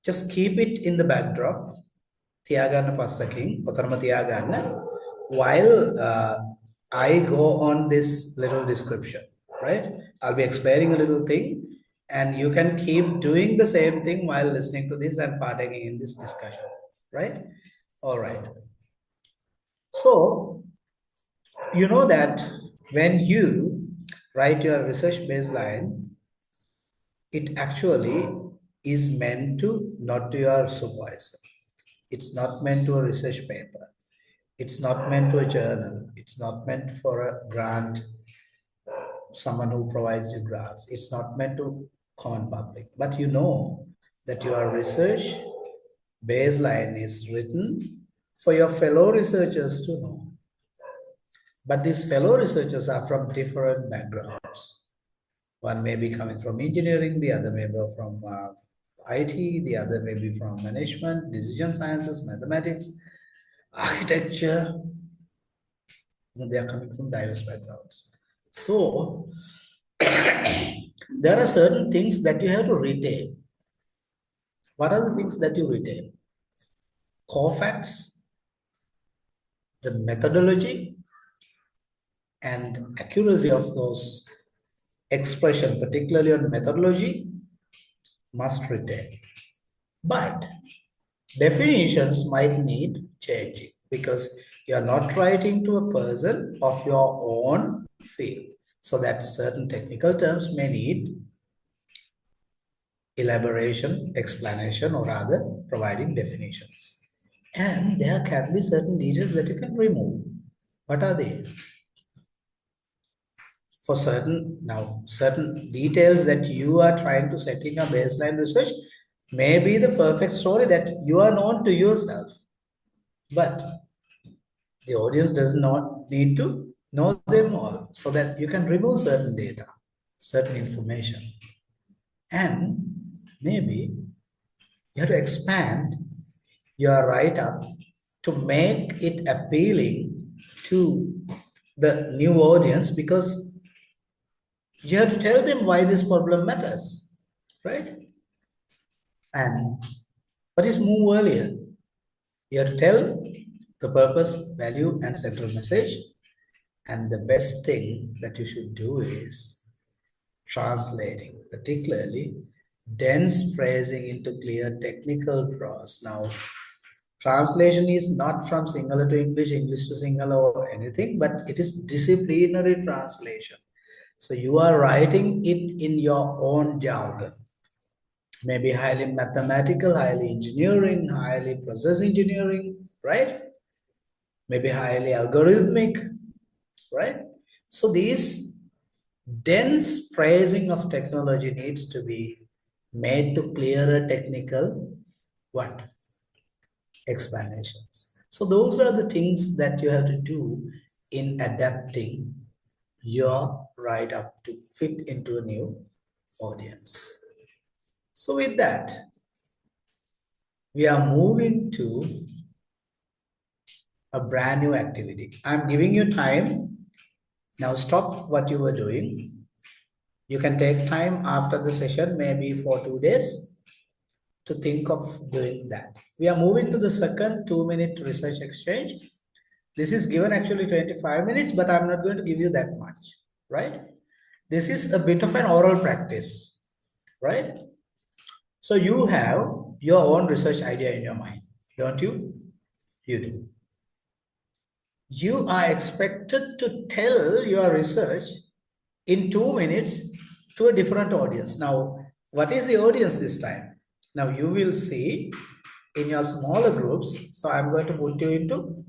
just keep it in the backdrop. තියාගන්න පස්සකින් ඔතරම තියාගන්න while I go on this little description, right? I'll be explaining a little thing and you can keep doing the same thing while listening to this and partaking in this discussion, right? All right. So, you know that when you write your research baseline, it actually is meant to not to your supervisor. It's not meant to a research paper. It's not meant to a journal. It's not meant for a grant, someone who provides you grants. It's not meant to common public. But you know that your research baseline is written for your fellow researchers to know. But these fellow researchers are from different backgrounds. One may be coming from engineering, the other may be from IT, the other may be from management, decision sciences, mathematics, architecture. They are coming from diverse backgrounds. So, there are certain things that you have to retain. What are the things that you retain? Core facts, the methodology, and accuracy of those expression, particularly on methodology, must retain. But definitions might need changing because you are not writing to a person of your own field. So that certain technical terms may need elaboration, explanation, or rather providing definitions. And there can be certain details that you can remove. What are they? For certain details that you are trying to set in your baseline research may be the perfect story that you are known to yourself. But the audience does not need to know them all, so that you can remove certain data, certain information. And maybe you have to expand your write-up to make it appealing to the new audience, because you have to tell them why this problem matters, right? And what is move earlier? You have to tell the purpose, value, and central message. And the best thing that you should do is translating, particularly dense phrasing into clear technical prose. Now, translation is not from Sinhala to English, English to Sinhala or anything, but it is disciplinary translation. So you are writing it in your own jargon. Maybe highly mathematical, highly engineering, highly process engineering, right? Maybe highly algorithmic, right? So these dense phrasing of technology needs to be made to clearer technical what? Explanations. So those are the things that you have to do in adapting your write-up to fit into a new audience. So with that, we are moving to a brand new activity. I'm giving you time. Now stop what you were doing. You can take time after the session, maybe for 2 days, to think of doing that. We are moving to the second 2-minute research exchange. This is given actually 25 minutes, but I'm not going to give you that much, right? This is a bit of an oral practice, right? So you have your own research idea in your mind, don't you? You do. You are expected to tell your research in 2 minutes to a different audience. Now, what is the audience this time? Now you will see in your smaller groups. So I'm going to put you into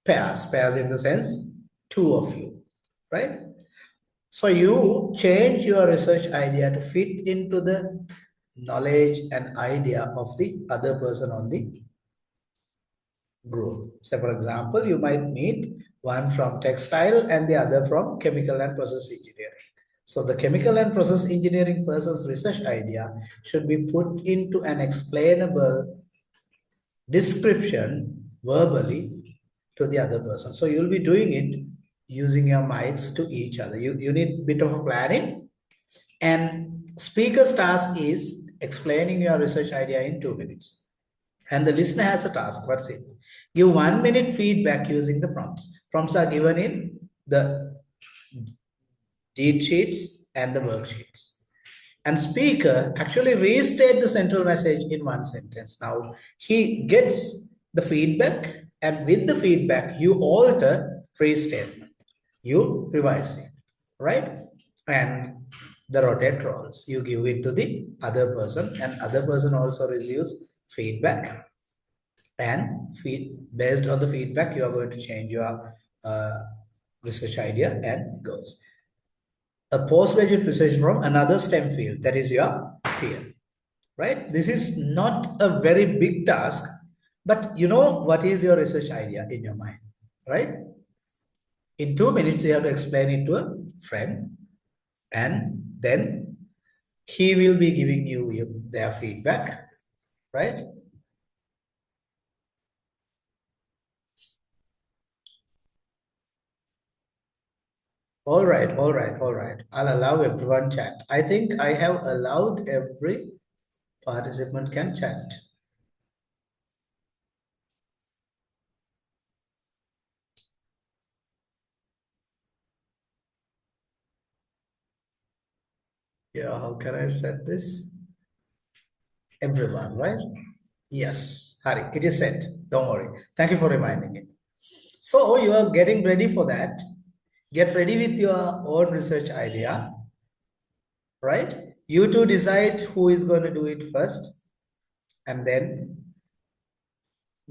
pairs in the sense 2 of you, right? So you change your research idea to fit into the knowledge and idea of the other person on the group. So for example, you might meet one from textile and the other from chemical and process engineering. So the chemical and process engineering person's research idea should be put into an explainable description verbally to the other person. So you'll be doing it using your mics to each other. You need a bit of a planning, and speaker's task is explaining your research idea in 2 minutes. And the listener has a task. What's it? Give 1 minute feedback using the prompts. Prompts are given in the deed sheets and the worksheets. And speaker actually restate the central message in 1 sentence. Now he gets the feedback, and with the feedback you alter restatement. You revise it, right? And the rotate roles, you give it to the other person, and other person also receives feedback, and based on the feedback you are going to change your research idea and goes. A postgraduate research from another STEM field, that is your peer, right? This is not a very big task, but you know what is your research idea in your mind, right? In 2 minutes, you have to explain it to a friend, and then he will be giving you their feedback, right? All right. I'll allow everyone chat. I think I have allowed every participant can chat. Yeah, how can I set this? Everyone, right? Yes, Hari, it is set. Don't worry. Thank you for reminding it. So you are getting ready for that. Get ready with your own research idea, right? You two decide who is going to do it first, and then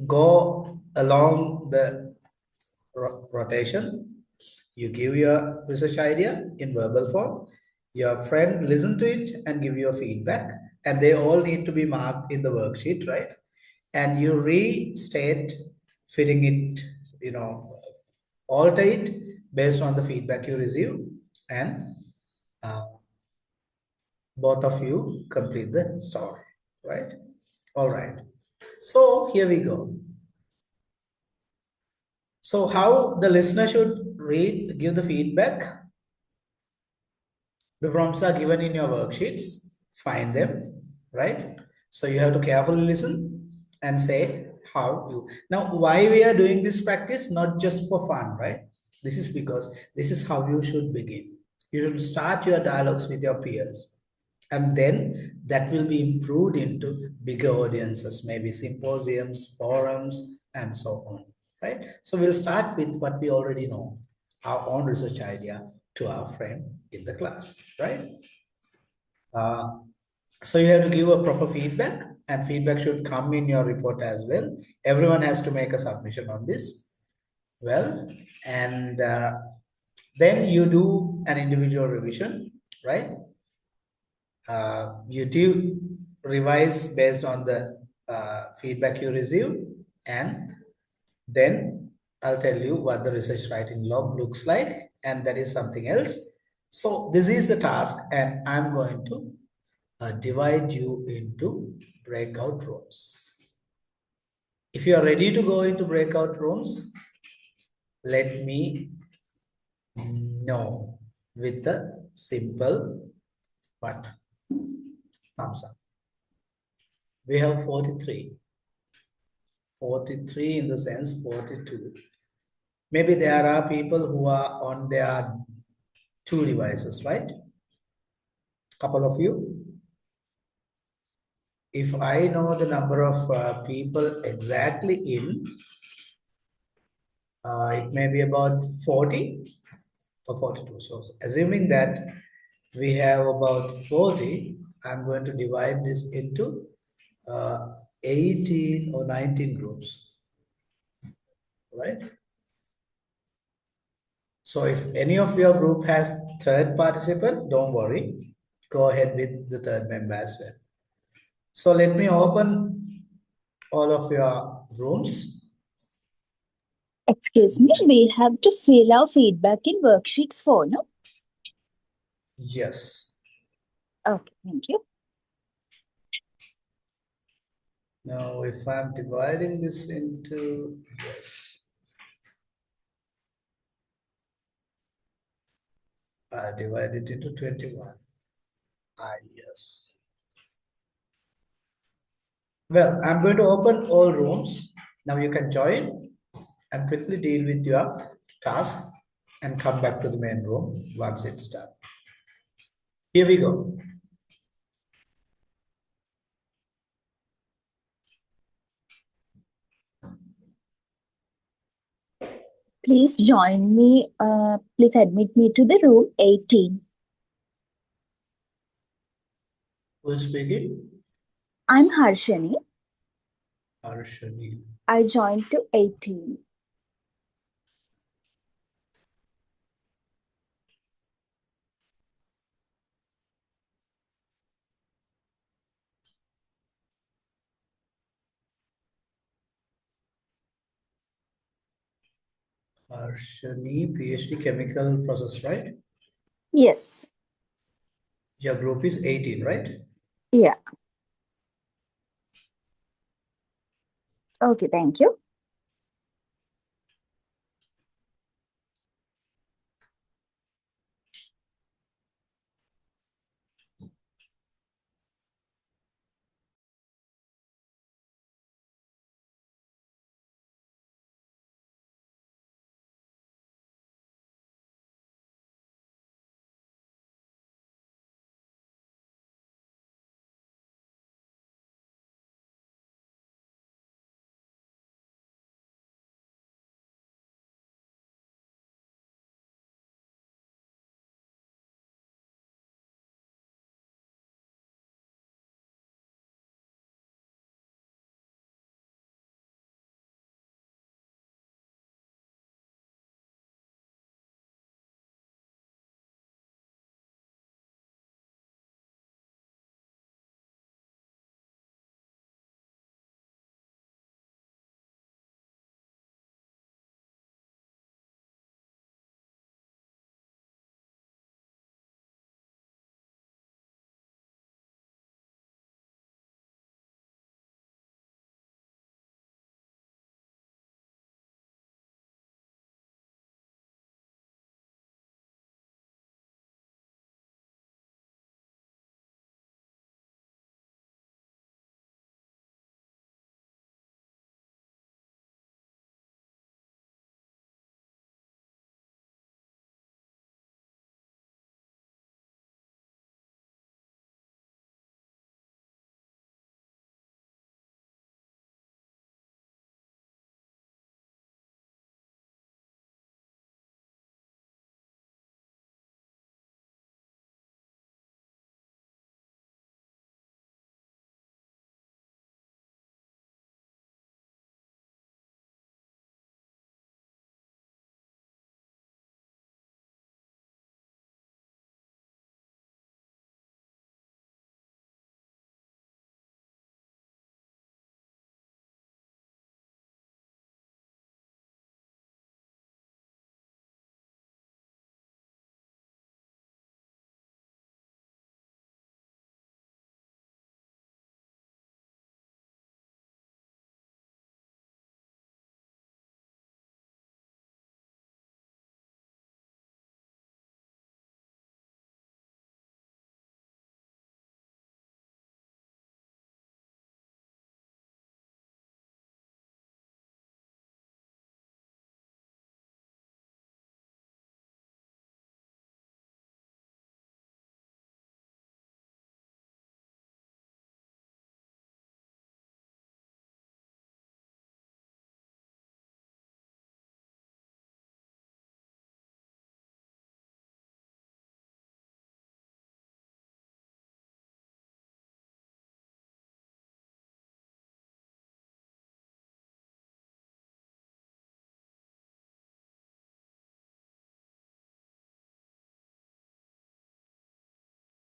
go along the rotation. You give your research idea in verbal form. Your friend listen to it and give you a feedback, and they all need to be marked in the worksheet, right? And you restate, fitting it, alter it based on the feedback you receive, and both of you complete the story, right? All right. So here we go. So how the listener should give the feedback. The prompts are given in your worksheets. Find them, right? So you have to carefully listen and say how you. Now, why we are doing this practice? Not just for fun, right? This is because this is how you should begin. You should start your dialogues with your peers, and then that will be improved into bigger audiences, maybe symposiums, forums, and so on, right? So we'll start with what we already know, our own research idea to our friend in the class, right? So you have to give a proper feedback, and feedback should come in your report as well. Everyone has to make a submission on this. Well, and then you do an individual revision, right? You do revise based on the feedback you receive, and then I'll tell you what the research writing log looks like, and that is something else. So this is the task, and I'm going to divide you into breakout rooms. If you are ready to go into breakout rooms, let me know with a simple what? Thumbs up. We have 43. 43 in the sense 42. Maybe there are people who are on their 2 devices, right? Couple of you. If I know the number of people exactly in, it may be about 40 or 42. So assuming that we have about 40, I'm going to divide this into 18 or 19 groups, right? So if any of your group has third participant, don't worry, go ahead with the third member as well. So let me open all of your rooms. Excuse me, we have to fill our feedback in worksheet 4, no? Yes. Okay, thank you. Now if I'm dividing this into, yes, I divide it into 21. Yes. Well, I'm going to open all rooms. Now you can join and quickly deal with your task and come back to the main room once it's done. Here we go. Please join me, please admit me to the room 18. Who's speaking? I'm Harshani. Arshani. I joined to 18. Arshani, PhD chemical process, right? Yes. Your group is 18, right? Yeah. Okay, thank you.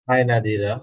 Hi, Nadira.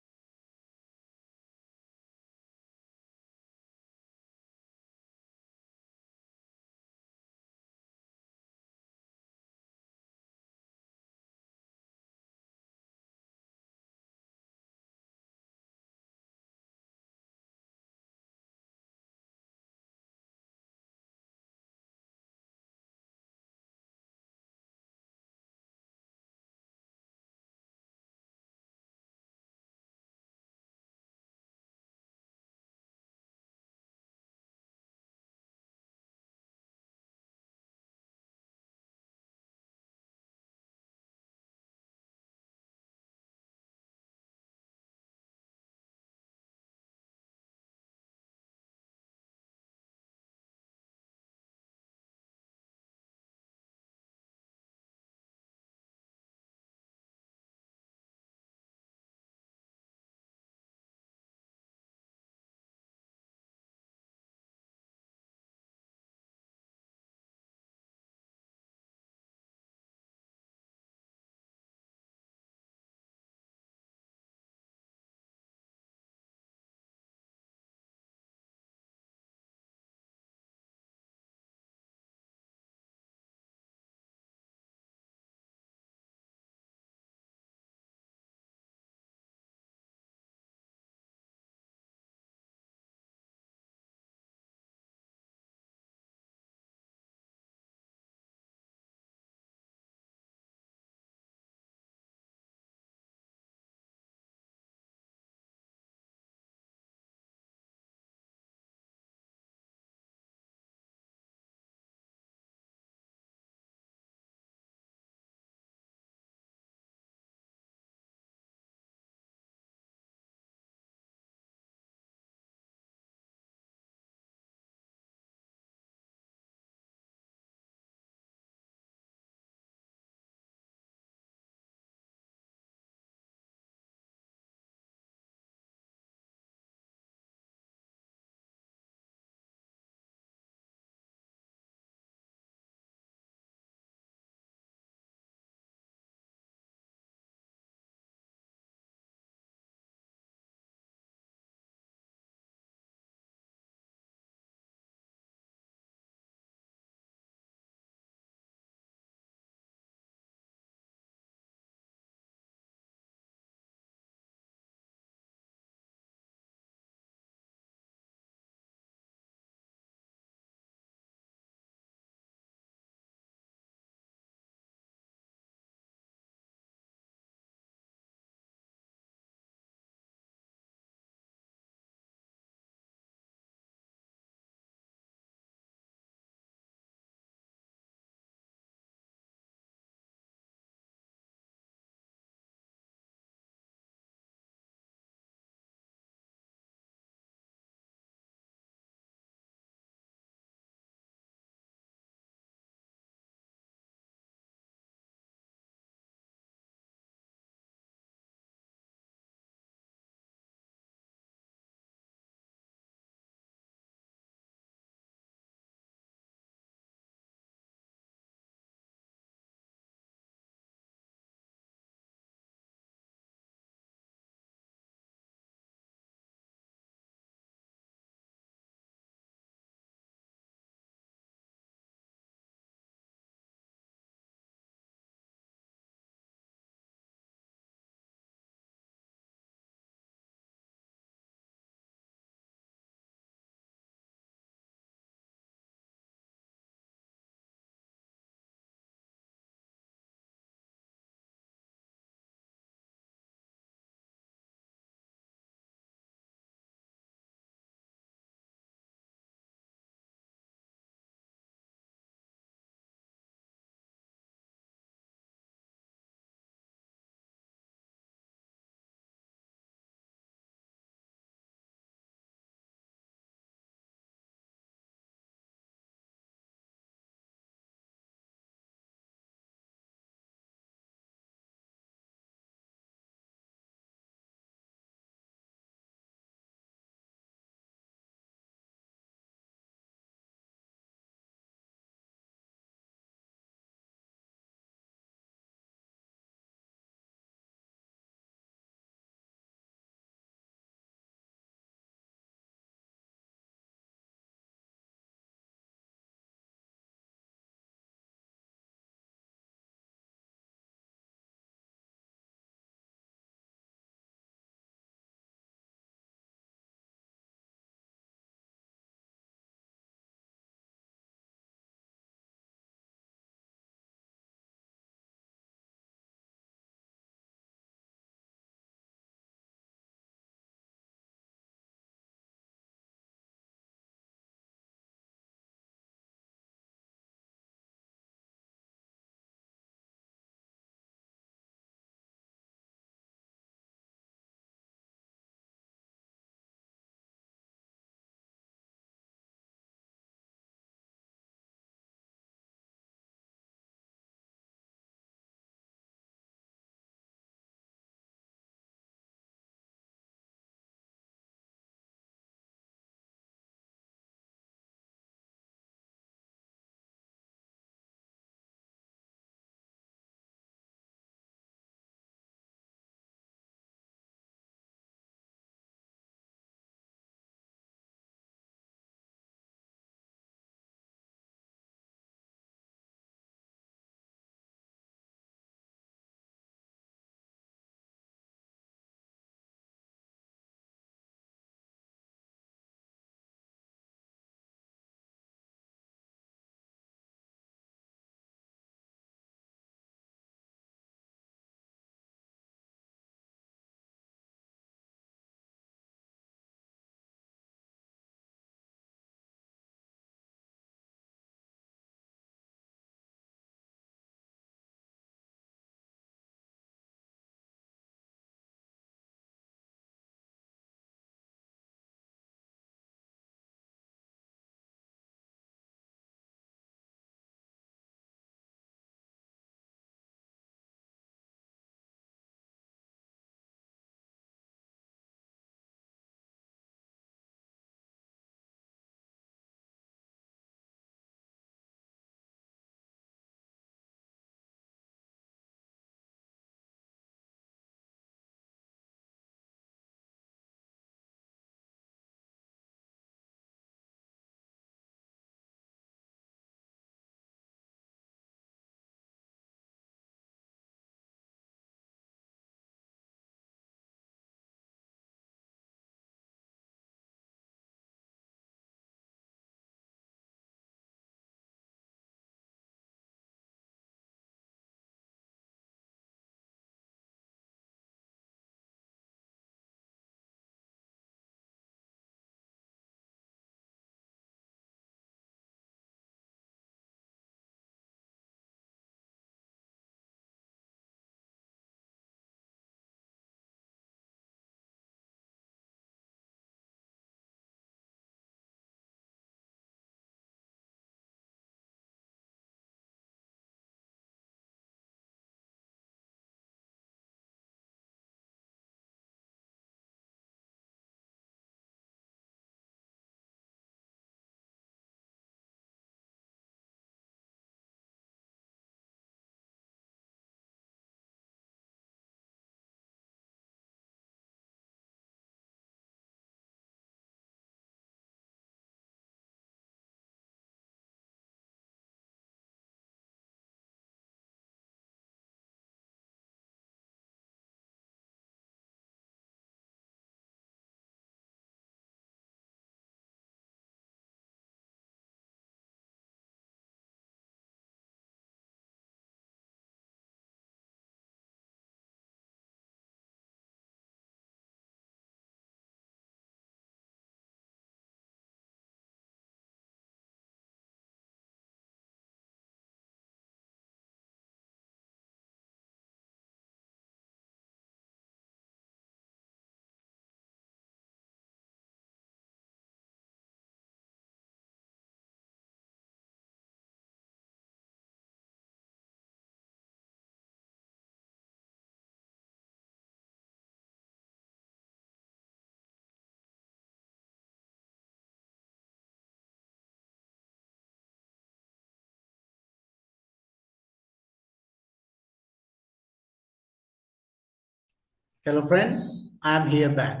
Hello, friends. I'm here back.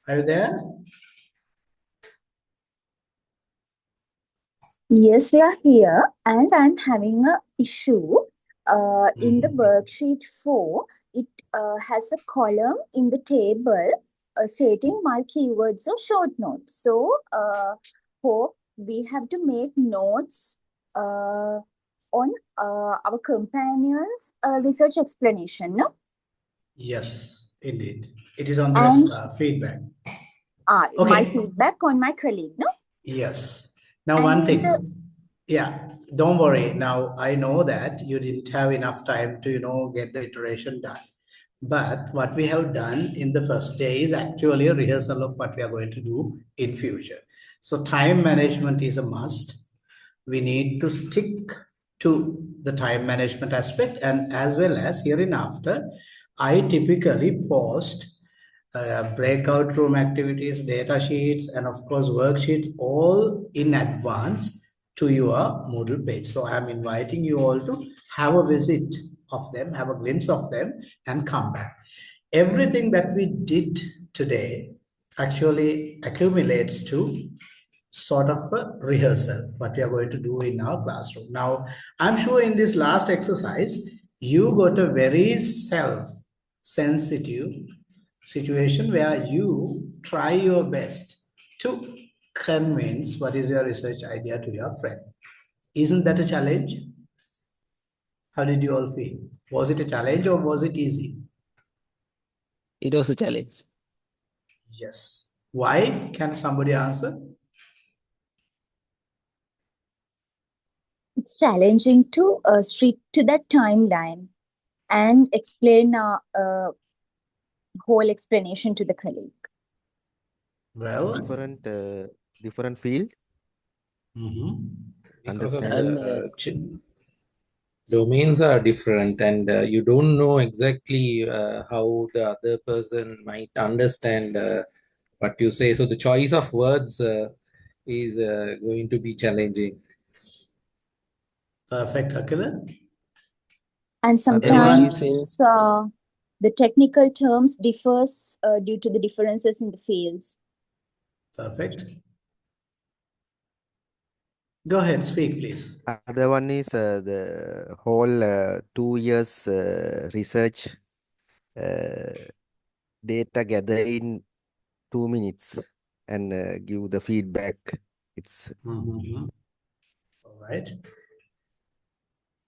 Are you there? Yes, we are here, and I'm having a issue. In the worksheet 4, it has a column in the table stating my keywords or short notes. So, hope we have to make notes on our companion's research explanation, no? Yes, indeed. It is on the And feedback. my Okay. feedback on my colleague, no? Yes. Now, And one in thing. the Yeah, don't worry. Now, I know that you didn't have enough time to get the iteration done. But what we have done in the first day is actually a rehearsal of what we are going to do in future. So time management is a must. We need to stick to the time management aspect, and as well as hereinafter, I typically post breakout room activities, data sheets, and of course worksheets all in advance to your Moodle page. So I'm inviting you all to have a visit of them, have a glimpse of them, and come back. Everything that we did today actually accumulates to sort of a rehearsal, what we are going to do in our classroom. Now, I'm sure in this last exercise, you got a very self-sensitive situation where you try your best to convince what is your research idea to your friend. Isn't that a challenge? How did you all feel? Was it a challenge or was it easy? It was a challenge. Yes. Why? Can somebody answer? it's challenging to stick to that timeline and explain whole explanation to the colleague. Well, different field. Because of Understand. the domains are different, and you don't know exactly how the other person might understand what you say. So the choice of words is going to be challenging. Perfect, Akila. And sometimes the technical terms differs due to the differences in the fields. Perfect. Go ahead, speak, please. Other one is the whole 2 years research data gather in 2 minutes and give the feedback. It's All right.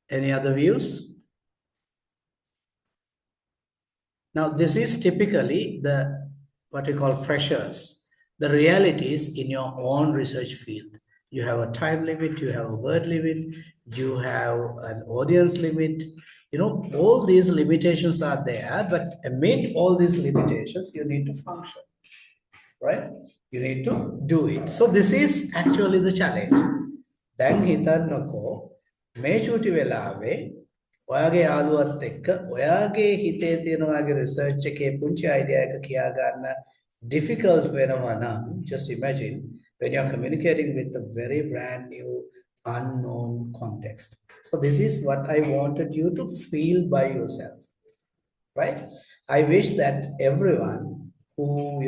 Any other views? Now, this is typically what we call pressures, the realities in your own research field. You have a time limit, you have a word limit, you have an audience limit. All these limitations are there, but amid all these limitations, you need to function, right? You need to do it. So this is actually the challenge. දැන් හිතන්නකෝ මේ චූටි වෙලාවේ ඔයාගේ යාළුවත් එක්ක ඔයාගේ හිතේ තියෙන ඔයාගේ රිසර්ච් එකේ පුංචි අයිඩියා එක කියා ගන්න difficult වෙනවා නම් just imagine when you're communicating with a very brand new unknown context. So this is what I wanted you to feel by yourself, right? I wish that everyone who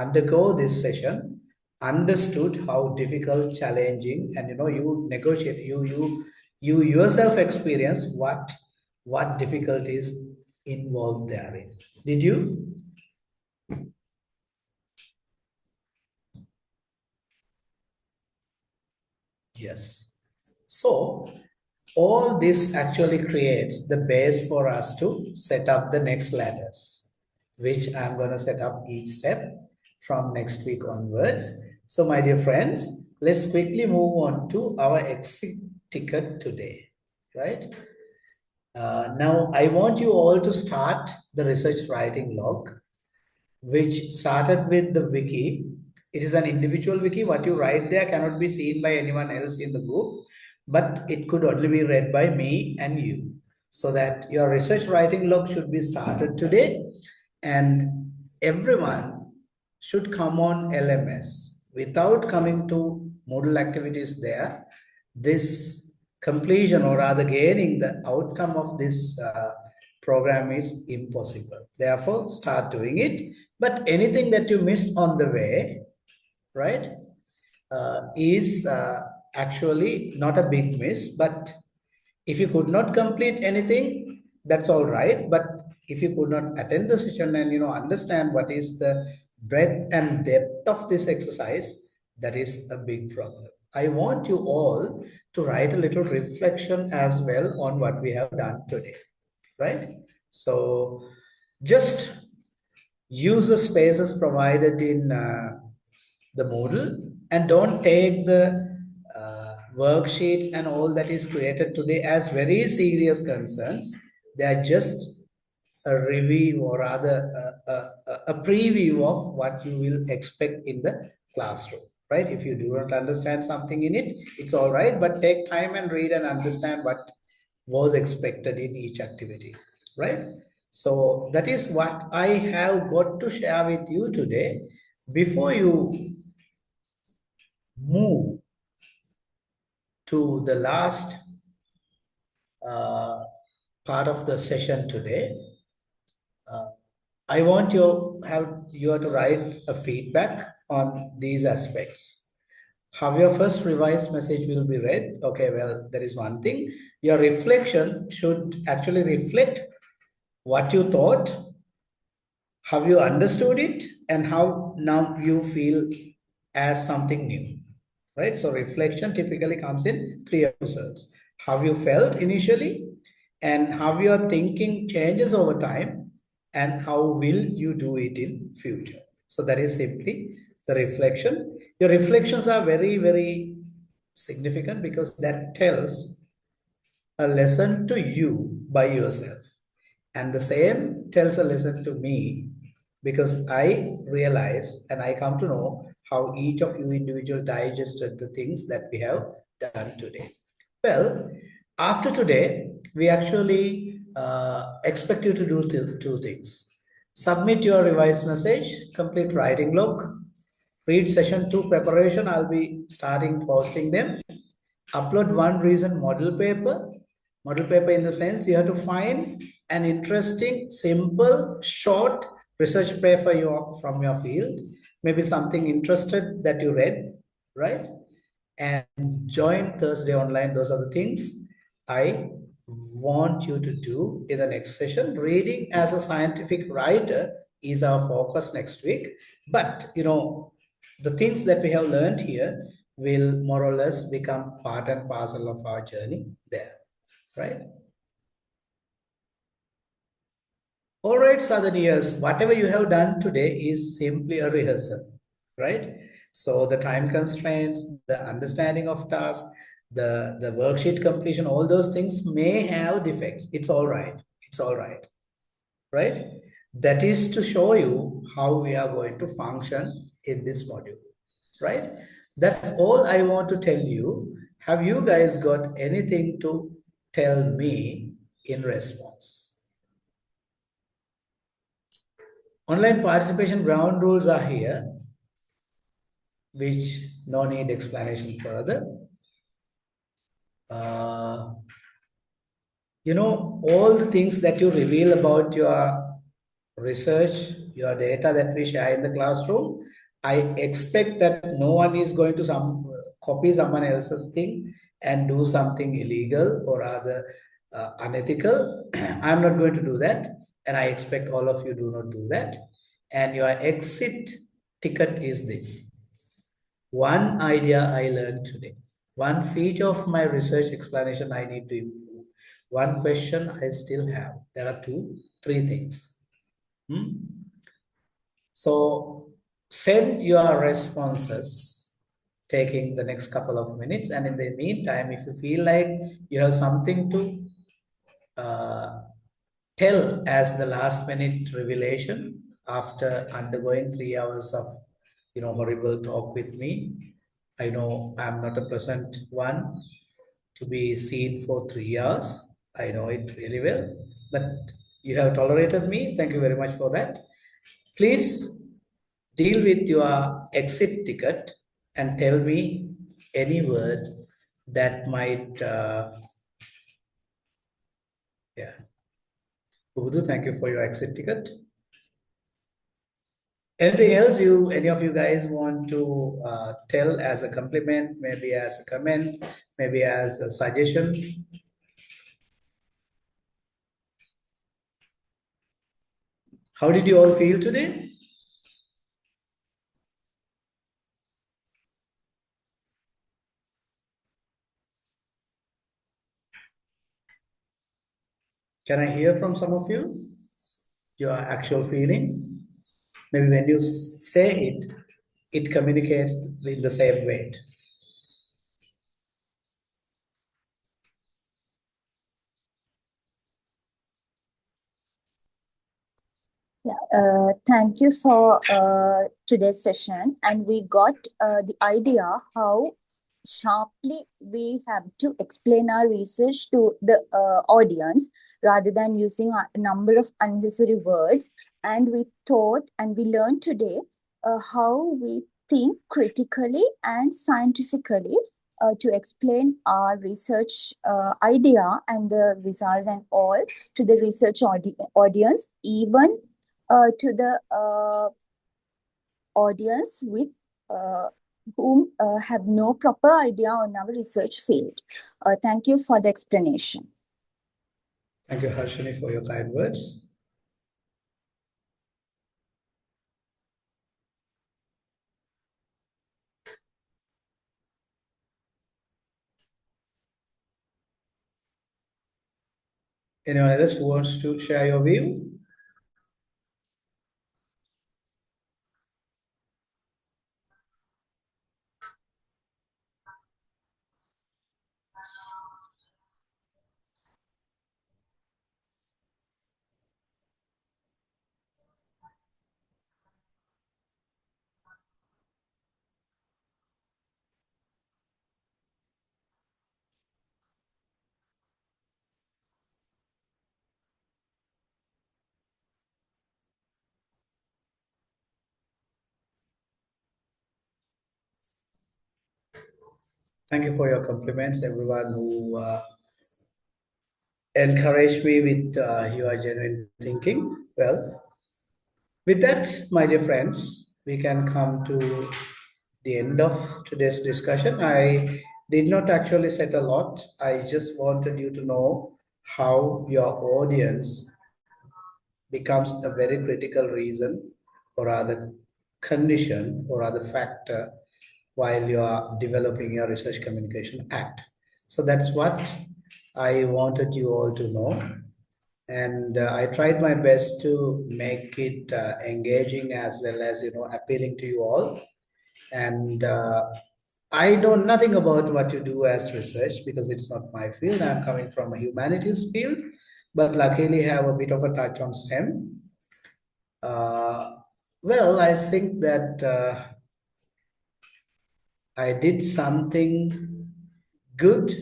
undergo this session understood how difficult, challenging, and you negotiate, you yourself experience what difficulties involved therein. Did you? Yes. So all this actually creates the base for us to set up the next ladders, which I'm going to set up each step from next week onwards. So my dear friends, let's quickly move on to our exit ticket today, right? Now, I want you all to start the research writing log, which started with the wiki. It is an individual wiki. What you write there cannot be seen by anyone else in the group, but it could only be read by me and you. So that your research writing log should be started today, and everyone should come on LMS. Without coming to Moodle activities there, this completion, or rather gaining the outcome of this program is impossible. Therefore, start doing it. But anything that you missed on the way, right, is actually not a big miss. But if you could not complete anything, that's all right. But if you could not attend the session and understand what is the breadth and depth of this exercise, that is a big problem. I want you all to write a little reflection as well on what we have done today, right? So just use the spaces provided in the Moodle, and don't take the worksheets and all that is created today as very serious concerns. They are just a review, or rather a preview of what you will expect in the classroom, right? If you do not understand something in it, it's all right, but take time and read and understand what was expected in each activity, right? So that is what I have got to share with you today. Before you move to the last part of the session today, I want you to write a feedback on these aspects. How your first revised message will be read. Okay, well, there is one thing. Your reflection should actually reflect what you thought, how you understood it, and how now you feel as something new, right? So reflection typically comes in three episodes: how you felt initially, and how your thinking changes over time, and how will you do it in future. So that is simply the reflection. Your reflections are very, very significant because that tells a lesson to you by yourself. And the same tells a lesson to me, because I realize and I come to know how each of you individual digested the things that we have done today. Well, after today, we actually expect you to do two things. Submit your revised message, complete writing log, read session 2 preparation. I'll be starting posting them. Upload one recent model paper. Model paper in the sense you have to find an interesting, simple, short research paper from your field. Maybe something interested that you read, right? And join Thursday online. Those are the things I want you to do in the next session. Reading as a scientific writer is our focus next week. But, the things that we have learned here will more or less become part and parcel of our journey there, right? All right, Sadhaniyas, whatever you have done today is simply a rehearsal, right? So the time constraints, the understanding of tasks, the worksheet completion, all those things may have defects. It's all right. It's all right, right? That is to show you how we are going to function in this module, right? That's all I want to tell you. Have you guys got anything to tell me in response? Online participation ground rules are here, which no need explanation further. All the things that you reveal about your research, your data that we share in the classroom, I expect that no one is going to copy someone else's thing and do something illegal or rather unethical. I'm not going to do that. And I expect all of you do not do that. And your exit ticket is this. One idea I learned today. One feature of my research explanation I need to improve. One question I still have. There are 2, 3 things. So send your responses taking the next couple of minutes. And in the meantime, if you feel like you have something to tell as the last minute revelation after undergoing 3 hours of horrible talk with me, I know I'm not a pleasant one to be seen for 3 hours. I know it really well, but you have tolerated me. Thank you very much for that. Please deal with your exit ticket and tell me any word that might Ubudu, thank you for your exit ticket. Anything else any of you guys want to tell as a compliment, maybe as a comment, maybe as a suggestion? How did you all feel today? Can I hear from some of you? Your actual feeling? Maybe when you say it, it communicates in the same way. Thank you for today's session. And we got the idea how sharply we have to explain our research to the audience rather than using a number of unnecessary words. And we thought and we learned today how we think critically and scientifically to explain our research idea and the results and all to the research audience, even to the audience with whom have no proper idea on our research field. Thank you for the explanation. Thank you, Harshini, for your kind words. Anyone else who wants to share your view? Thank you for your compliments, everyone who encouraged me with your genuine thinking. Well, with that, my dear friends, we can come to the end of today's discussion. I did not actually set a lot. I just wanted you to know how your audience becomes a very critical reason or other condition or other factor while you are developing your research communication act. So that's what I wanted you all to know. And I tried my best to make it engaging as well as, appealing to you all. And I know nothing about what you do as research because it's not my field. I'm coming from a humanities field, but luckily have a bit of a touch on STEM. Well, I think that I did something good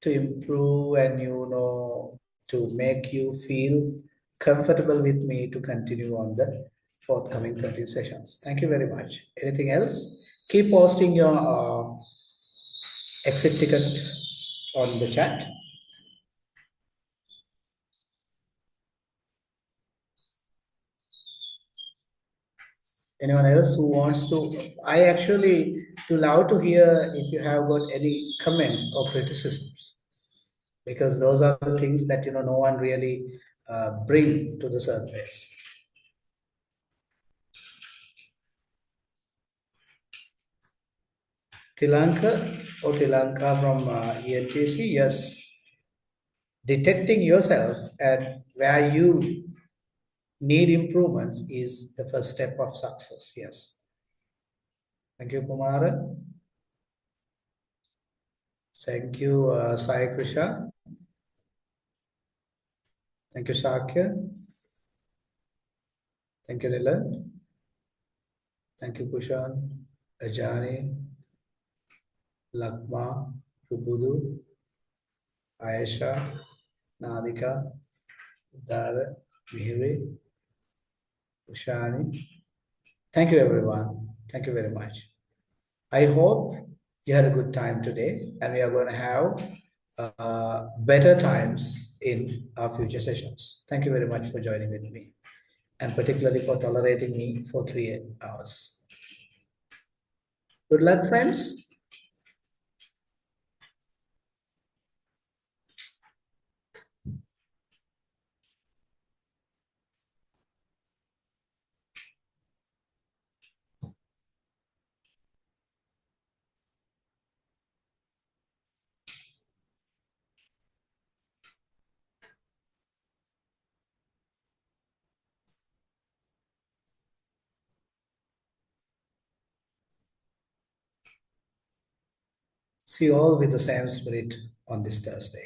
to improve and, to make you feel comfortable with me to continue on the forthcoming 30 sessions. Thank you very much. Anything else? Keep posting your exit ticket on the chat. Anyone else who wants to? I actually would love to hear if you have got any comments or criticisms, because those are the things that no one really bring to the surface. Tilanka from ENTC, yes. Detecting yourself and where you need improvements is the first step of success. Yes. Thank you, Kumara. Thank you, Sai Krisha. Thank you, Shakya. Thank you, Nilan. Thank you, Kushan, Ajani, Lakma, Rubudu, Aisha, Nadika, Dara, Mihri, Ushani. Thank you, everyone. Thank you very much. I hope you had a good time today, and we are going to have better times in our future sessions. Thank you very much for joining with me, and particularly for tolerating me for 3 hours. Good luck, friends. See you all with the same spirit on this Thursday.